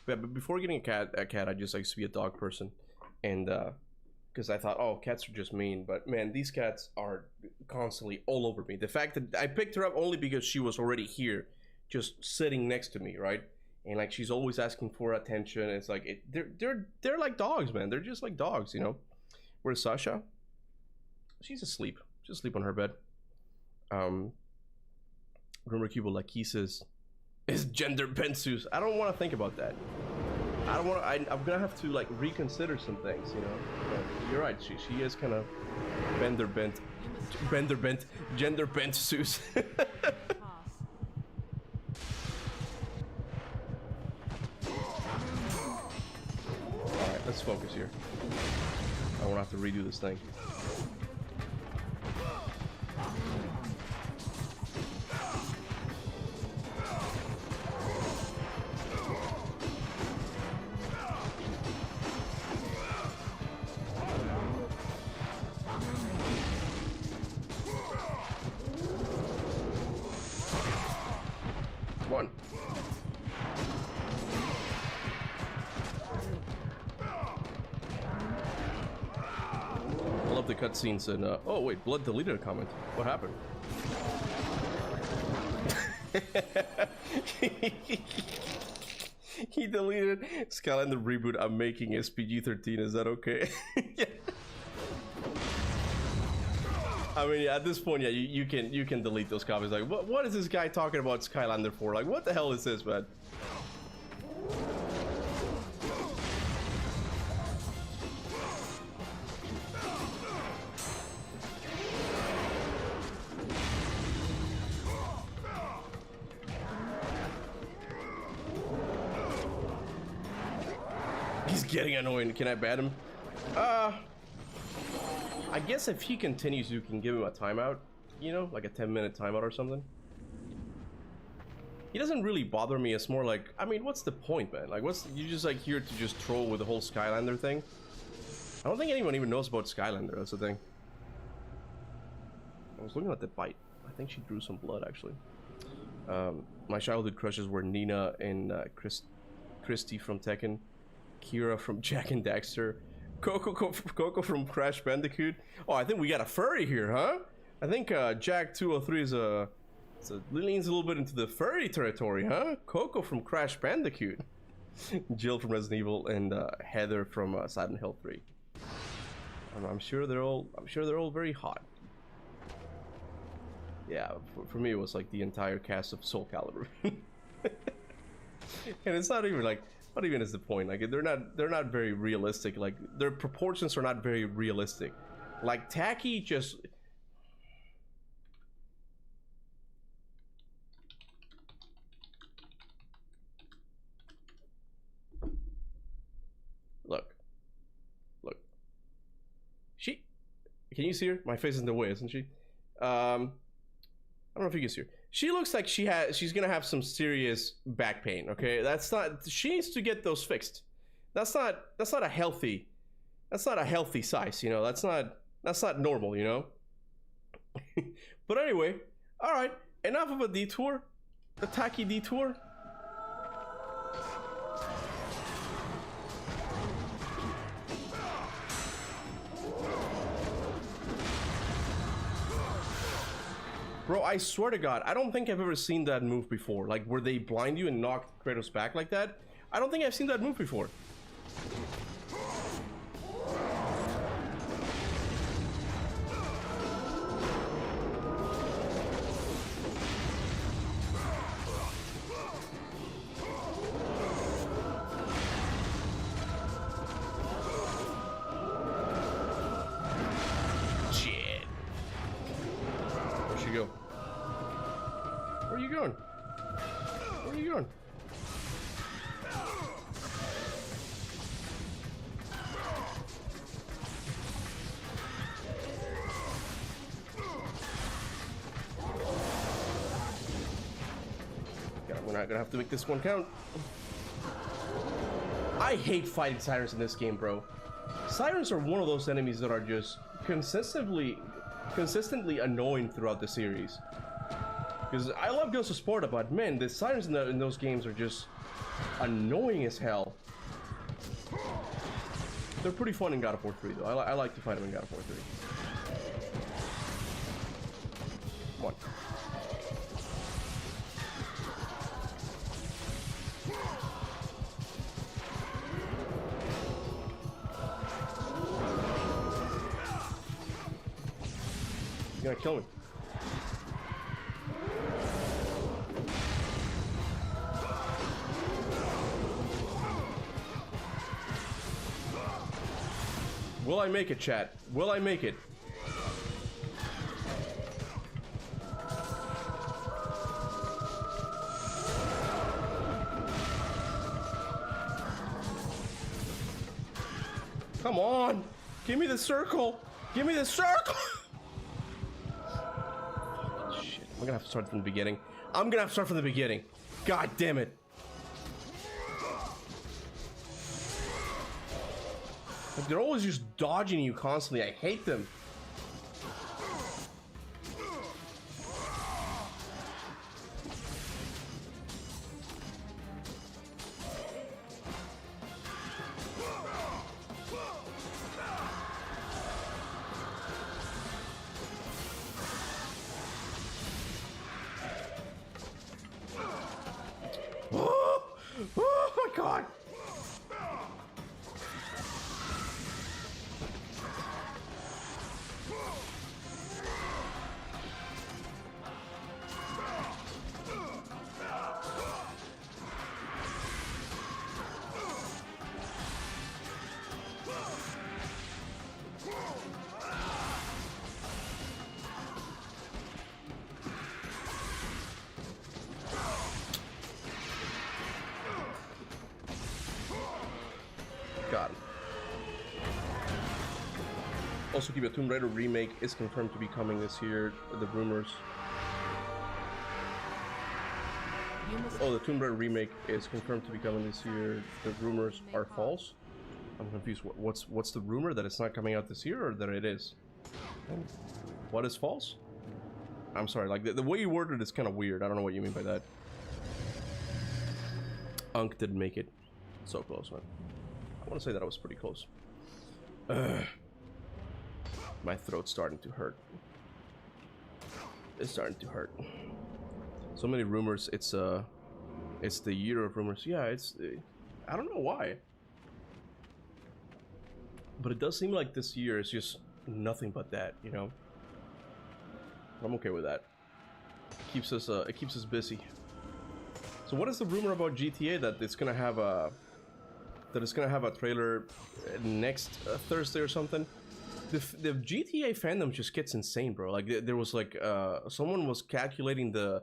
Yeah, but before getting a cat, I just like to be a dog person, and because I thought, oh, cats are just mean, but man, these cats are constantly all over me. The fact that I picked her up only because she was already here, just sitting next to me, right? And like she's always asking for attention. It's like they're like dogs, man. They're just like dogs, you know. Where's Sasha? She's asleep. She's asleep on her bed. Remember Kuba, like he says, is gender bent Zeus. I don't want to think about that. I don't want to. I'm gonna have to like reconsider some things, you know. But you're right. She is kind of gender bent Zeus. Alright, let's focus here. I won't have to redo this thing. One. I love the cutscenes and oh wait, Blood deleted a comment. What happened? He deleted Skylander reboot. I'm making is PG-13. Is that okay? Yeah. I mean, yeah, at this point, yeah, you can delete those comments. Like, what is this guy talking about Skylander for? Like, what the hell is this, man? He's getting annoying. Can I ban him? I guess if he continues, you can give him a timeout, you know, like a 10-minute timeout or something. He doesn't really bother me. It's more like, I mean, what's the point, man? Like, you just like here to just troll with the whole Skylander thing? I don't think anyone even knows about Skylander. That's the thing. I was looking at the bite. I think she drew some blood, actually. My childhood crushes were Nina and Christy from Tekken, Kira from Jack and Daxter, Coco from Crash Bandicoot. Oh, I think we got a furry here, huh? I think Jack 203 is leans a little bit into the furry territory, huh? Coco from Crash Bandicoot, Jill from Resident Evil, and Heather from Silent Hill 3. I'm sure they're all very hot. Yeah, for me it was like the entire cast of Soul Calibur. And it's not even like, what even is the point? Like, they're not very realistic. Like, their proportions are not very realistic. Like, Taki just... Look. She... Can you see her? My face is in the way, isn't she? I don't know if you can see her. She looks like she's gonna have some serious back pain, okay? She needs to get those fixed. That's not a healthy size, you know? That's not normal, you know? But anyway, alright, enough of a detour. A tacky detour. Bro, I swear to God, I don't think I've ever seen that move before. Like, where they blind you and knock Kratos back like that. I don't think I've seen that move before. We're not gonna have to make this one count. I hate fighting sirens in this game, bro. Sirens are one of those enemies that are just consistently annoying throughout the series. Because I love Ghost of Sparta, but man, the sirens in those games are just annoying as hell. They're pretty fun in God of War 3, though. I like to fight them in God of War 3. Come on. You're gonna kill me. Will I make it, chat? Will I make it? Come on! Give me the circle! Give me the circle! Shit, I'm gonna have to start from the beginning. I'm gonna have to start from the beginning. God damn it. Like, they're always just dodging you constantly. I hate them. Oh my god! Also, Kuba, Tomb Raider remake is confirmed to be coming this year. The rumors. Oh, the Tomb Raider remake is confirmed to be coming this year. The rumors are false. I'm confused. What's the rumor, that it's not coming out this year, or that it is? And what is false? I'm sorry. Like the way you worded it is kind of weird. I don't know what you mean by that. Unk didn't make it. So close, man. I want to say that I was pretty close. My throat's starting to hurt. It's starting to hurt. So many rumors. It's the year of rumors. Yeah, it's I don't know why, but it does seem like this year is just nothing but that, you know. I'm okay with that. It keeps us busy. So what is the rumor about GTA, that it's gonna have a trailer next Thursday or something? The GTA fandom just gets insane, bro. Like there was like someone was calculating the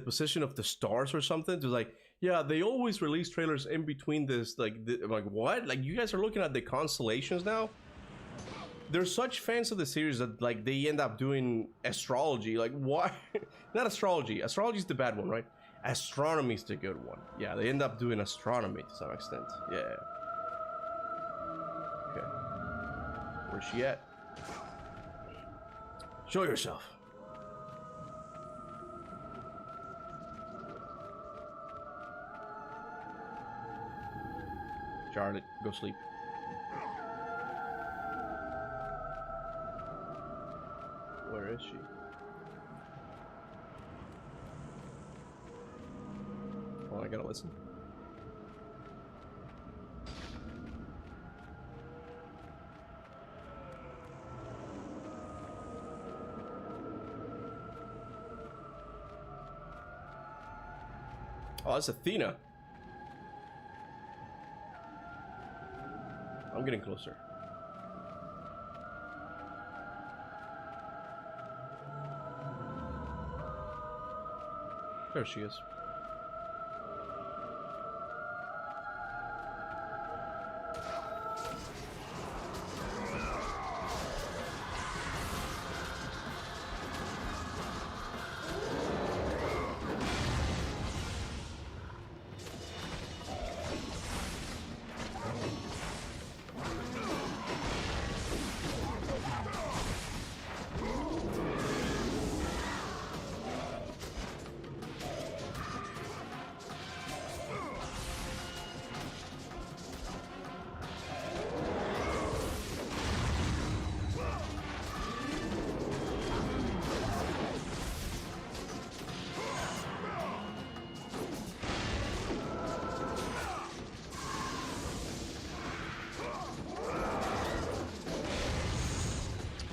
position of the stars or something. Just like, yeah, they always release trailers in between this. Like what? Like, you guys are looking at the constellations now? They're such fans of the series that like they end up doing astrology. Like, why? Not astrology. Astrology's the bad one, right? Astronomy's the good one. Yeah, they end up doing astronomy to some extent. Yeah. Okay. Where's she at? Show yourself. Charlotte, go sleep. Where is she? Oh, I gotta listen. Oh, that's Athena. I'm getting closer. There she is.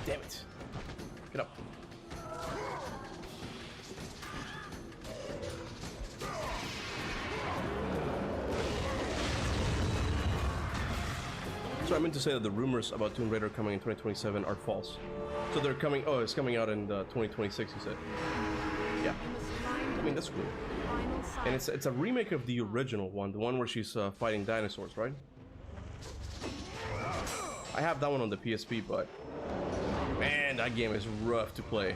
Damn it. Get up. So I meant to say that the rumors about Tomb Raider coming in 2027 are false. So they're coming. Oh, it's coming out in 2026. You said. Yeah. I mean that's cool. And it's a remake of the original one, the one where she's fighting dinosaurs, right? I have that one on the PSP, but man, that game is rough to play.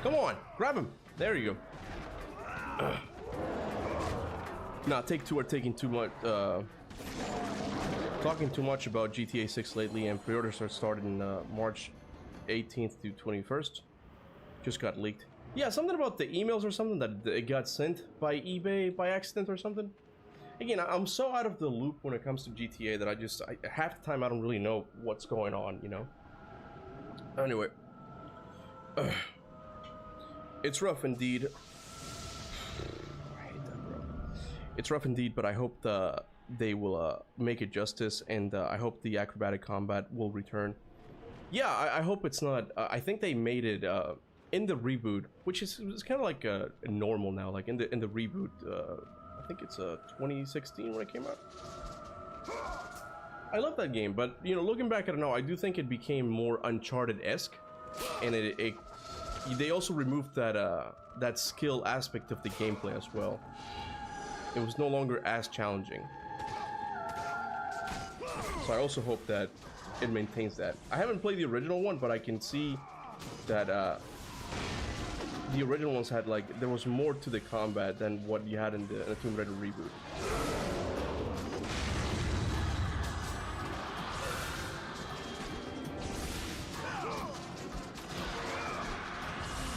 Come on, grab him. There you go. Nah, Take-Two are taking too much, talking too much about GTA 6 lately, and pre-orders are starting March 18th to 21st. Just got leaked. Yeah, something about the emails or something that it got sent by eBay by accident or something. Again, I'm so out of the loop when it comes to GTA that I half the time I don't really know what's going on, you know? Anyway. It's rough indeed. I hate that, bro. It's rough indeed, but I hope they will make it justice, and I hope the acrobatic combat will return. Yeah, I hope it's not. I think they made it in the reboot, which is kind of like a normal now. Like in the reboot, I think it's 2016 when it came out. I love that game, but you know, looking back at it now, I do think it became more Uncharted-esque, and they also removed that skill aspect of the gameplay as well. It was no longer as challenging. So I also hope that it maintains that. I haven't played the original one, but I can see that the original ones had there was more to the combat than what you had in the Tomb Raider reboot.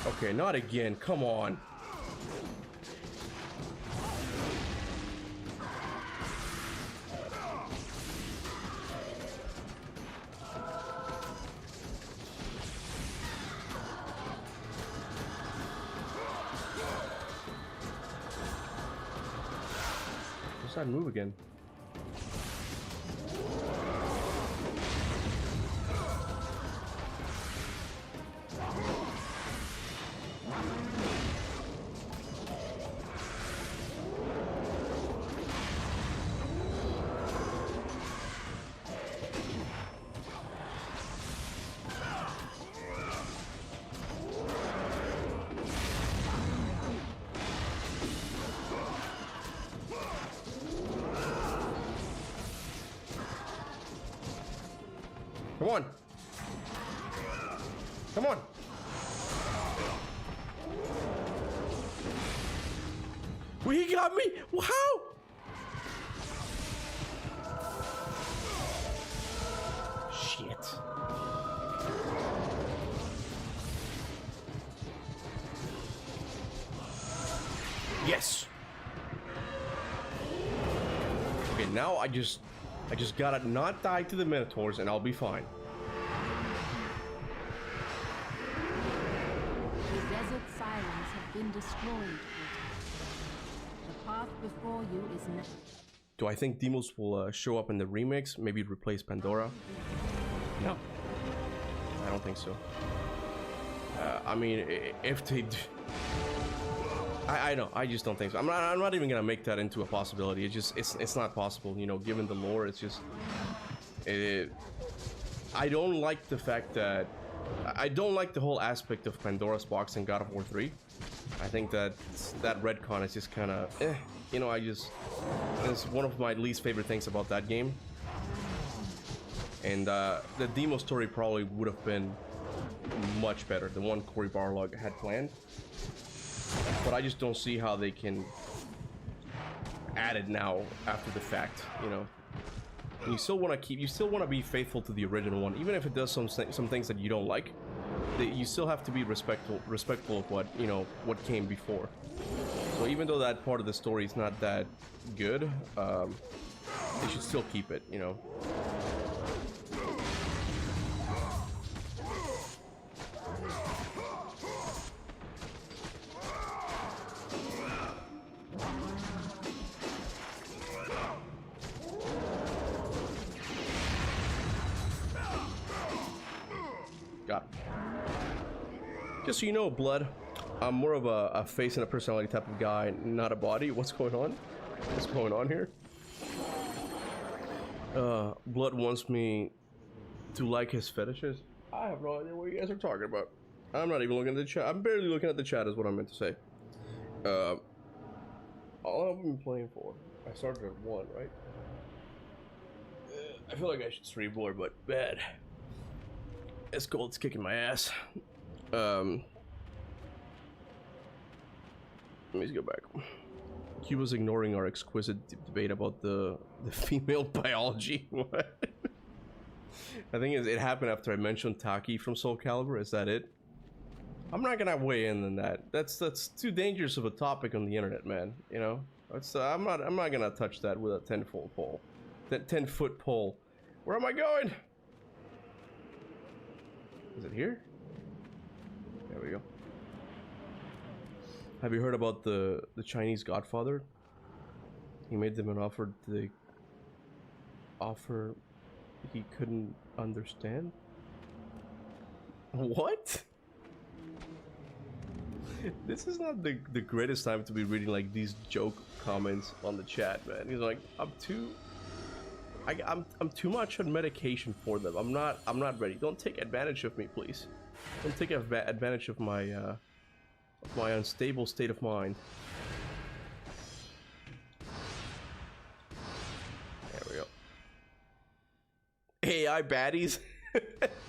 Okay, not again. Come on. What's that move again? Come on. Come on. Well, he got me. Wow. Shit. Yes. Okay, now I just gotta not die to the Minotaurs and I'll be fine. The desert sirens have been destroyed. The path before you is now. Do I think Deimos will show up in the remix? Maybe replace Pandora? No. I don't think so. I mean, if they do... I don't. I just don't think so. I'm not even gonna make that into a possibility. It's not possible. You know, given the lore, it's just. I don't like the fact that I don't like the whole aspect of Pandora's Box in God of War 3. I think that retcon is just kind of, you know, it's one of my least favorite things about that game. And the demo story probably would have been much better, the one Cory Barlog had planned. But I just don't see how they can add it now after the fact, you know. And you still want to be faithful to the original one, even if it does some things that you don't like. You still have to be respectful of what, you know, what came before. So even though that part of the story is not that good, they should still keep it, you know. Just so you know, Blood, I'm more of a face and a personality type of guy, not a body. What's going on? What's going on here? Blood wants me to like his fetishes. I have no idea what you guys are talking about. I'm not even looking at the chat. I'm barely looking at the chat is what I meant to say. All I've been playing for. I started at 1, right? I feel like I should stream more, but bad. It's cold, it's kicking my ass. Let me just go back. Cuba's ignoring our exquisite debate about the female biology. What? I think it happened after I mentioned Taki from Soul Calibur. Is that it? I'm not gonna weigh in on that. That's too dangerous of a topic on the internet, man. You know, I'm not gonna touch that with a 10-foot pole. That 10-foot pole. Where am I going? Is it here? There we go. Have you heard about the Chinese Godfather? He made them an offer he couldn't understand. What? This is not the greatest time to be reading like these joke comments on the chat, man. He's like, I'm too much on medication for them. I'm not ready. Don't take advantage of me, please. Don't take advantage of my unstable state of mind. There we go. AI baddies?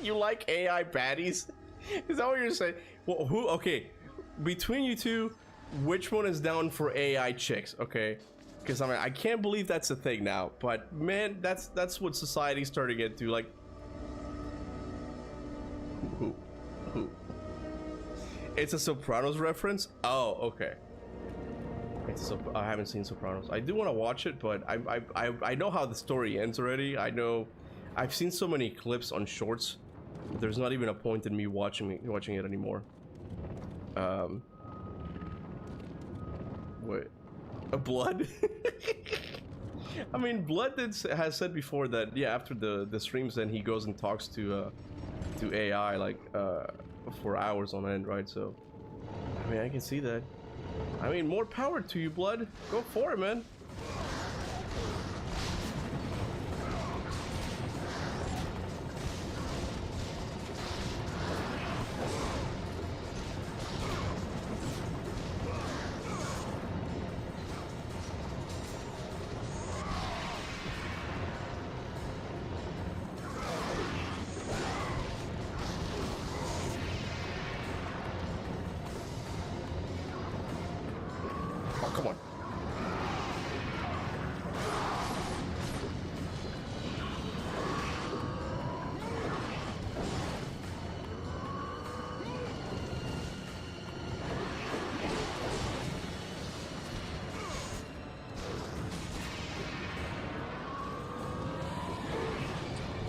You like AI baddies? Is that what you're saying? Well, who? Okay, between you two, which one is down for AI chicks? Okay, because I mean, I can't believe that's a thing now. But man, that's what society's starting to get to. Like, who? It's a Sopranos reference? Oh, okay. I haven't seen Sopranos. I do want to watch it, but I know how the story ends already. I know I've seen so many clips on shorts. There's not even a point in me watching it anymore. Wait, a Blood? I mean, Blood has said before that, yeah, after the streams, then he goes and talks to AI like for hours on end, right? So I mean, I can see that. I mean, more power to you, Blood. Go for it, man.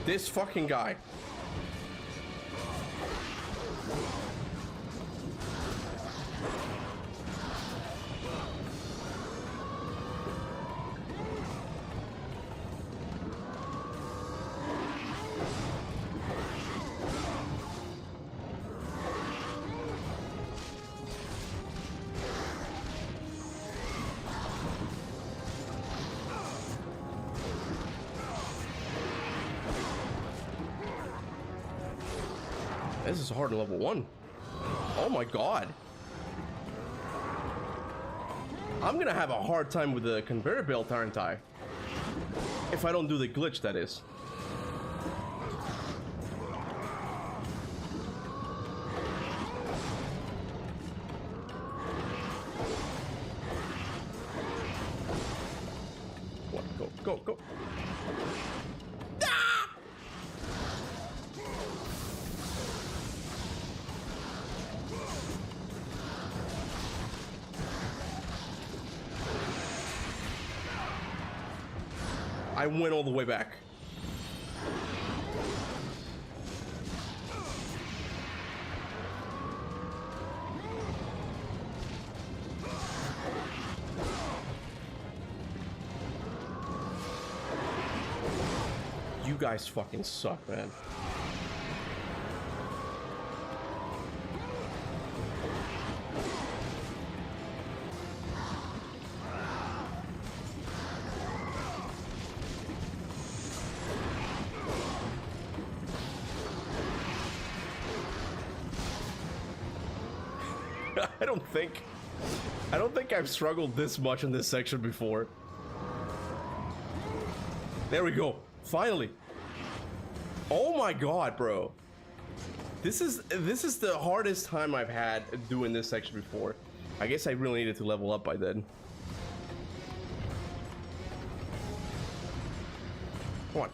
This fucking guy. This is hard to level 1. Oh my god. I'm gonna have a hard time with the conveyor belt, aren't I? If I don't do the glitch, that is. What? Go, go, go. Ah! I went all the way back. You guys fucking suck, man. I don't think I've struggled this much in this section before. There we go. Finally. Oh my god, bro. This is the hardest time I've had doing this section before. I guess I really needed to level up by then. Come on.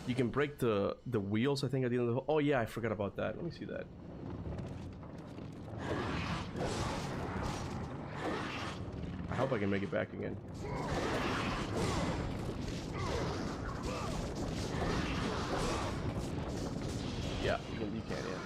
You can break the wheels, I think, at the end of the... Oh yeah, I forgot about that. Let me see that. I hope I can make it back again. Yeah, you can, yeah.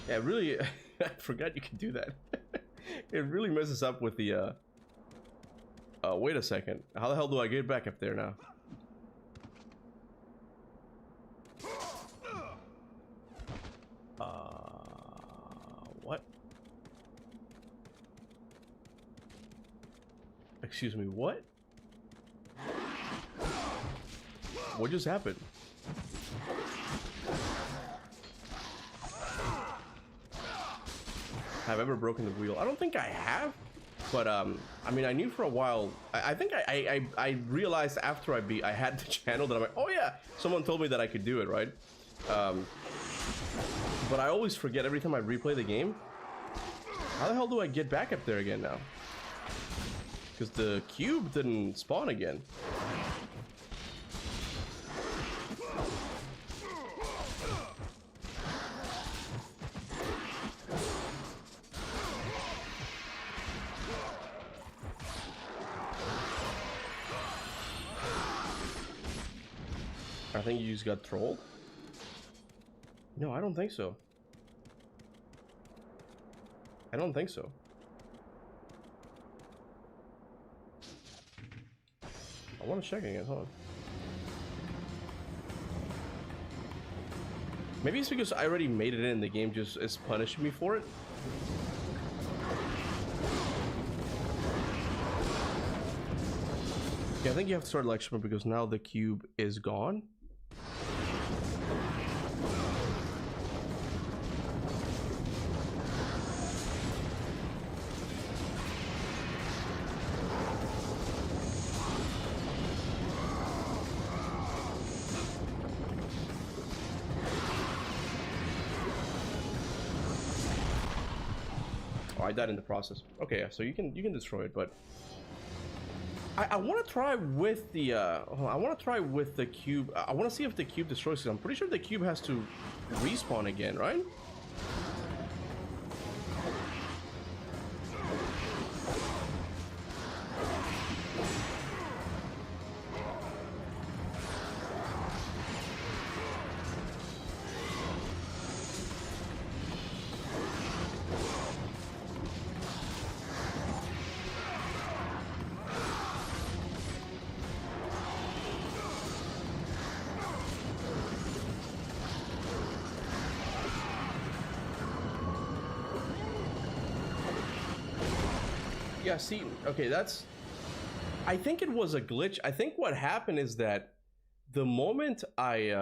Yeah, really, I forgot you can do that. It really messes up with the, wait a second. How the hell do I get back up there now? What? Excuse me, what? What just happened? Have I ever broken the wheel? I don't think I have, but I mean, I knew for a while. I think I realized after I had the channel that I'm like, oh yeah, someone told me that I could do it, right? But I always forget every time I replay the game. How the hell do I get back up there again now? Because the cube didn't spawn again. I think you just got trolled. No, I don't think so. I don't think so. I want to check again, hold on. Maybe it's because I already made it in, the game just is punishing me for it. Yeah, I think you have to start lecture because now the cube is gone. Oh, I died in the process. Okay, yeah, so you can destroy it, but I want to try with the I want to try with the cube. I want to see if the cube destroys it. I'm pretty sure the cube has to respawn again, right? Yeah, see, okay, that's... I think it was a glitch. I think what happened is that the moment I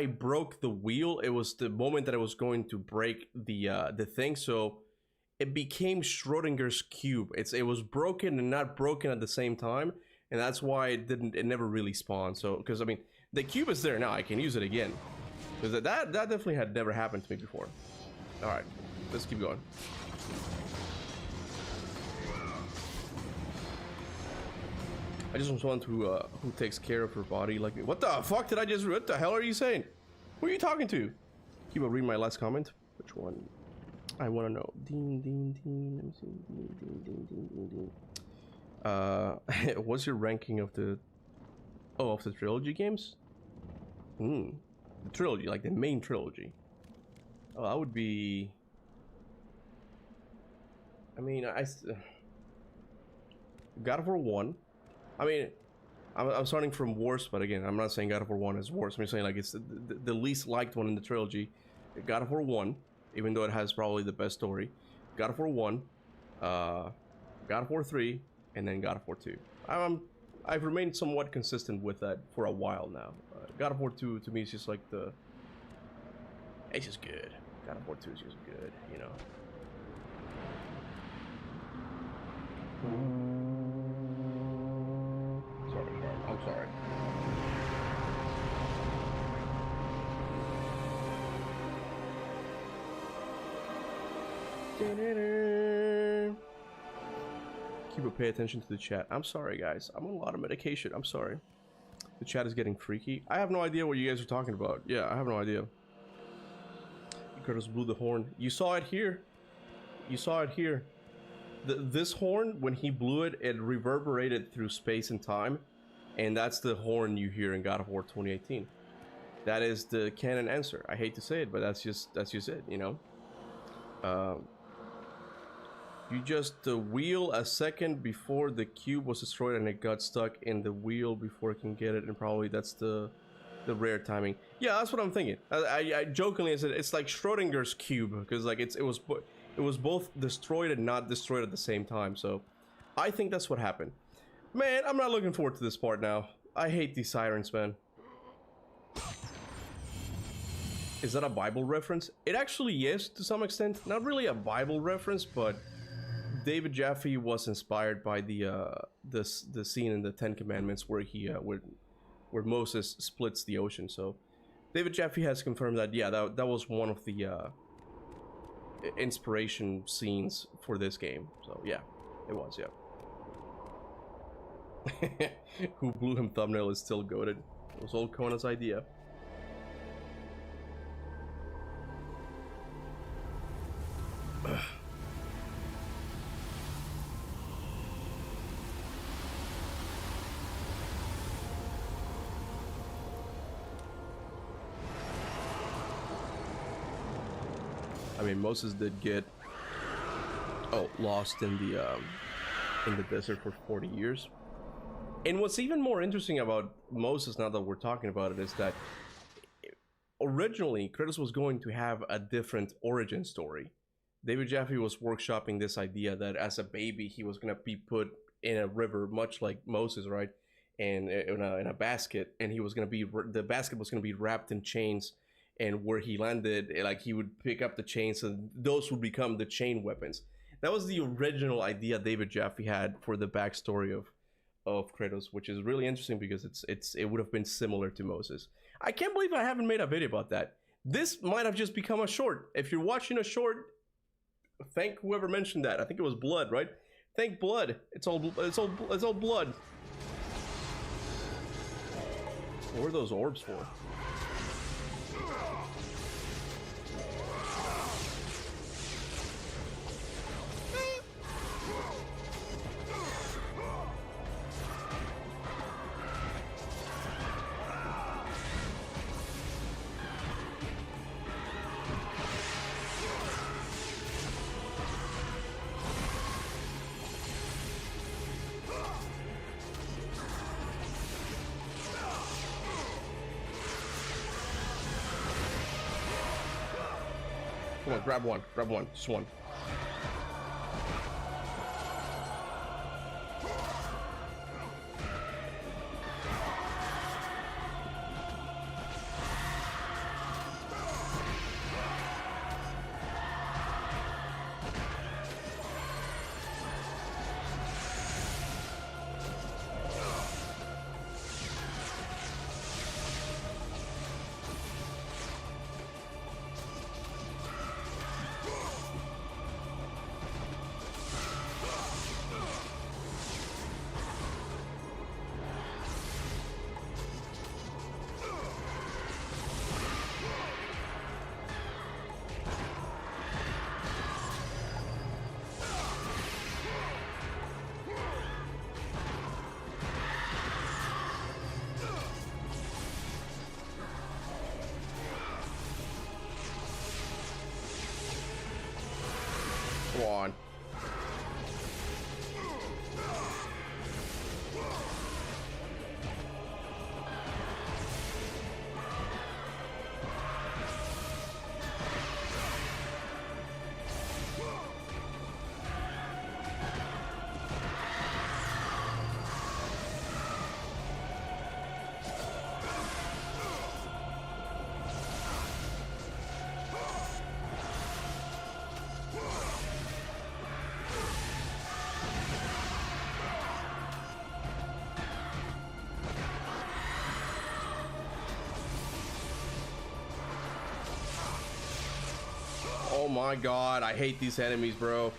broke the wheel, it was the moment that I was going to break the thing, so it became Schrodinger's cube. It was broken and not broken at the same time, and that's why it never really spawned. So, because I mean, the cube is there now, I can use it again. Because that definitely had never happened to me before. Alright, let's keep going. I just was one who takes care of her body like me. What the fuck did I just... What the hell are you saying? Who are you talking to? Keep read my last comment. Which one? I want to know. Dean. Let me see. Dean. What's your ranking of the... Oh, of the trilogy games? The trilogy, like the main trilogy. Oh, that would be... I mean, God of War 1. I mean, I'm starting from worst, but again, I'm not saying God of War 1 is worse. I'm just saying like it's the least liked one in the trilogy. God of War 1, even though it has probably the best story. God of War 1, God of War 3, and then God of War 2. I've remained somewhat consistent with that for a while now. God of War 2 to me is just like the... It's just good. God of War 2 is just good, you know. Sorry, I'm sorry. Kuba, pay attention to the chat. I'm sorry, guys. I'm on a lot of medication. I'm sorry. The chat is getting freaky. I have no idea what you guys are talking about. Yeah, I have no idea. Kratos blew the horn. You saw it here. You saw it here. This horn, when he blew it, it reverberated through space and time, and that's the horn you hear in God of War 2018. That is the canon answer. I hate to say it, but that's just it, you know. You just wheel a second before the cube was destroyed and it got stuck in the wheel before it can get it, and probably that's the rare timing. Yeah, that's what I'm thinking. I jokingly said it's like Schrodinger's cube, because like it was both destroyed and not destroyed at the same time. So I think that's what happened. Man, I'm not looking forward to this part now. I hate these sirens, man. Is that a Bible reference? It actually is, to some extent. Not really a Bible reference, but David Jaffe was inspired by the scene in the Ten Commandments where where Moses splits the ocean. So David Jaffe has confirmed that, yeah, that was one of the inspiration scenes for this game. So yeah, it was, yeah. Who blew him thumbnail is still goated. It was all Kona's idea. I mean, Moses did get lost in the desert for 40 years. And what's even more interesting about Moses, now that we're talking about it, is that originally Kratos was going to have a different origin story. David Jaffe was workshopping this idea that as a baby he was going to be put in a river, much like Moses, right? And in a basket, and the basket was going to be wrapped in chains. And where he landed, like, he would pick up the chains, and those would become the chain weapons. That was the original idea David Jaffe had for the backstory of Kratos, which is really interesting because it would have been similar to Moses. I can't believe I haven't made a video about that. This might have just become a short. If you're watching a short, thank whoever mentioned that. I think it was Blood, right? Thank Blood. It's all blood. What were those orbs for? Come on, grab one, just one. my god, I hate these enemies, bro.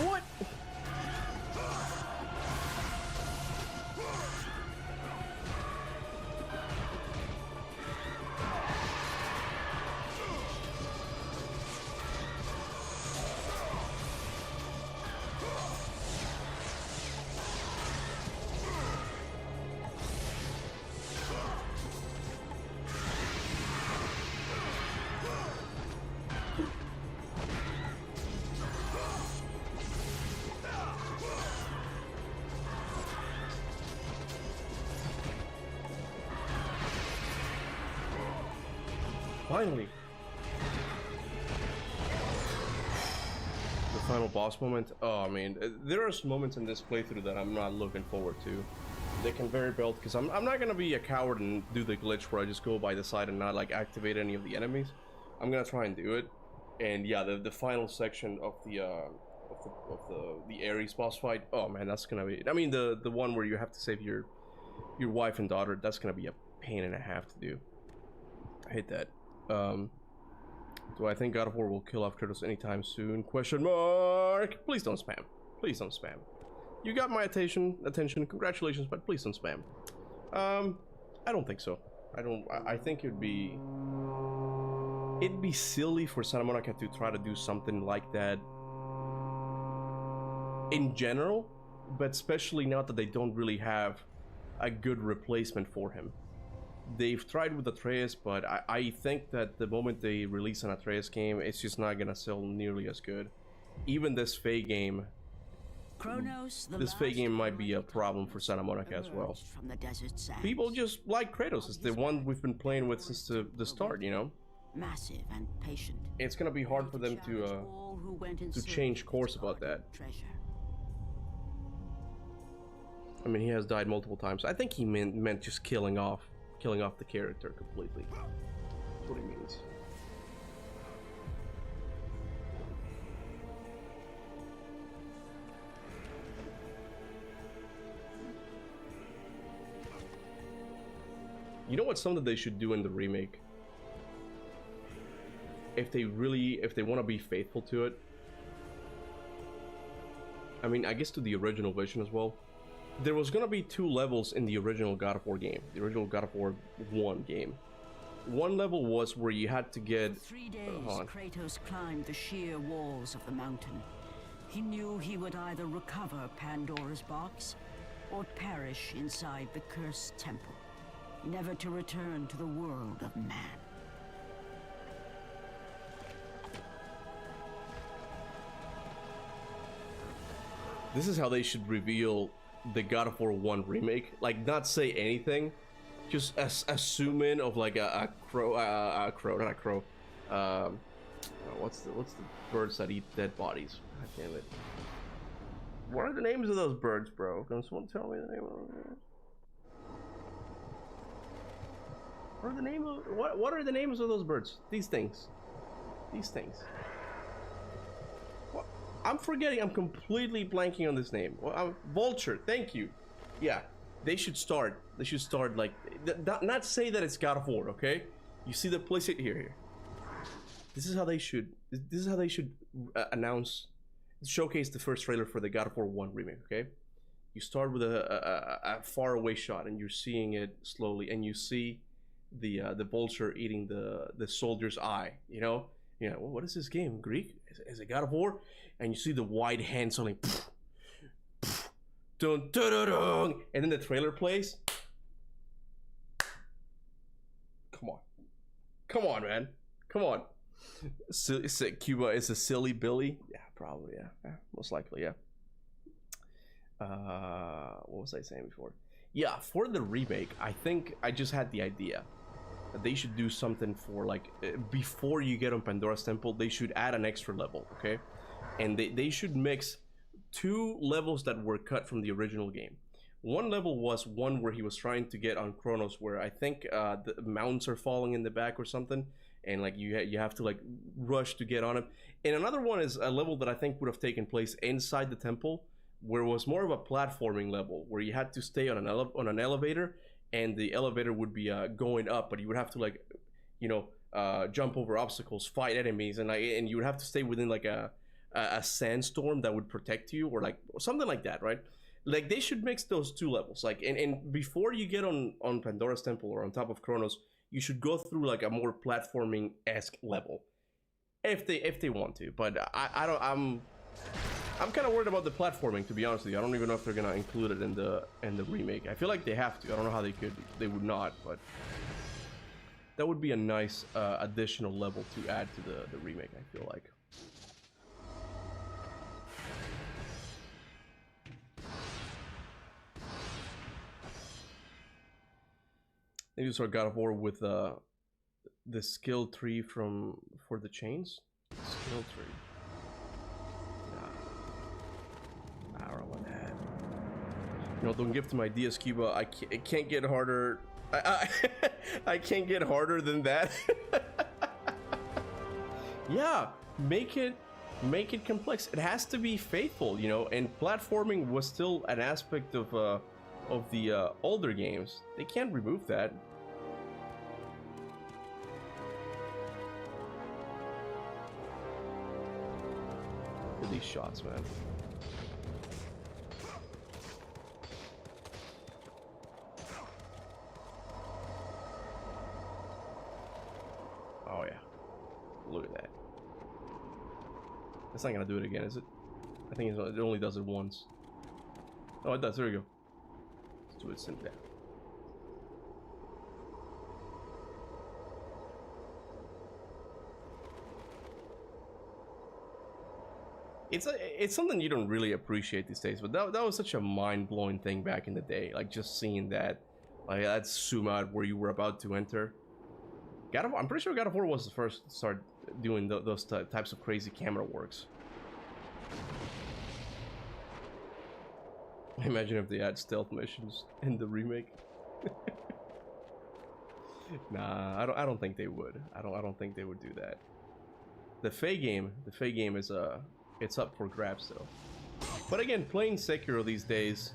What? Finally. The final boss moment. Oh, I mean, there are some moments in this playthrough that I'm not looking forward to. They can very well, because I'm not gonna be a coward and do the glitch where I just go by the side and not like activate any of the enemies. I'm gonna try and do it. And yeah, the final section of the Ares boss fight. Oh man, that's gonna be. I mean, the one where you have to save your wife and daughter. That's gonna be a pain and a half to do. I hate that. Do I think God of War will kill off Kratos anytime soon? Question mark. Please don't spam. Please don't spam. You got my attention. Congratulations, but please don't spam. I don't think so. I think it'd be silly for Santa Monica to try to do something like that in general, but especially now that they don't really have a good replacement for him. They've tried with Atreus, but I think that the moment they release an Atreus game, it's just not gonna sell nearly as good. Even this Faye game, this Faye game might be a problem for Santa Monica as well. From the desert sands. People just like Kratos. It's the one we've been playing with since the start, you know? Massive and patient. It's gonna be hard for them to change course about that. Treasure. I mean, he has died multiple times. I think he meant just killing off the character completely. That's what he means. You know what's something they should do in the remake? If they want to be faithful to it. I mean, I guess to the original vision as well. There was gonna be 2 levels in the original God of War game, the original God of War 1 game. One level was where you had to get. For 3 days, Kratos climbed the sheer walls of the mountain. He knew he would either recover Pandora's box or perish inside the cursed temple, never to return to the world of man. This is how they should reveal the God of War 1 remake. Like, not say anything, just assume in of like a crow, not a crow. What's the birds that eat dead bodies? God damn it! What are the names of those birds, bro? Can someone tell me the name of those birds? What are the names of those birds? These things. What? I'm forgetting. I'm completely blanking on this name. Well, Vulture. Thank you. Yeah, they should start. They should start like not say that it's God of War. Okay, you see the place here. This is how they should. This is how they should showcase the first trailer for the God of War 1 remake. Okay, you start with a far away shot, and you're seeing it slowly, and you see the vulture eating the soldier's eye. You know, You know, well, what is this game? Greek? Is it God of War? And you see the wide hands only. Dun, dun, dun, dun, and then the trailer plays. Come on, man. Come on. Kuba is a silly Billy. Yeah, probably. Yeah, most likely. Yeah. What was I saying before? Yeah, for the remake, I think I just had the idea that they should do something for like before you get on Pandora's Temple, they should add an extra level, okay? And they should mix 2 levels that were cut from the original game. One level was one where he was trying to get on Kronos, where I think the mountains are falling in the back or something, and like you have to like rush to get on it. And another one is a level that I think would have taken place inside the temple, where it was more of a platforming level, where you had to stay on an elevator, and the elevator would be going up, but you would have to like, you know, jump over obstacles, fight enemies, and you would have to stay within like a sandstorm that would protect you, or like something like that, right? Like they should mix those 2 levels, like and before you get on Pandora's Temple or on top of Kronos, you should go through like a more platforming-esque level, if they want to. But I'm kind of worried about the platforming, to be honest with you. I don't even know if they're gonna include it in the remake. I feel like they have to. I don't know how they would not, but that would be a nice additional level to add to the remake, I feel like. Maybe you start God of War with the skill tree for the chains. Skill tree. Nah. I don't know what that. You know, don't give them ideas, Kuba. It can't get harder. I can't get harder than that. Yeah, make it complex. It has to be faithful, you know. And platforming was still an aspect of the older games. They can't remove that. Look at these shots, man. Oh yeah, look at that. It's not gonna do it again, is it? I think it only does it once. Oh, it does. There we go. Let's do it simply. It's something you don't really appreciate these days, but that was such a mind-blowing thing back in the day. Like just seeing that, like that zoom out where you were about to enter. I'm pretty sure God of War was the first to start doing those types of crazy camera works. Imagine if they had stealth missions in the remake. Nah, I don't think they would. I don't think they would do that. The Fae game is it's up for grabs though. But again, playing Sekiro these days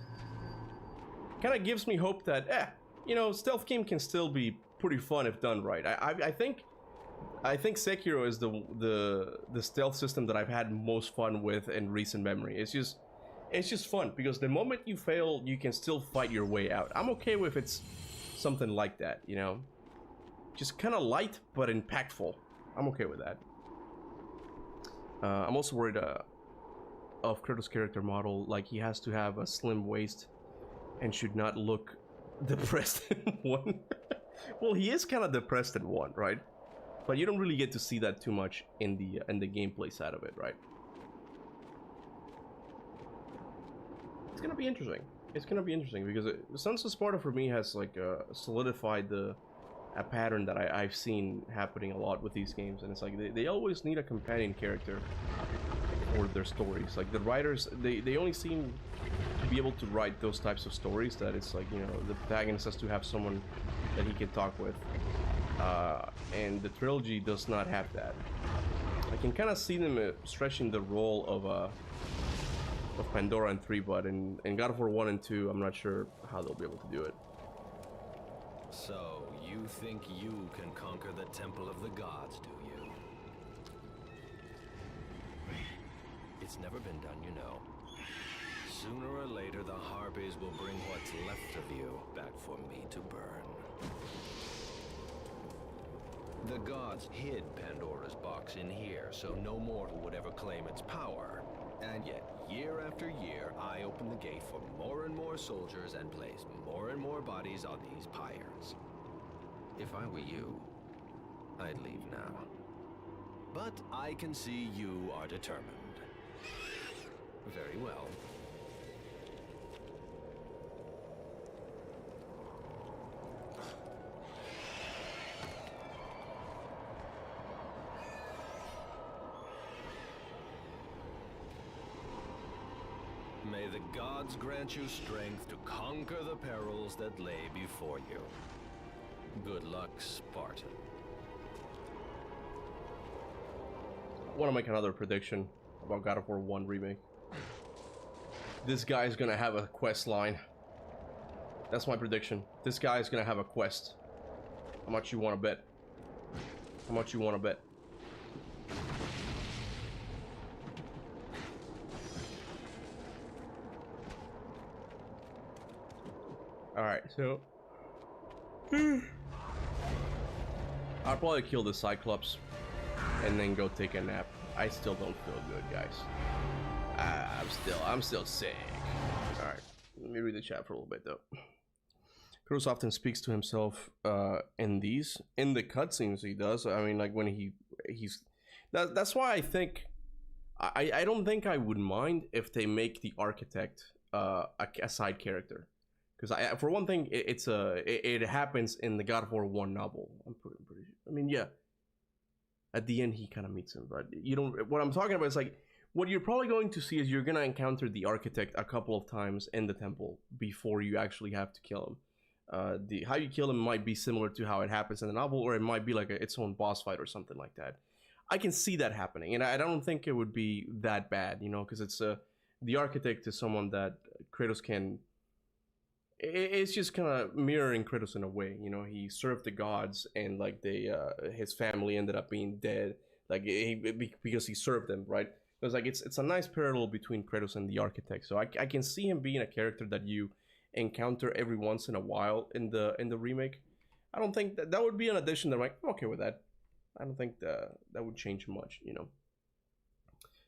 kind of gives me hope that you know, stealth game can still be pretty fun if done right. I think Sekiro is the stealth system that I've had most fun with in recent memory. It's just fun because the moment you fail, you can still fight your way out. I'm okay with it's something like that, you know, just kind of light but impactful. I'm okay with that. I'm also worried of Kratos' character model. Like he has to have a slim waist and should not look depressed in 1. Well, he is kind of depressed in 1, right? But you don't really get to see that too much in the gameplay side of it, right? It's gonna be interesting. It's gonna be interesting because Sons of Sparta for me has like solidified a pattern that I've seen happening a lot with these games, and it's like they always need a companion character for their stories. Like the writers, they only seem to be able to write those types of stories that it's like, you know, the protagonist has to have someone that he can talk with, and the trilogy does not have that. I can kind of see them stretching the role of Pandora in 3, but in God of War 1 and 2, I'm not sure how they'll be able to do it. So, you think you can conquer the Temple of the Gods, do you? It's never been done, you know. Sooner or later, the Harpies will bring what's left of you back for me to burn. The gods hid Pandora's box in here, so no mortal would ever claim its power. And yet, year after year, I open the gate for more and more soldiers and place more and more bodies on these pyres. If I were you, I'd leave now. But I can see you are determined. Very well. May the gods grant you strength to conquer the perils that lay before you. Good luck, Spartan. I want to make another prediction about God of War 1 remake. This guy is gonna have a quest line. That's my prediction. This guy is gonna have a quest. How much you want to bet? How much you want to bet? Alright, so I'll probably kill the Cyclops and then go take a nap. I still don't feel good, guys. I'm still sick. Alright, let me read the chat for a little bit though. Kratos often speaks to himself in the cutscenes he does. I mean, like when he's that's why I think I don't think I would mind if they make the architect a side character. Because for one thing, it happens in the God of War 1 novel. I'm pretty sure. I mean, yeah. At the end, he kind of meets him, but you don't. What I'm talking about is like what you're probably going to see is you're gonna encounter the architect a couple of times in the temple before you actually have to kill him. How you kill him might be similar to how it happens in the novel, or it might be like its own boss fight or something like that. I can see that happening, and I don't think it would be that bad, you know, because it's the architect is someone that Kratos can. It's just kind of mirroring Kratos in a way, you know. He served the gods, and like his family ended up being dead, like because he served them, right? It's like it's a nice parallel between Kratos and the architect. So I can see him being a character that you encounter every once in a while in the remake. I don't think that would be an addition that I'm like, I'm okay with that. I don't think that would change much, you know.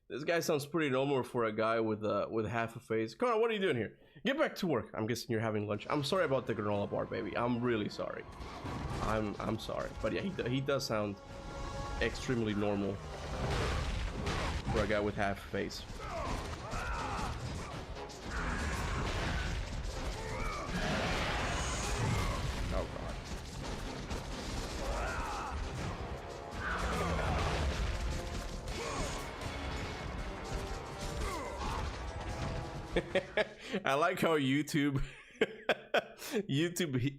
This guy sounds pretty normal for a guy with half a face. Come on, what are you doing here? Get back to work. I'm guessing you're having lunch. I'm sorry about the granola bar, baby. I'm really sorry. I'm sorry. But yeah, he does sound extremely normal for a guy with half a face. Oh god. I like how YouTube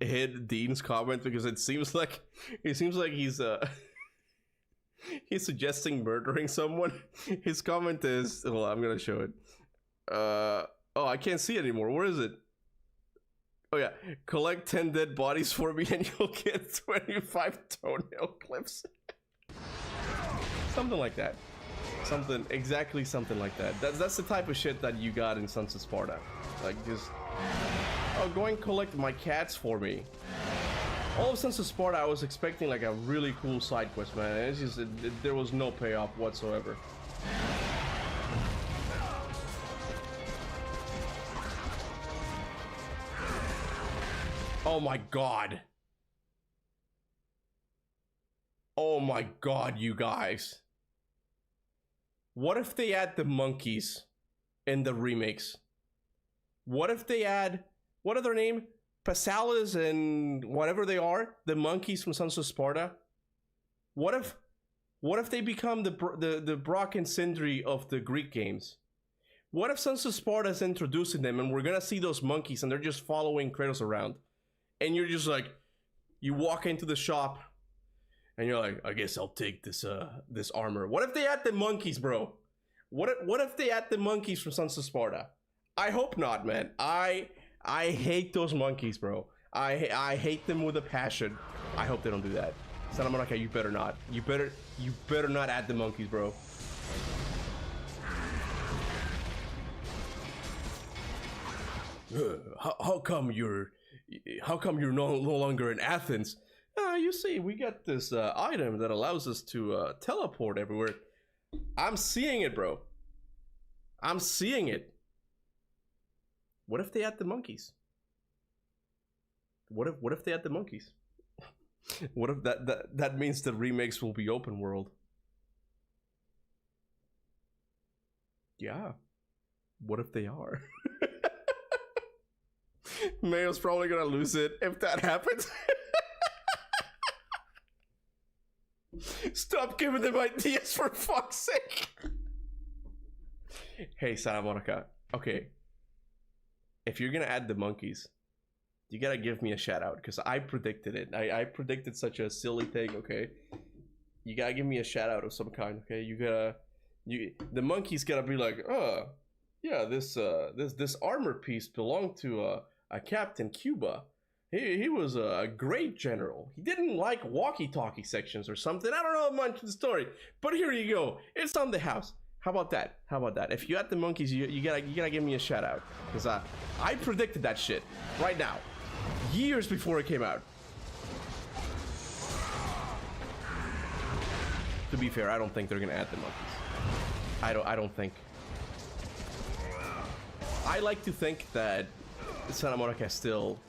hid Dean's comment because it seems like he's he's suggesting murdering someone. His comment is, well, I'm gonna show it. Oh, I can't see it anymore. Where is it? Oh yeah, collect 10 dead bodies for me and you'll get 25 toenail clips. Something like that. Exactly something like that. That's the type of shit that you got in Sons of Sparta. Like just, oh, go and collect my cats for me. All of Sons of Sparta, I was expecting like a really cool side quest, man. It's just there was no payoff whatsoever. Oh my god. Oh my god, you guys. What if they add the monkeys in the remakes? What if they add, what are their name? Pasalis and whatever they are, the monkeys from Sons of Sparta. What if they become the Brock and Sindri of the Greek games? What if Sons of Sparta is introducing them and we're gonna see those monkeys and they're just following Kratos around? And you're just like, you walk into the shop and you're like, I guess I'll take this armor. What if they add the monkeys, bro? What if they add the monkeys from Sons of Sparta? I hope not, man. I hate those monkeys, bro. I hate them with a passion. I hope they don't do that. Santa Monica, you better not. You better not add the monkeys, bro. How come you're no longer in Athens? You see, we got this item that allows us to teleport everywhere. I'm seeing it, bro. I'm seeing it. What if they add the monkeys? What if they add the monkeys? What if that means the remakes will be open world? Yeah. What if they are? Mayo's probably gonna lose it if that happens. Stop giving them ideas, for fuck's sake. Hey, Santa Monica. Okay. If you're gonna add the monkeys, you gotta give me a shout out, because I predicted it. I predicted such a silly thing, okay? You gotta give me a shout out of some kind, okay? The monkeys gotta be like, oh, yeah, this armor piece belonged to a Captain Kuba. He was a great general. He didn't like walkie-talkie sections or something. I don't know much of the story, but here you go. It's on the house. How about that? How about that? If you add the monkeys, you gotta give me a shout out, because I predicted that shit right now, years before it came out. To be fair, I don't think they're gonna add the monkeys. I don't think. I like to think that Santa Monica still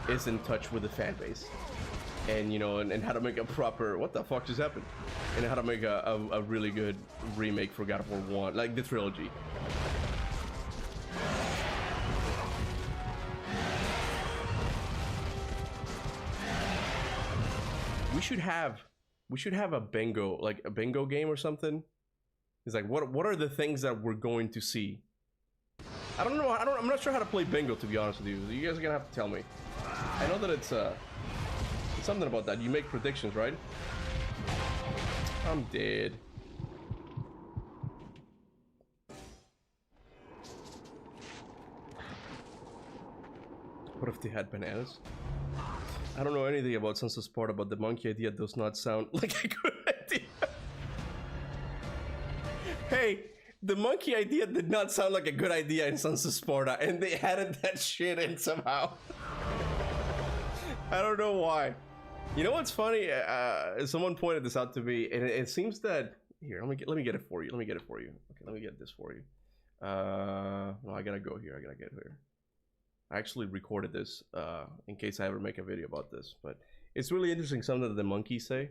is in touch with the fan base, and you know, and how to make a proper, what the fuck just happened, and how to make a really good remake for God of War 1, like the trilogy. We should have a bingo, like a bingo game or something. It's like, what are the things that we're going to see? I don't know. I'm not sure how to play bingo, to be honest with you. You guys are gonna have to tell me. I know that it's something about that. You make predictions, right? I'm dead. What if they had bananas? I don't know anything about Sons of Sparta, but the monkey idea does not sound like a good idea. Hey, the monkey idea did not sound like a good idea in Sons of Sparta, and they added that shit in somehow. I don't know why. You know what's funny? Someone pointed this out to me, and it seems that here. Let me get it for you. Okay, let me get this for you. No, I gotta go here. I gotta get here. I actually recorded this in case I ever make a video about this, but it's really interesting something that the monkeys say.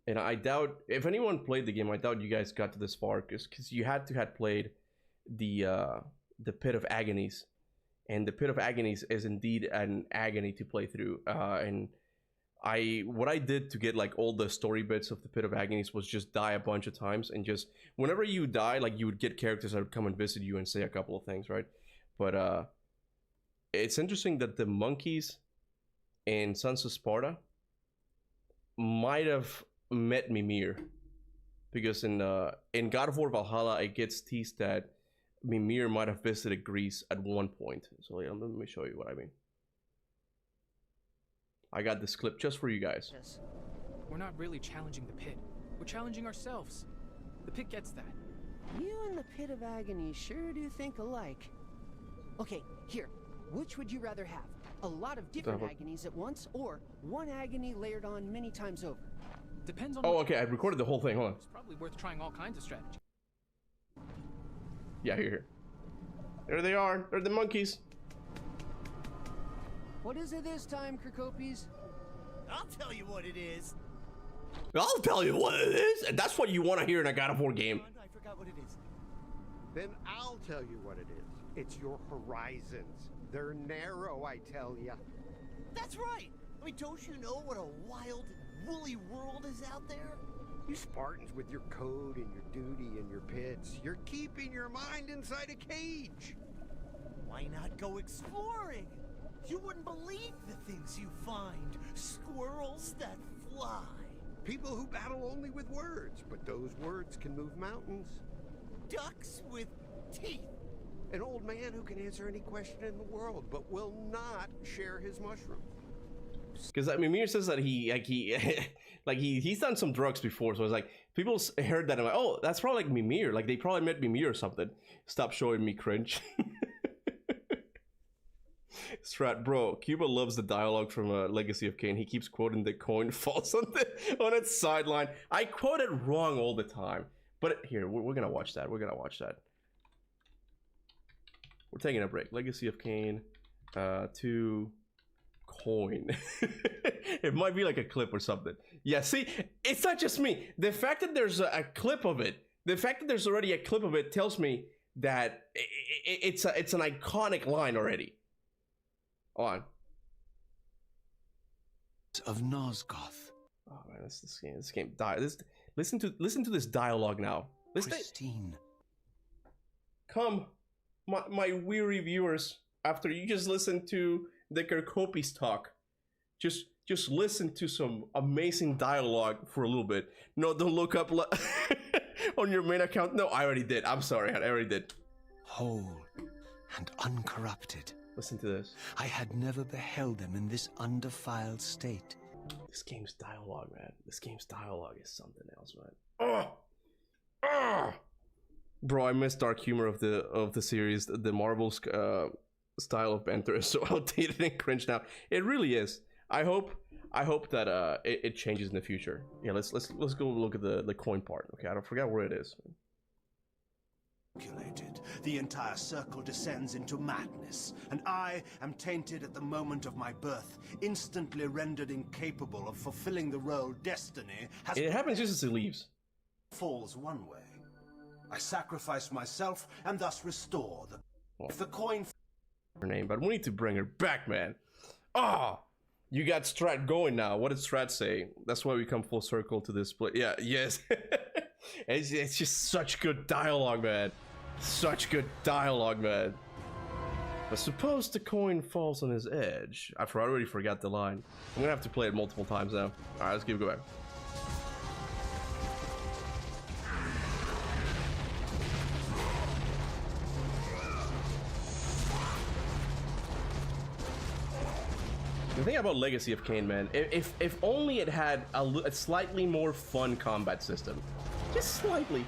And I doubt, if anyone played the game, I doubt you guys got to this far, because you had to have played the Pit of Agonies, and the Pit of Agonies is indeed an agony to play through. And what I did to get like all the story bits of the Pit of Agonies was just die a bunch of times, and just whenever you die, like you would get characters that would come and visit you and say a couple of things, right? But it's interesting that the monkeys in Sons of Sparta might have met Mimir, because in God of War Valhalla it gets teased that Mimir might have visited Greece at one point. So yeah, let me show you what I mean. I got this clip just for you guys. We're not really challenging the pit. We're challenging ourselves. The pit gets that. You and the Pit of Agony sure do think alike. Okay, here. Which would you rather have? A lot of different agonies at once, or one agony layered on many times over? Depends on. Oh, okay. I recorded the whole thing. Hold on. It's probably worth trying all kinds of strategies. Yeah, here. There they are. They're the monkeys. What is it this time, Krikopis? I'll tell you what it is. I'll tell you what it is, and that's what you want to hear in a God of War game. I forgot what it is. Then I'll tell you what it is. It's your horizons. They're narrow, I tell ya. That's right. I mean, don't you know what a wild, woolly world is out there? You Spartans with your code and your duty and your pits, you're keeping your mind inside a cage. Why not go exploring? You wouldn't believe the things you find. Squirrels that fly. People who battle only with words, but those words can move mountains. Ducks with teeth. An old man who can answer any question in the world, but will not share his mushrooms. Because I mean, Mimir says that he's done some drugs before, so it's like people heard that and like, oh, that's probably like Mimir. Like they probably met Mimir or something. Stop showing me cringe. Strat, bro, Cuba loves the dialogue from Legacy of Kain. He keeps quoting the coin falls on its sideline. I quote it wrong all the time. But here, we're gonna watch that. We're gonna watch that. We're taking a break. Legacy of Kain to coin. It might be like a clip or something. Yeah, see, it's not just me. The fact that there's a clip of it, the fact that there's already a clip of it tells me that it's an iconic line already. On. Of Nosgoth. Oh man, this game listen to this dialogue now. Pristine. Come, my weary viewers, after you just listened to the Kirkopis talk, just listen to some amazing dialogue for a little bit. No, don't look up on your main account. No, I already did. I'm sorry, I already did. Whole and uncorrupted. Listen to this. I had never beheld them in this undefiled state. This game's dialogue, man. This game's dialogue is something else, man. Oh, bro, I miss dark humor of the series. The Marvel style of banter is so outdated and cringe now. It really is. I hope that it changes in the future. Yeah, let's go look at the coin part. Okay, I don't forget where it is. The entire circle descends into madness, and I am tainted at the moment of my birth, instantly rendered incapable of fulfilling the role destiny has. It happens just as he leaves. Falls one way. I sacrifice myself and thus restore the. If the coin. Her name, but we need to bring her back, man. Oh, you got Strat going now. What did Strat say? That's why we come full circle to this play. Yeah, yes. It's just such good dialogue, man. Such good dialogue, man. But suppose the coin falls on his edge. I already forgot the line. I'm gonna have to play it multiple times now. Alright, let's keep it going. The thing about Legacy of Kain, man, if only it had a slightly more fun combat system. Just slightly.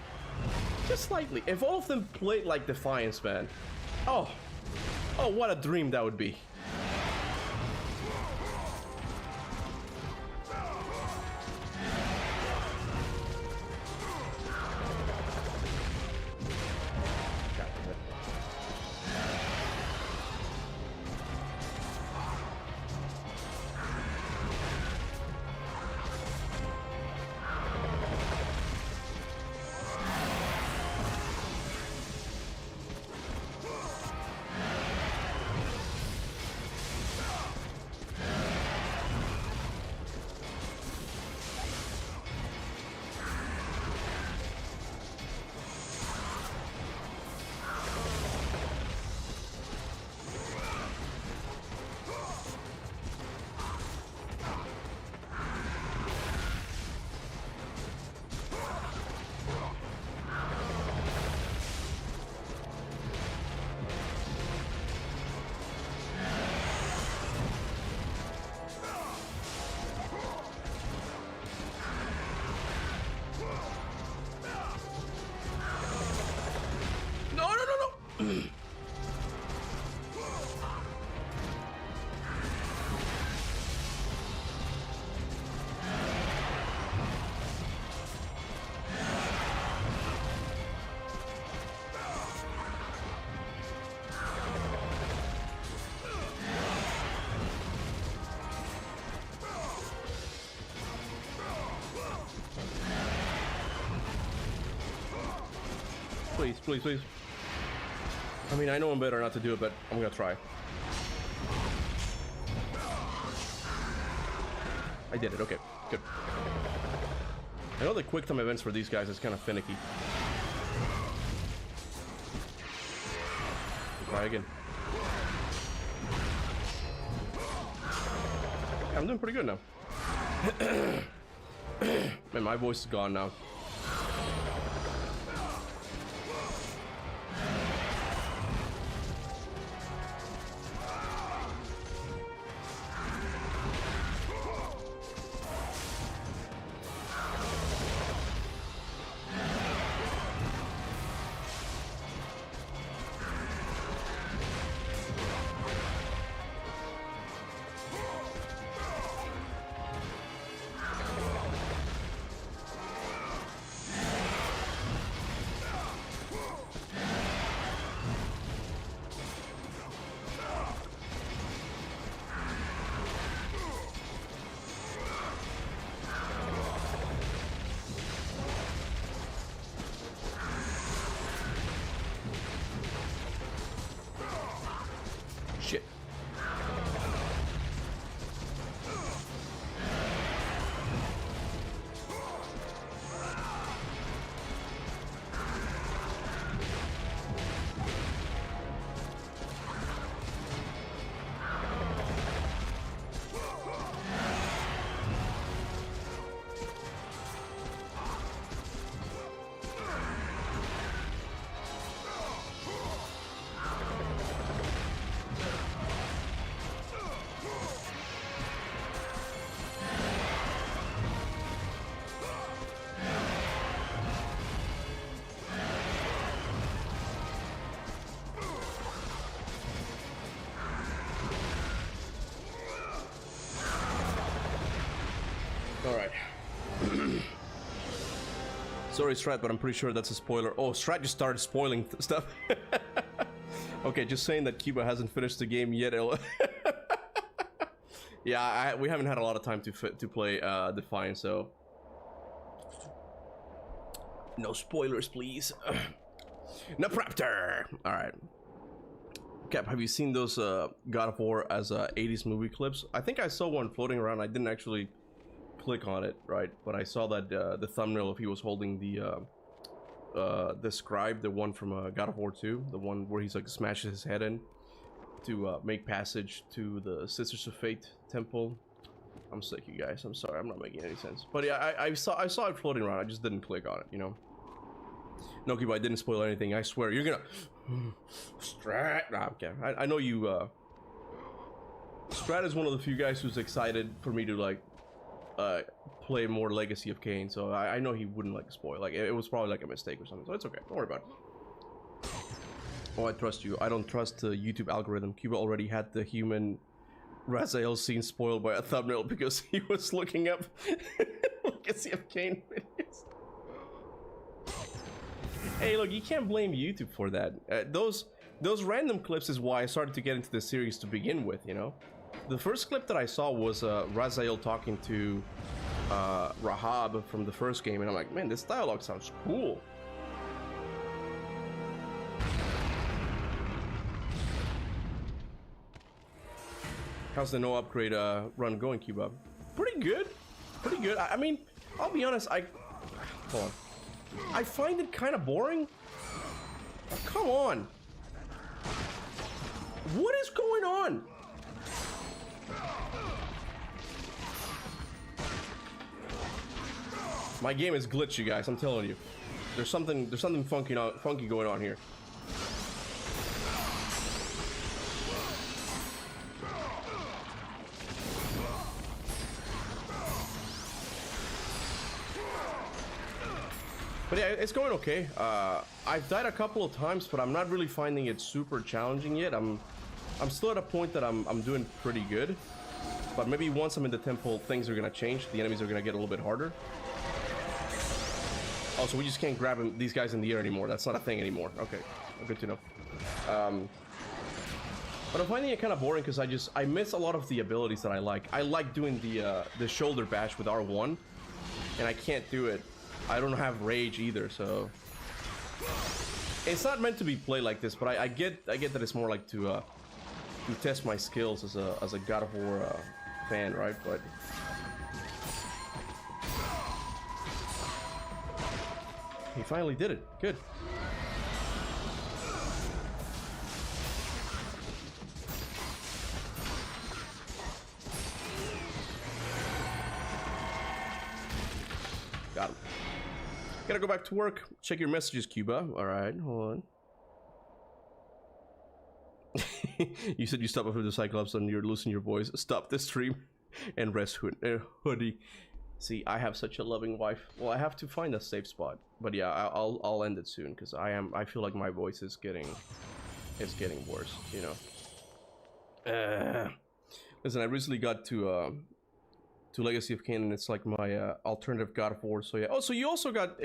Just slightly. If all of them played like Defiance, man. Oh, what a dream that would be. Please, please, please. I mean, I know I'm better not to do it, but I'm gonna try. I did it, okay, good. I know the quick time events for these guys is kind of finicky. Try again. Yeah, I'm doing pretty good now. Man, my voice is gone now. All right. Sorry, Strat, but I'm pretty sure that's a spoiler. Oh, Strat just started spoiling stuff. Okay, just saying that Kuba hasn't finished the game yet. Yeah, we haven't had a lot of time to play Defiant, so no spoilers, please. Napraptor. All right. Cap, have you seen those God of War as 80s movie clips? I think I saw one floating around. I didn't actually click on it, right? But I saw that the thumbnail of he was holding the scribe, the one from God of War 2, the one where he's like smashes his head in to make passage to the Sisters of Fate temple. I'm sick, you guys. I'm sorry, I'm not making any sense. But yeah, I saw it floating around. I just didn't click on it, you know. No, Kuba, I didn't spoil anything. I swear. You're gonna Strat. Nah, okay. I know you. Strat is one of the few guys who's excited for me to like play more Legacy of Kain. So I know he wouldn't like spoil. Like it was probably like a mistake or something. So it's okay. Don't worry about it. Oh, I trust you. I don't trust the YouTube algorithm. Kuba already had the human Raziel scene spoiled by a thumbnail because he was looking up Legacy of Kain videos. Hey, look, you can't blame YouTube for that. Those random clips is why I started to get into the series to begin with, you know? The first clip that I saw was Raziel talking to Rahab from the first game, and I'm like, man, this dialogue sounds cool. How's the no upgrade run going, Kuba? Pretty good. Pretty good. I mean, I'll be honest, hold on. I find it kind of boring. Oh, come on. What is going on? My game is glitched, you guys. I'm telling you. There's something funky going on here. But yeah, it's going okay. I've died a couple of times, but I'm not really finding it super challenging yet. I'm still at a point that I'm doing pretty good. But maybe once I'm in the temple, things are gonna change. The enemies are gonna get a little bit harder. Also, we just can't grab these guys in the air anymore. That's not a thing anymore. Okay, good to know. But I'm finding it kind of boring because I miss a lot of the abilities that I like. I like doing the shoulder bash with R1, and I can't do it. I don't have rage either, so it's not meant to be played like this. But I get that it's more like to test my skills as a God of War fan, right? But he finally did it. Good. Got him. Gotta go back to work. Check your messages, Kuba. All right, hold on. You said you stopped after the Cyclops and you're losing your voice. Stop the stream and rest, hoodie. See, I have such a loving wife. Well, I have to find a safe spot. But yeah, I'll end it soon because I feel like my voice is getting worse, you know. Listen, I recently got to Legacy of Kain, and it's like my alternative God of War. So yeah. Oh, so you also got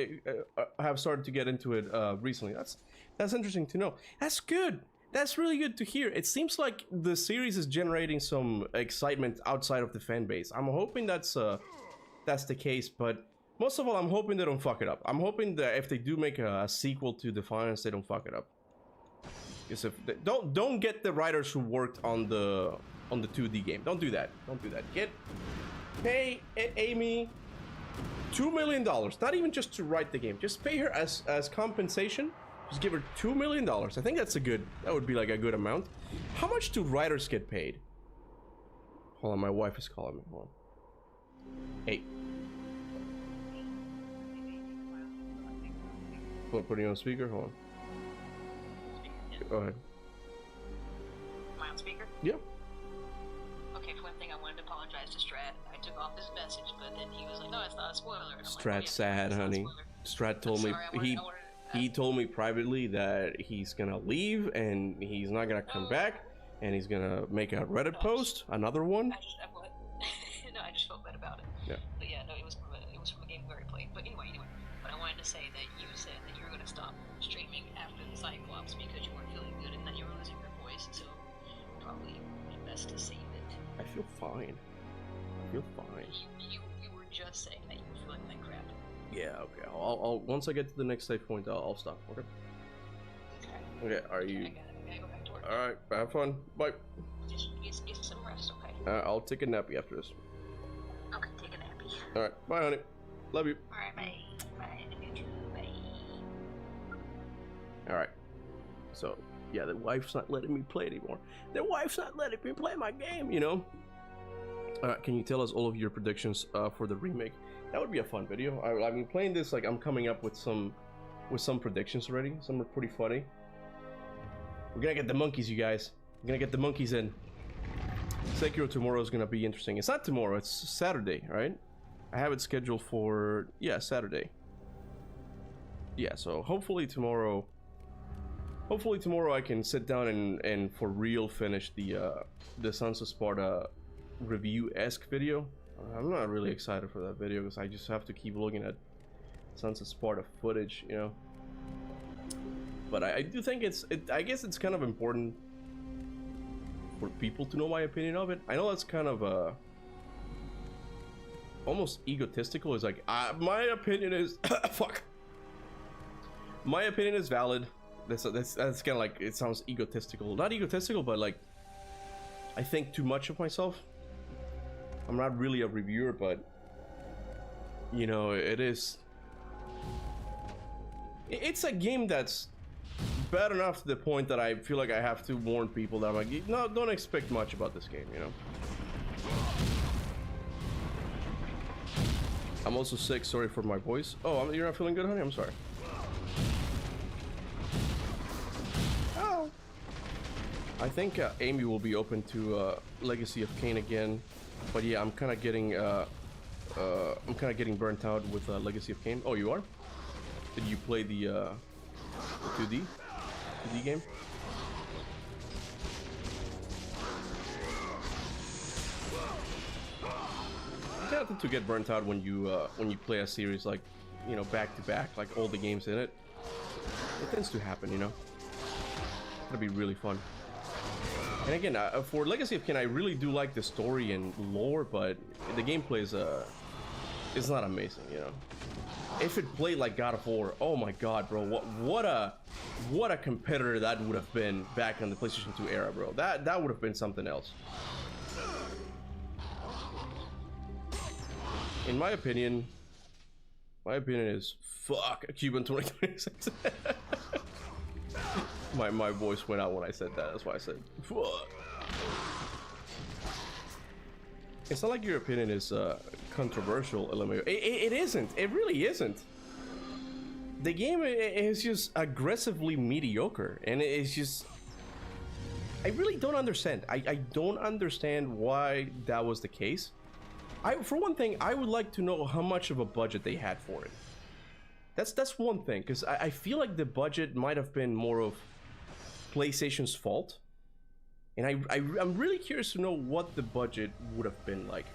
have started to get into it recently. That's interesting to know. That's good. That's really good to hear. It seems like the series is generating some excitement outside of the fan base. I'm hoping that's the case, but most of all, I'm hoping they don't fuck it up. I'm hoping that if they do make a sequel to Defiance, they don't fuck it up. Because if they, don't get the writers who worked on the 2D game. Don't do that. Don't do that. Pay Amy $2 million. Not even just to write the game. Just pay her as compensation. Just give her $2 million. I think that would be like a good amount. How much do writers get paid? Hold on, my wife is calling me. Hold on. Hey. Putting you on speaker? Hold on. Go ahead. Am I on speaker? Yeah. Okay, for one thing, I wanted to apologize to Strat. I took off his message, but then he was like, no, it's not a spoiler. And Strat's like, oh, yeah, sad, honey. Strat told me he told me privately that he's gonna leave and he's not gonna come back, and he's gonna make a Reddit post, another one. I just felt bad about it. Yeah. But yeah, no, say that you said that you were gonna stop streaming after the Cyclops because you weren't feeling good and that you were losing your voice, so probably best to save it. I feel fine. I feel fine. You were just saying that you were feeling like crap. Yeah, okay. I'll once I get to the next save point, I'll stop. Okay. Okay. Are you? I gotta go back to work. All right. Have fun. Bye. Just get some rest, okay? I'll take a nappy after this. Okay, take a nappy. All right. Bye, honey. Love you. All right, bye. Bye. Bye. All right. So yeah, the wife's not letting me play anymore. The wife's not letting me play my game. You know. Can you tell us all of your predictions for the remake? That would be a fun video. I've been playing this, like I'm coming up with some predictions already. Some are pretty funny. We're gonna get the monkeys, you guys. We're gonna get the monkeys in. Sekiro tomorrow is gonna be interesting. It's not tomorrow, it's Saturday, right? I have it scheduled for, yeah, Saturday. Yeah, so hopefully tomorrow I can sit down and for real finish the Sons of Sparta review-esque video. I'm not really excited for that video because I just have to keep looking at Sons of Sparta footage, you know. But I do think I guess it's kind of important for people to know my opinion of it. I know that's kind of almost egotistical. It's like my opinion is fuck. My opinion is valid. That's kind of like, it sounds egotistical. Not egotistical, but like I think too much of myself. I'm not really a reviewer, but you know, it's a game that's bad enough to the point that I feel like I have to warn people that I'm like, no, don't expect much about this game, you know. I'm also sick, sorry for my voice. Oh, you're not feeling good, honey? I'm sorry. Oh. I think Amy will be open to Legacy of Kain again, but yeah, I'm kind of getting burnt out with Legacy of Kain. Oh, you are? Did you play the 2D game? You tend to get burnt out when you play a series like, you know, back to back, like all the games in it. It tends to happen, you know. It'll be really fun. And again, for Legacy of Kain, I really do like the story and lore, but the gameplay is not amazing, you know. If it played like God of War, oh my god, bro, what a competitor that would have been back in the PlayStation 2 era, bro. That would have been something else. In my opinion is fuck Cuban 2026. my voice went out when I said that. That's why I said fuck. It's not like your opinion is controversial, LMAO. It isn't. It really isn't. The game is just aggressively mediocre, and it's just, I really don't understand. I don't understand why that was the case. For one thing, I would like to know how much of a budget they had for it. That's one thing, because I feel like the budget might have been more of PlayStation's fault. And I'm really curious to know what the budget would have been like,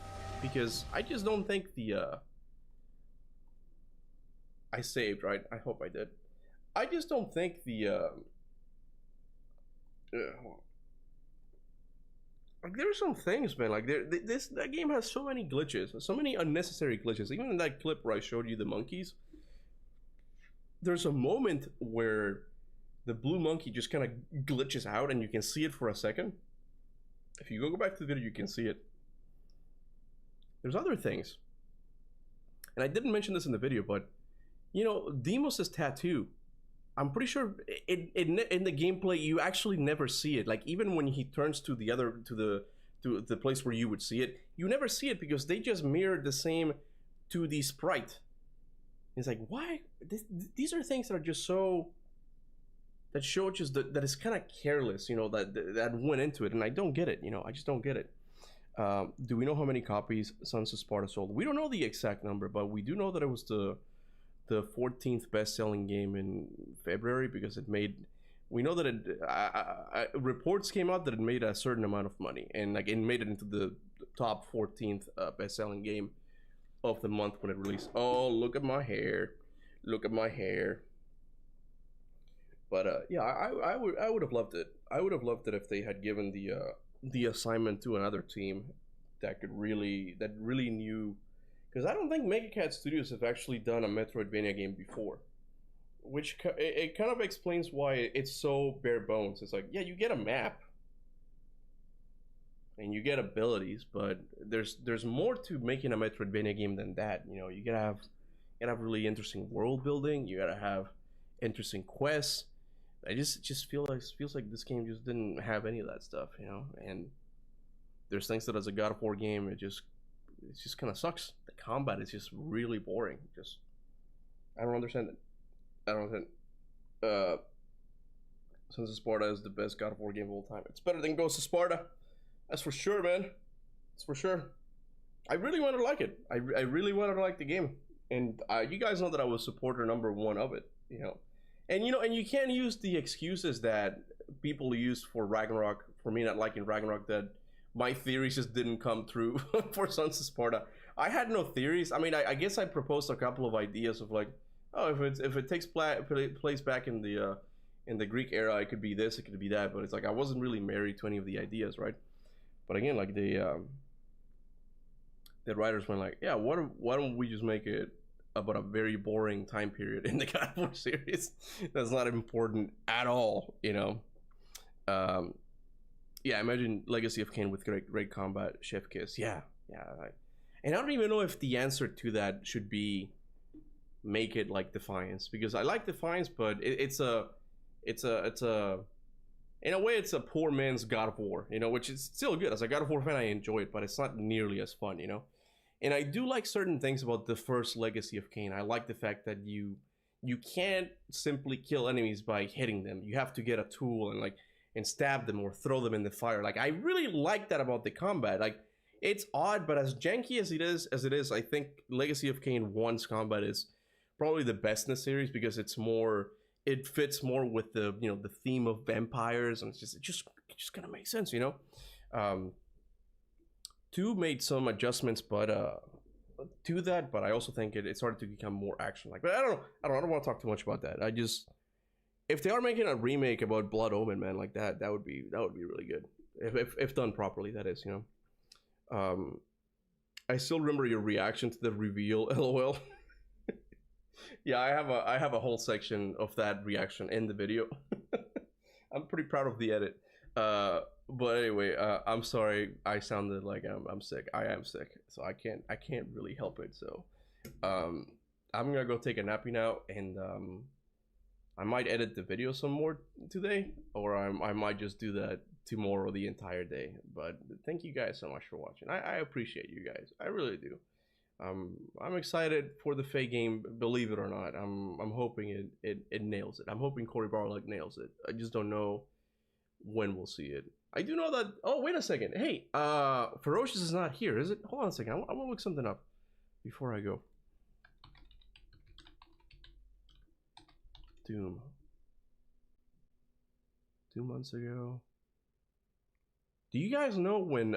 because I just don't think I saved, right? I hope I did. I just don't think like there are some things, man. Like that game has so many glitches, so many unnecessary glitches. Even in that clip where I showed you the monkeys, there's a moment where the blue monkey just kind of glitches out and you can see it for a second. If you go back to the video, you can see it. There's other things. And I didn't mention this in the video, but you know, Deimos' tattoo, I'm pretty sure in the gameplay you actually never see it. Like even when he turns to the place where you would see it, you never see it because they just mirrored the same 2D sprite. It's like, why? These are things that are just so, that show just that it's kind of careless, you know, that went into it, and I don't get it, you know, I just don't get it. Do we know how many copies Sons of Sparta sold? We don't know the exact number, but we do know that it was the 14th best-selling game in February, because it made, we know that reports came out that it made a certain amount of money, and like it made it into the top 14th best-selling game of the month when it released. Oh, look at my hair. Look at my hair. But yeah, I would have loved it. I would have loved it if they had given the assignment to another team that really knew, because I don't think Megacat Studios have actually done a Metroidvania game before, which it kind of explains why it's so bare bones. It's like, yeah, you get a map and you get abilities, but there's more to making a Metroidvania game than that. You know, you gotta have really interesting world building. You gotta have interesting quests. I just feels like this game just didn't have any of that stuff, you know. And there's things that as a God of War game, it just kind of sucks. The combat is just really boring. Just I don't understand it. I don't understand. Sons of Sparta is the best God of War game of all time. It's better than Ghost of Sparta. That's for sure, man. That's for sure. I really wanted to like it. I really wanted to like the game, and you guys know that I was supporter #1 of it, you know. And you know, and you can't use the excuses that people use for Ragnarok, for me not liking Ragnarok, that my theories just didn't come through for Sons of Sparta. I had no theories. I mean, I guess I proposed a couple of ideas of like, oh, if it takes place back in the Greek era, it could be this, it could be that. But it's like I wasn't really married to any of the ideas, right? But again, like the writers went like, yeah, why don't we just make it about a very boring time period in the God of War series that's not important at all, you know. Yeah, imagine Legacy of Kain with great combat, chef kiss. Yeah. And I don't even know if the answer to that should be make it like Defiance, because I like Defiance, but it's a in a way it's a poor man's God of War, you know, which is still good. As a God of War fan, I enjoy it, but it's not nearly as fun, you know. And I do like certain things about the first Legacy of Kain. I like the fact that you can't simply kill enemies by hitting them. You have to get a tool and stab them or throw them in the fire. Like, I really like that about the combat. Like, it's odd, but as janky as it is, I think Legacy of Kain 1's combat is probably the best in the series, because it fits more with the, you know, the theme of vampires, and it just kind of makes sense, you know. 2 made some adjustments, but to that, but I also think it started to become more action-like. But I don't want to talk too much about that. If they are making a remake about Blood Omen, man, like that would be really good. If done properly, that is, you know. I still remember your reaction to the reveal, LOL. Yeah, I have a whole section of that reaction in the video. I'm pretty proud of the edit. But anyway, I'm sorry I sounded like I'm sick. I am sick, so I can't really help it. So I'm gonna go take a nappy now, and I might edit the video some more today, or I might just do that tomorrow the entire day. But thank you guys so much for watching. I appreciate you guys. I really do. I'm excited for the Faye game, believe it or not. I'm hoping it nails it. I'm hoping Cory Barlog nails it. I just don't know when we'll see it. I do know that. Oh, wait a second. Hey, Ferocious is not here, is it? Hold on a second. I want to look something up before I go. Doom. 2 months ago. Do you guys know when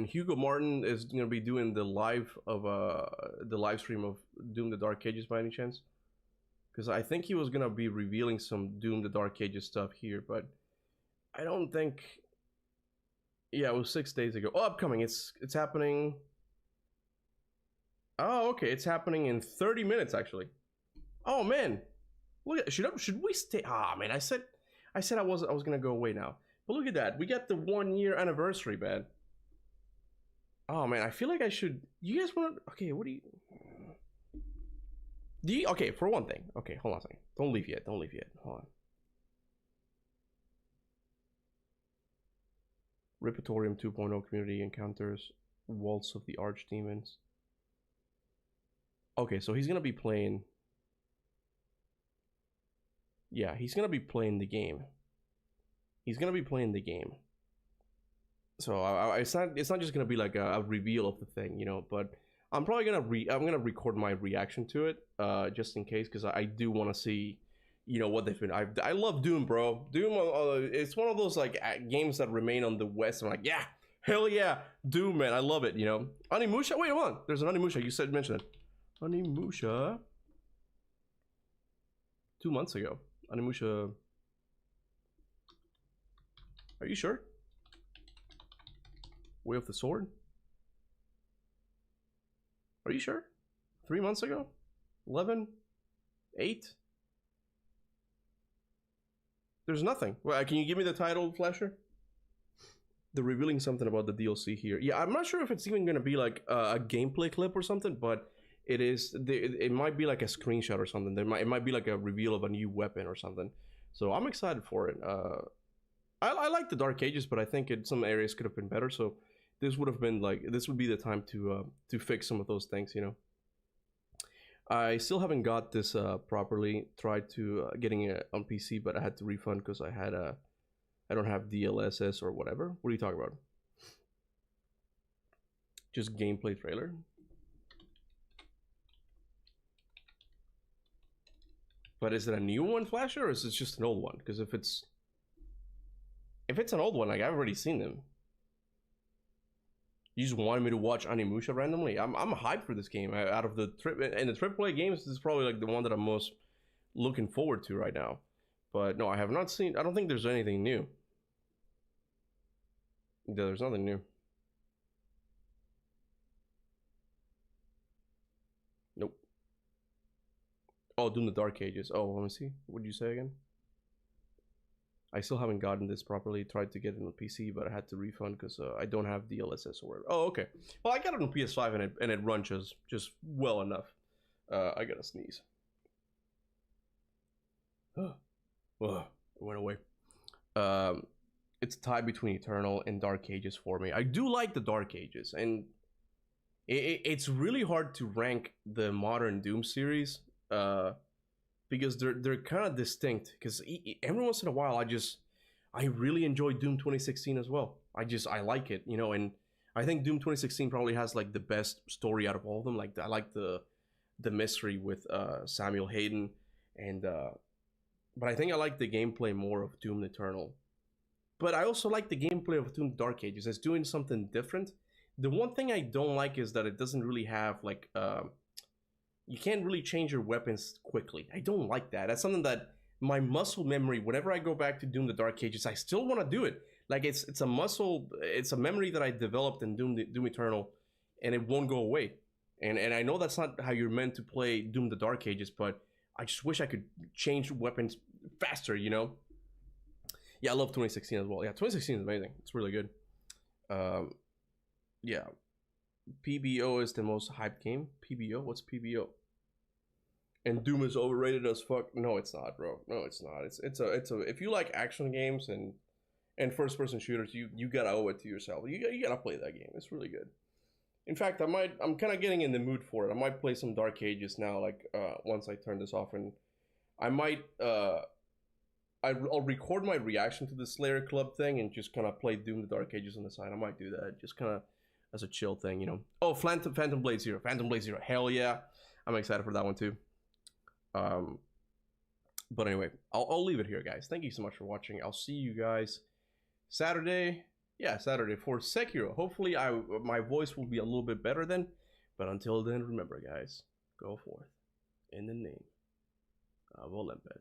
Hugo Martin is gonna be doing the live stream of Doom: The Dark Ages by any chance? Because I think he was gonna be revealing some Doom: The Dark Ages stuff here, but I don't think. Yeah, it was 6 days ago. Oh, upcoming. It's happening. Oh, okay. It's happening in 30 minutes actually. Oh man, look at, should we stay? Ah man, I said I was gonna go away now. But look at that. We got the 1-year anniversary, man. Oh man, I feel like I should. You guys want to? Okay, what do you? Okay, for one thing. Okay, hold on a second. Don't leave yet. Hold on. Repertorium 2.0 community encounters, Waltz of the Archdemons. Okay, so he's gonna be playing. Yeah, he's gonna be playing the game. So it's not just gonna be like a reveal of the thing, you know. But I'm probably gonna record my reaction to it, just in case, because I do want to see, you know, what they've been. I love Doom, bro. Doom, it's one of those like games that remain on the West. I'm like, yeah, Hell yeah, Doom, man, I love it. You know, Onimusha. Wait, hold on. There's an Onimusha. You said mention it. Onimusha. 2 months ago. Onimusha. Are you sure? Way of the Sword? Are you sure? 3 months ago? 11? 8? There's nothing. Well, can you give me the title, Flasher? They're revealing something about the DLC here. Yeah, I'm not sure if it's even gonna be like a gameplay clip or something, but it is. It might be like a screenshot or something. It might be like a reveal of a new weapon or something. So I'm excited for it. I like the Dark Ages, but I think in some areas could have been better. So this would have been like, this would be the time to fix some of those things, you know. I still haven't got this properly. Tried to getting it on PC, but I had to refund because I had I don't have DLSS or whatever. What are you talking about? Just gameplay trailer. But is it a new one, Flasher, or is it just an old one? Because if it's an old one, like I've already seen them. You just wanted me to watch Onimusha randomly. I'm hyped for this game. Out of the AAA games, this is probably like the one that I'm most looking forward to right now. But no, I have not seen. I don't think there's anything new. Yeah, there's nothing new. Nope. Oh, Doom the Dark Ages. Oh, let me see. What did you say again? I still haven't gotten this properly. Tried to get it on PC, but I had to refund because I don't have DLSS or whatever. Oh, okay. Well, I got it on PS5 and it runs just well enough. I gotta sneeze. Oh, it went away. It's a tie between Eternal and Dark Ages for me. I do like the Dark Ages, and it's really hard to rank the modern Doom series because they're kind of distinct. Because every once in a while, I really enjoy Doom 2016 as well. I like it, you know, and I think Doom 2016 probably has like the best story out of all of them. Like I like the mystery with Samuel Hayden, and but I think I like the gameplay more of Doom Eternal. But I also like the gameplay of Doom Dark Ages. It's doing something different. The one thing I don't like is that it doesn't really have like you can't really change your weapons quickly. I don't like that. That's something that my muscle memory, whenever I go back to Doom the Dark Ages, I still want to do it. Like it's a memory that I developed in Doom Eternal, and it won't go away. And I know that's not how you're meant to play Doom the Dark Ages, but I just wish I could change weapons faster, you know? Yeah, I love 2016 as well. Yeah, 2016 is amazing. It's really good. Yeah. PBO is the most hyped game. PBO? What's PBO? And Doom is overrated as fuck. No, it's not, bro. No, it's not. It's a if you like action games and first person shooters, you gotta owe it to yourself. You gotta play that game. It's really good. In fact, I'm kind of getting in the mood for it. I might play some Dark Ages now, like once I turn this off, and I might I'll record my reaction to the Slayer Club thing and just kind of play Doom the Dark Ages on the side. I might do that, just kind of as a chill thing, you know. Oh, Phantom Blade Zero. Phantom Blade Zero. Hell yeah. I'm excited for that one too. But anyway, I'll leave it here, guys. Thank you so much for watching. I'll see you guys Saturday. Yeah, Saturday for Sekiro. Hopefully my voice will be a little bit better then. But until then, remember, guys, go forth in the name of Olympus.